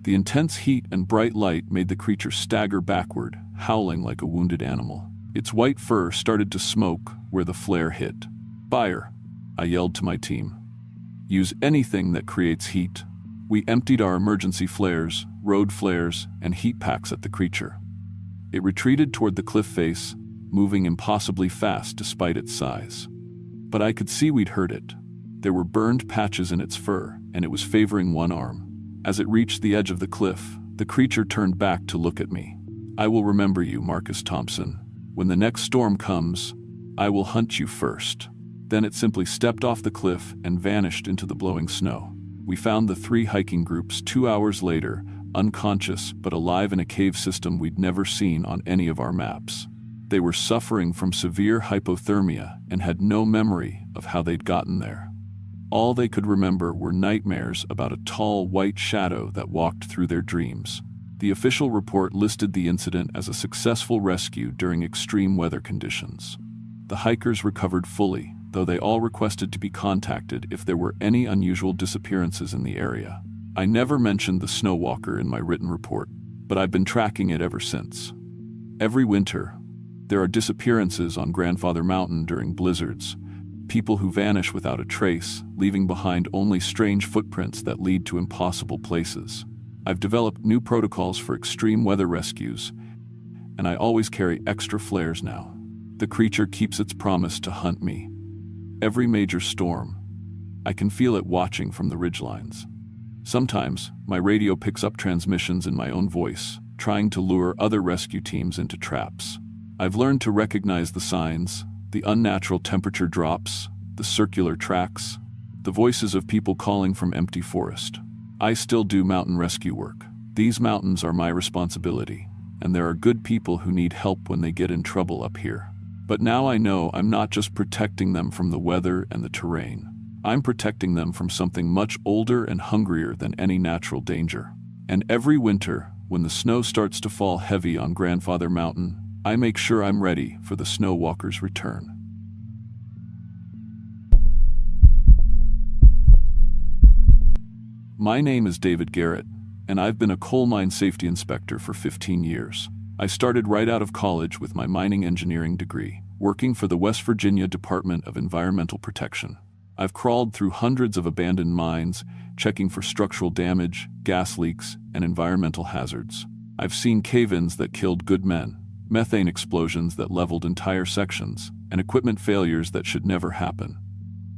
The intense heat and bright light made the creature stagger backward, howling like a wounded animal. Its white fur started to smoke where the flare hit. "Fire!" I yelled to my team. "Use anything that creates heat." We emptied our emergency flares, road flares, and heat packs at the creature. It retreated toward the cliff face, moving impossibly fast despite its size. But I could see we'd hurt it. There were burned patches in its fur, and it was favoring one arm. As it reached the edge of the cliff, the creature turned back to look at me. "I will remember you, Marcus Thompson. When the next storm comes, I will hunt you first." Then it simply stepped off the cliff and vanished into the blowing snow. We found the 3 hiking groups 2 hours later, unconscious but alive in a cave system we'd never seen on any of our maps. They were suffering from severe hypothermia and had no memory of how they'd gotten there. All they could remember were nightmares about a tall white shadow that walked through their dreams. The official report listed the incident as a successful rescue during extreme weather conditions. The hikers recovered fully, though they all requested to be contacted if there were any unusual disappearances in the area. I never mentioned the snow walker in my written report, but I've been tracking it ever since. Every winter, there are disappearances on Grandfather Mountain during blizzards. People who vanish without a trace, leaving behind only strange footprints that lead to impossible places. I've developed new protocols for extreme weather rescues, and I always carry extra flares now. The creature keeps its promise to hunt me. Every major storm, I can feel it watching from the ridgelines. Sometimes, my radio picks up transmissions in my own voice, trying to lure other rescue teams into traps. I've learned to recognize the signs: the unnatural temperature drops, the circular tracks, the voices of people calling from empty forest. I still do mountain rescue work. These mountains are my responsibility, and there are good people who need help when they get in trouble up here. But now I know I'm not just protecting them from the weather and the terrain. I'm protecting them from something much older and hungrier than any natural danger. And every winter, when the snow starts to fall heavy on Grandfather Mountain, I make sure I'm ready for the snow walker's return. My name is David Garrett, and I've been a coal mine safety inspector for 15 years. I started right out of college with my mining engineering degree, working for the West Virginia Department of Environmental Protection. I've crawled through hundreds of abandoned mines, checking for structural damage, gas leaks, and environmental hazards. I've seen cave-ins that killed good men, methane explosions that leveled entire sections, and equipment failures that should never happen.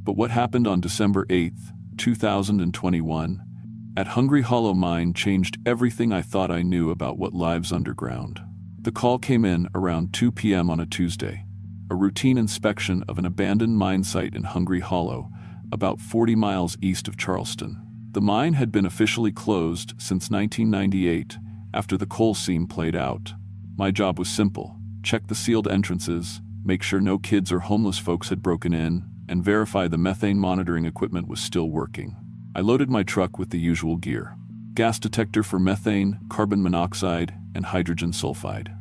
But what happened on December 8th, 2021, at Hungry Hollow Mine changed everything I thought I knew about what lives underground. The call came in around 2 p.m. on a Tuesday, a routine inspection of an abandoned mine site in Hungry Hollow, about 40 miles east of Charleston. The mine had been officially closed since 1998, after the coal seam played out. My job was simple: check the sealed entrances, make sure no kids or homeless folks had broken in, and verify the methane monitoring equipment was still working. I loaded my truck with the usual gear: gas detector for methane, carbon monoxide, and hydrogen sulfide,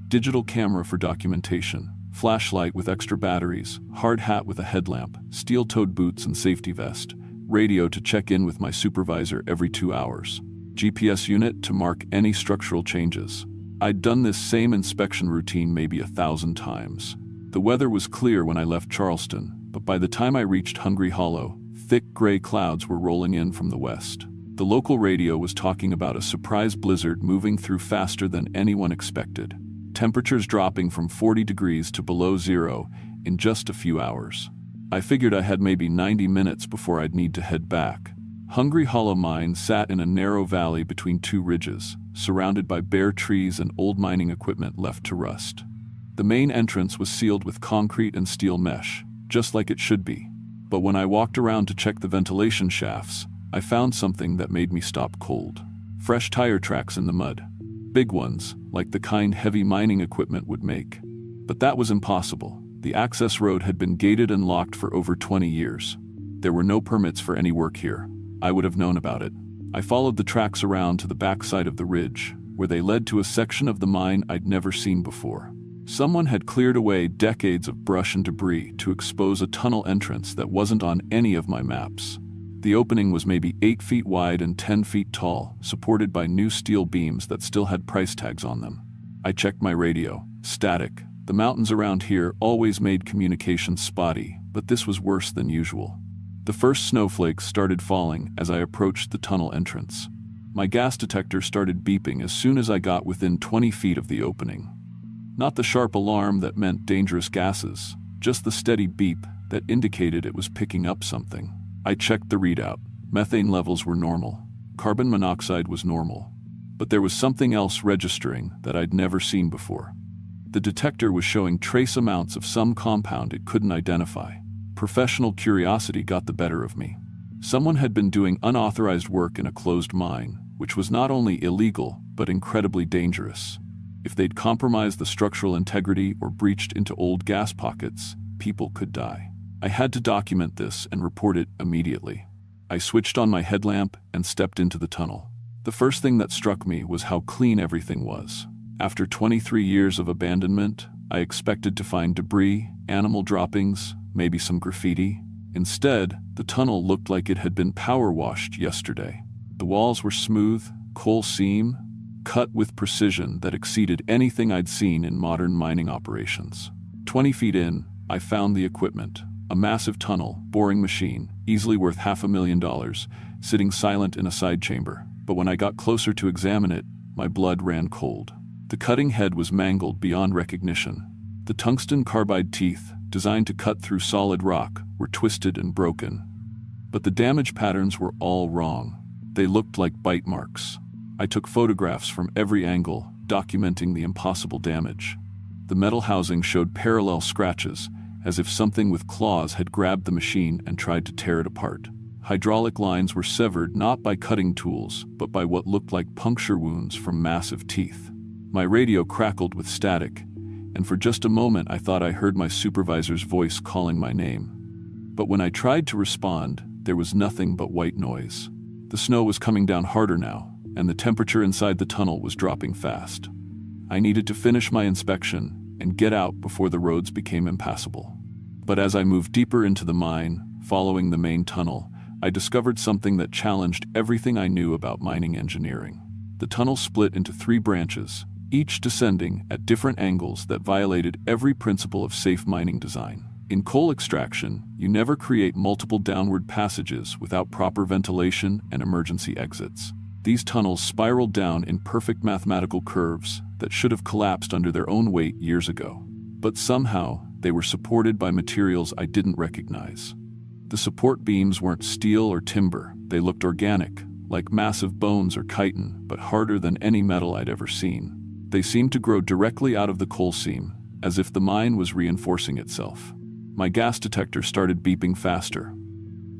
digital camera for documentation, flashlight with extra batteries, hard hat with a headlamp, steel-toed boots and safety vest, radio to check in with my supervisor every 2 hours, GPS unit to mark any structural changes. I'd done this same inspection routine maybe 1,000 times. The weather was clear when I left Charleston, but by the time I reached Hungry Hollow, thick gray clouds were rolling in from the west. The local radio was talking about a surprise blizzard moving through faster than anyone expected. Temperatures dropping from 40 degrees to below zero in just a few hours. I figured I had maybe 90 minutes before I'd need to head back. Hungry Hollow Mine sat in a narrow valley between two ridges, surrounded by bare trees and old mining equipment left to rust. The main entrance was sealed with concrete and steel mesh, just like it should be. But when I walked around to check the ventilation shafts, I found something that made me stop cold. Fresh tire tracks in the mud. Big ones, like the kind heavy mining equipment would make. But that was impossible. The access road had been gated and locked for over 20 years. There were no permits for any work here. I would have known about it. I followed the tracks around to the backside of the ridge, where they led to a section of the mine I'd never seen before. Someone had cleared away decades of brush and debris to expose a tunnel entrance that wasn't on any of my maps. The opening was maybe 8 feet wide and 10 feet tall, supported by new steel beams that still had price tags on them. I checked my radio. Static. The mountains around here always made communication spotty, but this was worse than usual. The first snowflakes started falling as I approached the tunnel entrance. My gas detector started beeping as soon as I got within 20 feet of the opening. Not the sharp alarm that meant dangerous gases, just the steady beep that indicated it was picking up something. I checked the readout. Methane levels were normal. Carbon monoxide was normal. But there was something else registering that I'd never seen before. The detector was showing trace amounts of some compound it couldn't identify. Professional curiosity got the better of me. Someone had been doing unauthorized work in a closed mine, which was not only illegal, but incredibly dangerous. If they'd compromised the structural integrity or breached into old gas pockets, people could die. I had to document this and report it immediately. I switched on my headlamp and stepped into the tunnel. The first thing that struck me was how clean everything was. After 23 years of abandonment, I expected to find debris, animal droppings, maybe some graffiti. Instead, the tunnel looked like it had been power washed yesterday. The walls were smooth, coal seam, cut with precision that exceeded anything I'd seen in modern mining operations. 20 feet in, I found the equipment. A massive tunnel, boring machine, easily worth $500,000, sitting silent in a side chamber. But when I got closer to examine it, my blood ran cold. The cutting head was mangled beyond recognition. The tungsten carbide teeth, designed to cut through solid rock, were twisted and broken. But the damage patterns were all wrong. They looked like bite marks. I took photographs from every angle, documenting the impossible damage. The metal housing showed parallel scratches, as if something with claws had grabbed the machine and tried to tear it apart. Hydraulic lines were severed not by cutting tools, but by what looked like puncture wounds from massive teeth. My radio crackled with static, and for just a moment I thought I heard my supervisor's voice calling my name. But when I tried to respond, there was nothing but white noise. The snow was coming down harder now, and the temperature inside the tunnel was dropping fast. I needed to finish my inspection and get out before the roads became impassable. But as I moved deeper into the mine, following the main tunnel, I discovered something that challenged everything I knew about mining engineering. The tunnel split into 3 branches, each descending at different angles that violated every principle of safe mining design. In coal extraction, you never create multiple downward passages without proper ventilation and emergency exits. These tunnels spiraled down in perfect mathematical curves that should have collapsed under their own weight years ago. But somehow, they were supported by materials I didn't recognize. The support beams weren't steel or timber. They looked organic, like massive bones or chitin, but harder than any metal I'd ever seen. They seemed to grow directly out of the coal seam, as if the mine was reinforcing itself. My gas detector started beeping faster.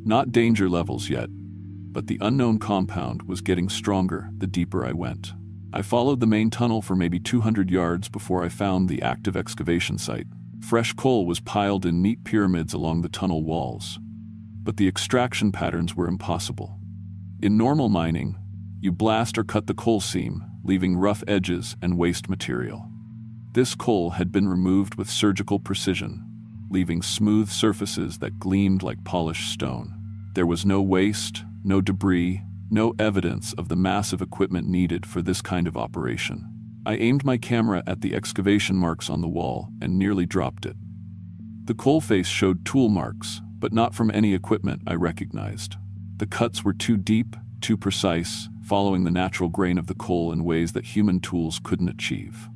Not danger levels yet, but the unknown compound was getting stronger the deeper I went. I followed the main tunnel for maybe 200 yards before I found the active excavation site. Fresh coal was piled in neat pyramids along the tunnel walls. But the extraction patterns were impossible. In normal mining, you blast or cut the coal seam, leaving rough edges and waste material. This coal had been removed with surgical precision, leaving smooth surfaces that gleamed like polished stone. There was no waste, no debris, no evidence of the massive equipment needed for this kind of operation. I aimed my camera at the excavation marks on the wall and nearly dropped it. The coal face showed tool marks, but not from any equipment I recognized. The cuts were too deep, too precise, following the natural grain of the coal in ways that human tools couldn't achieve.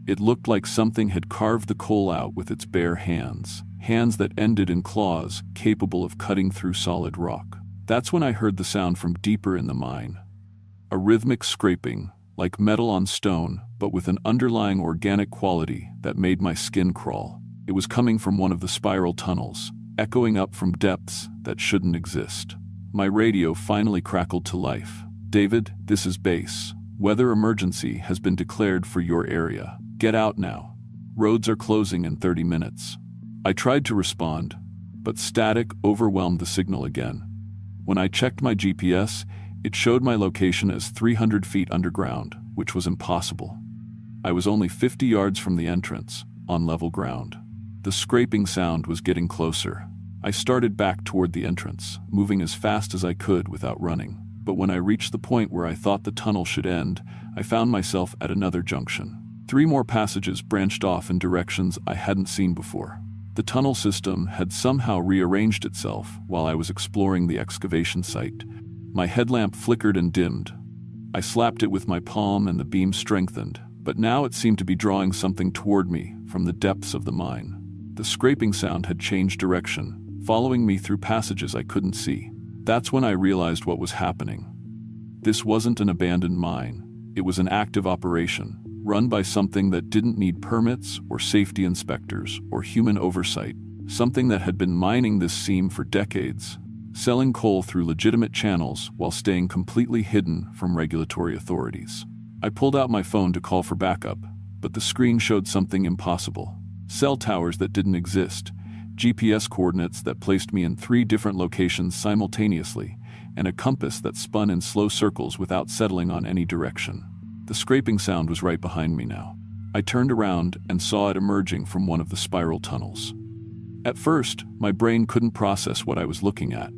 It looked like something had carved the coal out with its bare hands, hands that ended in claws capable of cutting through solid rock. That's when I heard the sound from deeper in the mine. A rhythmic scraping, like metal on stone, but with an underlying organic quality that made my skin crawl. It was coming from one of the spiral tunnels, echoing up from depths that shouldn't exist. My radio finally crackled to life. "David, this is base. Weather emergency has been declared for your area. Get out now. Roads are closing in 30 minutes. I tried to respond, but static overwhelmed the signal again. When I checked my GPS, it showed my location as 300 feet underground, which was impossible. I was only 50 yards from the entrance, on level ground. The scraping sound was getting closer. I started back toward the entrance, moving as fast as I could without running. But when I reached the point where I thought the tunnel should end, I found myself at another junction. 3 more passages branched off in directions I hadn't seen before. The tunnel system had somehow rearranged itself while I was exploring the excavation site. My headlamp flickered and dimmed. I slapped it with my palm and the beam strengthened, but now it seemed to be drawing something toward me from the depths of the mine. The scraping sound had changed direction, following me through passages I couldn't see. That's when I realized what was happening. This wasn't an abandoned mine. It was an active operation, run by something that didn't need permits or safety inspectors or human oversight, something that had been mining this seam for decades, selling coal through legitimate channels while staying completely hidden from regulatory authorities. I pulled out my phone to call for backup, but the screen showed something impossible. Cell towers that didn't exist, GPS coordinates that placed me in 3 different locations simultaneously, and a compass that spun in slow circles without settling on any direction. The scraping sound was right behind me now. I turned around and saw it emerging from one of the spiral tunnels. At first, my brain couldn't process what I was looking at.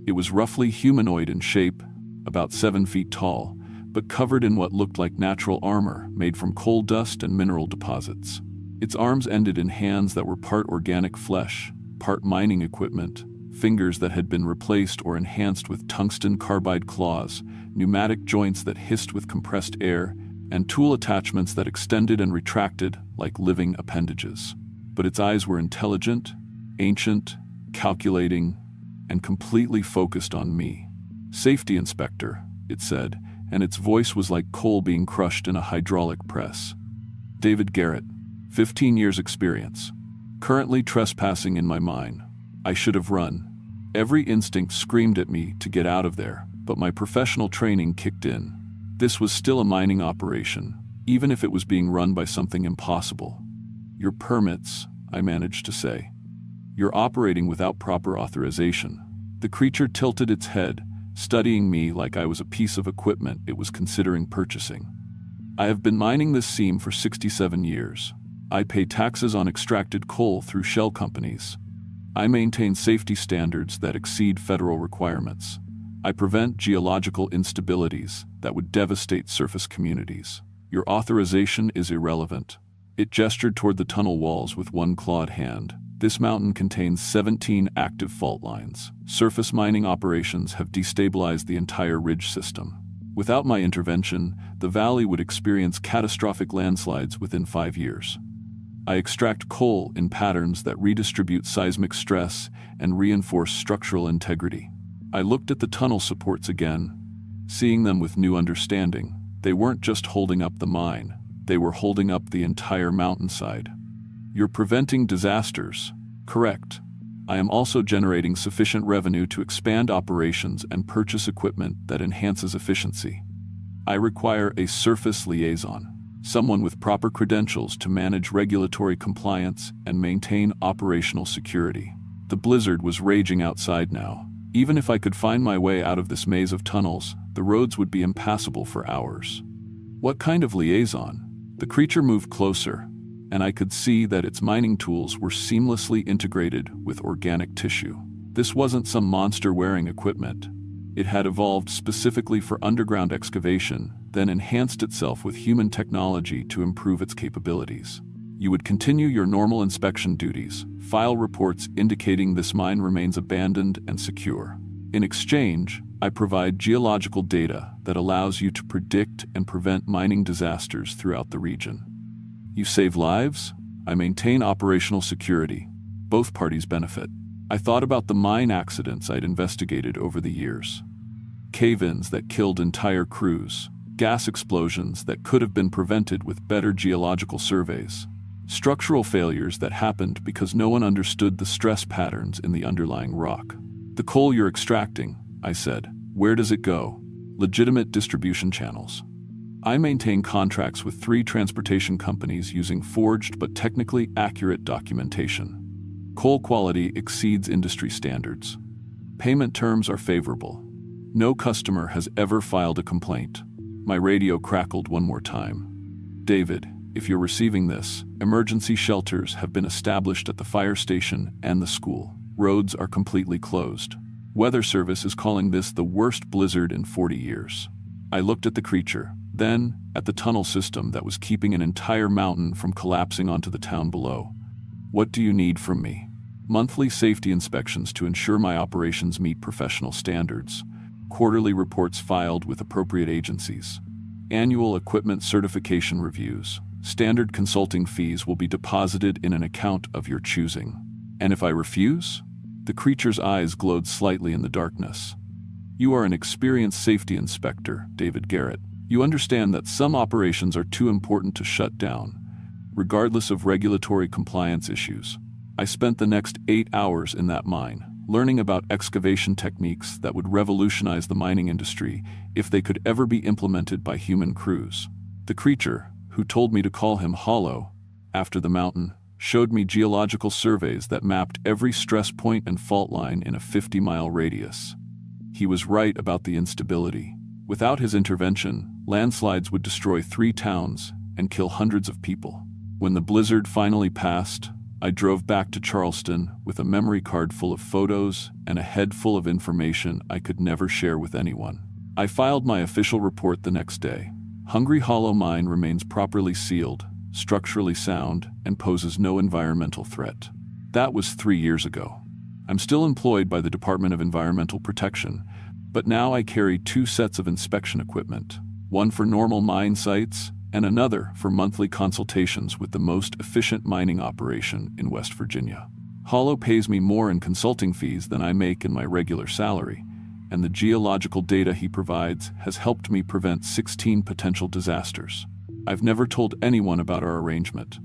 It was roughly humanoid in shape, about 7 feet tall, but covered in what looked like natural armor made from coal dust and mineral deposits. Its arms ended in hands that were part organic flesh, part mining equipment, fingers that had been replaced or enhanced with tungsten carbide claws, pneumatic joints that hissed with compressed air, and tool attachments that extended and retracted like living appendages. But its eyes were intelligent, ancient, calculating, and completely focused on me. "Safety inspector," it said, and its voice was like coal being crushed in a hydraulic press. "David Garrett, 15 years experience. Currently trespassing in my mine. I should have run. Every instinct screamed at me to get out of there, but my professional training kicked in. This was still a mining operation, even if it was being run by something impossible. Your permits," I managed to say. "You're operating without proper authorization." The creature tilted its head, studying me like I was a piece of equipment it was considering purchasing. "I have been mining this seam for 67 years. I pay taxes on extracted coal through shell companies. I maintain safety standards that exceed federal requirements. I prevent geological instabilities that would devastate surface communities. Your authorization is irrelevant." It gestured toward the tunnel walls with one clawed hand. "This mountain contains 17 active fault lines. Surface mining operations have destabilized the entire ridge system. Without my intervention, the valley would experience catastrophic landslides within 5 years. I extract coal in patterns that redistribute seismic stress and reinforce structural integrity." I looked at the tunnel supports again, seeing them with new understanding. They weren't just holding up the mine, they were holding up the entire mountainside. "You're preventing disasters." "Correct. I am also generating sufficient revenue to expand operations and purchase equipment that enhances efficiency. I require a surface liaison, someone with proper credentials to manage regulatory compliance and maintain operational security." The blizzard was raging outside now. Even if I could find my way out of this maze of tunnels, the roads would be impassable for hours. "What kind of liaison?" The creature moved closer, and I could see that its mining tools were seamlessly integrated with organic tissue. This wasn't some monster wearing equipment. It had evolved specifically for underground excavation then enhanced itself with human technology to improve its capabilities. You would continue your normal inspection duties, file reports indicating this mine remains abandoned and secure. In exchange, I provide geological data that allows you to predict and prevent mining disasters throughout the region. You save lives, I maintain operational security. Both parties benefit. I thought about the mine accidents I'd investigated over the years. Cave-ins that killed entire crews, gas explosions that could have been prevented with better geological surveys, structural failures that happened because no one understood the stress patterns in the underlying rock. The coal you're extracting, I said, where does it go? Legitimate distribution channels. I maintain contracts with 3 transportation companies using forged but technically accurate documentation. Coal quality exceeds industry standards. Payment terms are favorable. No customer has ever filed a complaint. My radio crackled one more time. David, if you're receiving this, emergency shelters have been established at the fire station and the school. Roads are completely closed. Weather Service is calling this the worst blizzard in 40 years. I looked at the creature, then at the tunnel system that was keeping an entire mountain from collapsing onto the town below. What do you need from me? Monthly safety inspections to ensure my operations meet professional standards. Quarterly reports filed with appropriate agencies. Annual equipment certification reviews. Standard consulting fees will be deposited in an account of your choosing. And if I refuse? The creature's eyes glowed slightly in the darkness. You are an experienced safety inspector, David Garrett. You understand that some operations are too important to shut down, regardless of regulatory compliance issues. I spent the next 8 hours in that mine, learning about excavation techniques that would revolutionize the mining industry if they could ever be implemented by human crews. The creature, who told me to call him Hollow, after the mountain, showed me geological surveys that mapped every stress point and fault line in a 50-mile radius. He was right about the instability. Without his intervention, landslides would destroy 3 towns and kill hundreds of people. When the blizzard finally passed, I drove back to Charleston with a memory card full of photos and a head full of information I could never share with anyone. I filed my official report the next day. Hungry Hollow Mine remains properly sealed, structurally sound, and poses no environmental threat. That was 3 years ago. I'm still employed by the Department of Environmental Protection, but now I carry 2 sets of inspection equipment, one for normal mine sites and another for monthly consultations with the most efficient mining operation in West Virginia. Hollow pays me more in consulting fees than I make in my regular salary, and the geological data he provides has helped me prevent 16 potential disasters. I've never told anyone about our arrangement.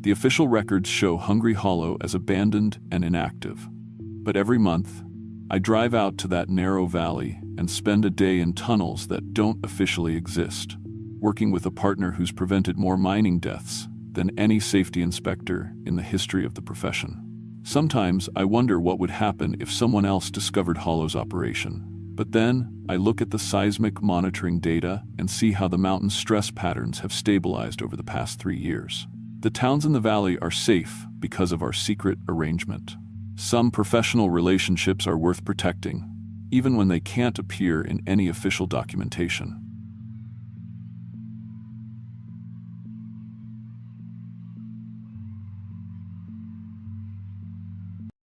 The official records show Hungry Hollow as abandoned and inactive. But every month, I drive out to that narrow valley and spend a day in tunnels that don't officially exist, working with a partner who's prevented more mining deaths than any safety inspector in the history of the profession. Sometimes I wonder what would happen if someone else discovered Hollow's operation. But then I look at the seismic monitoring data and see how the mountain's stress patterns have stabilized over the past 3 years. The towns in the valley are safe because of our secret arrangement. Some professional relationships are worth protecting, even when they can't appear in any official documentation.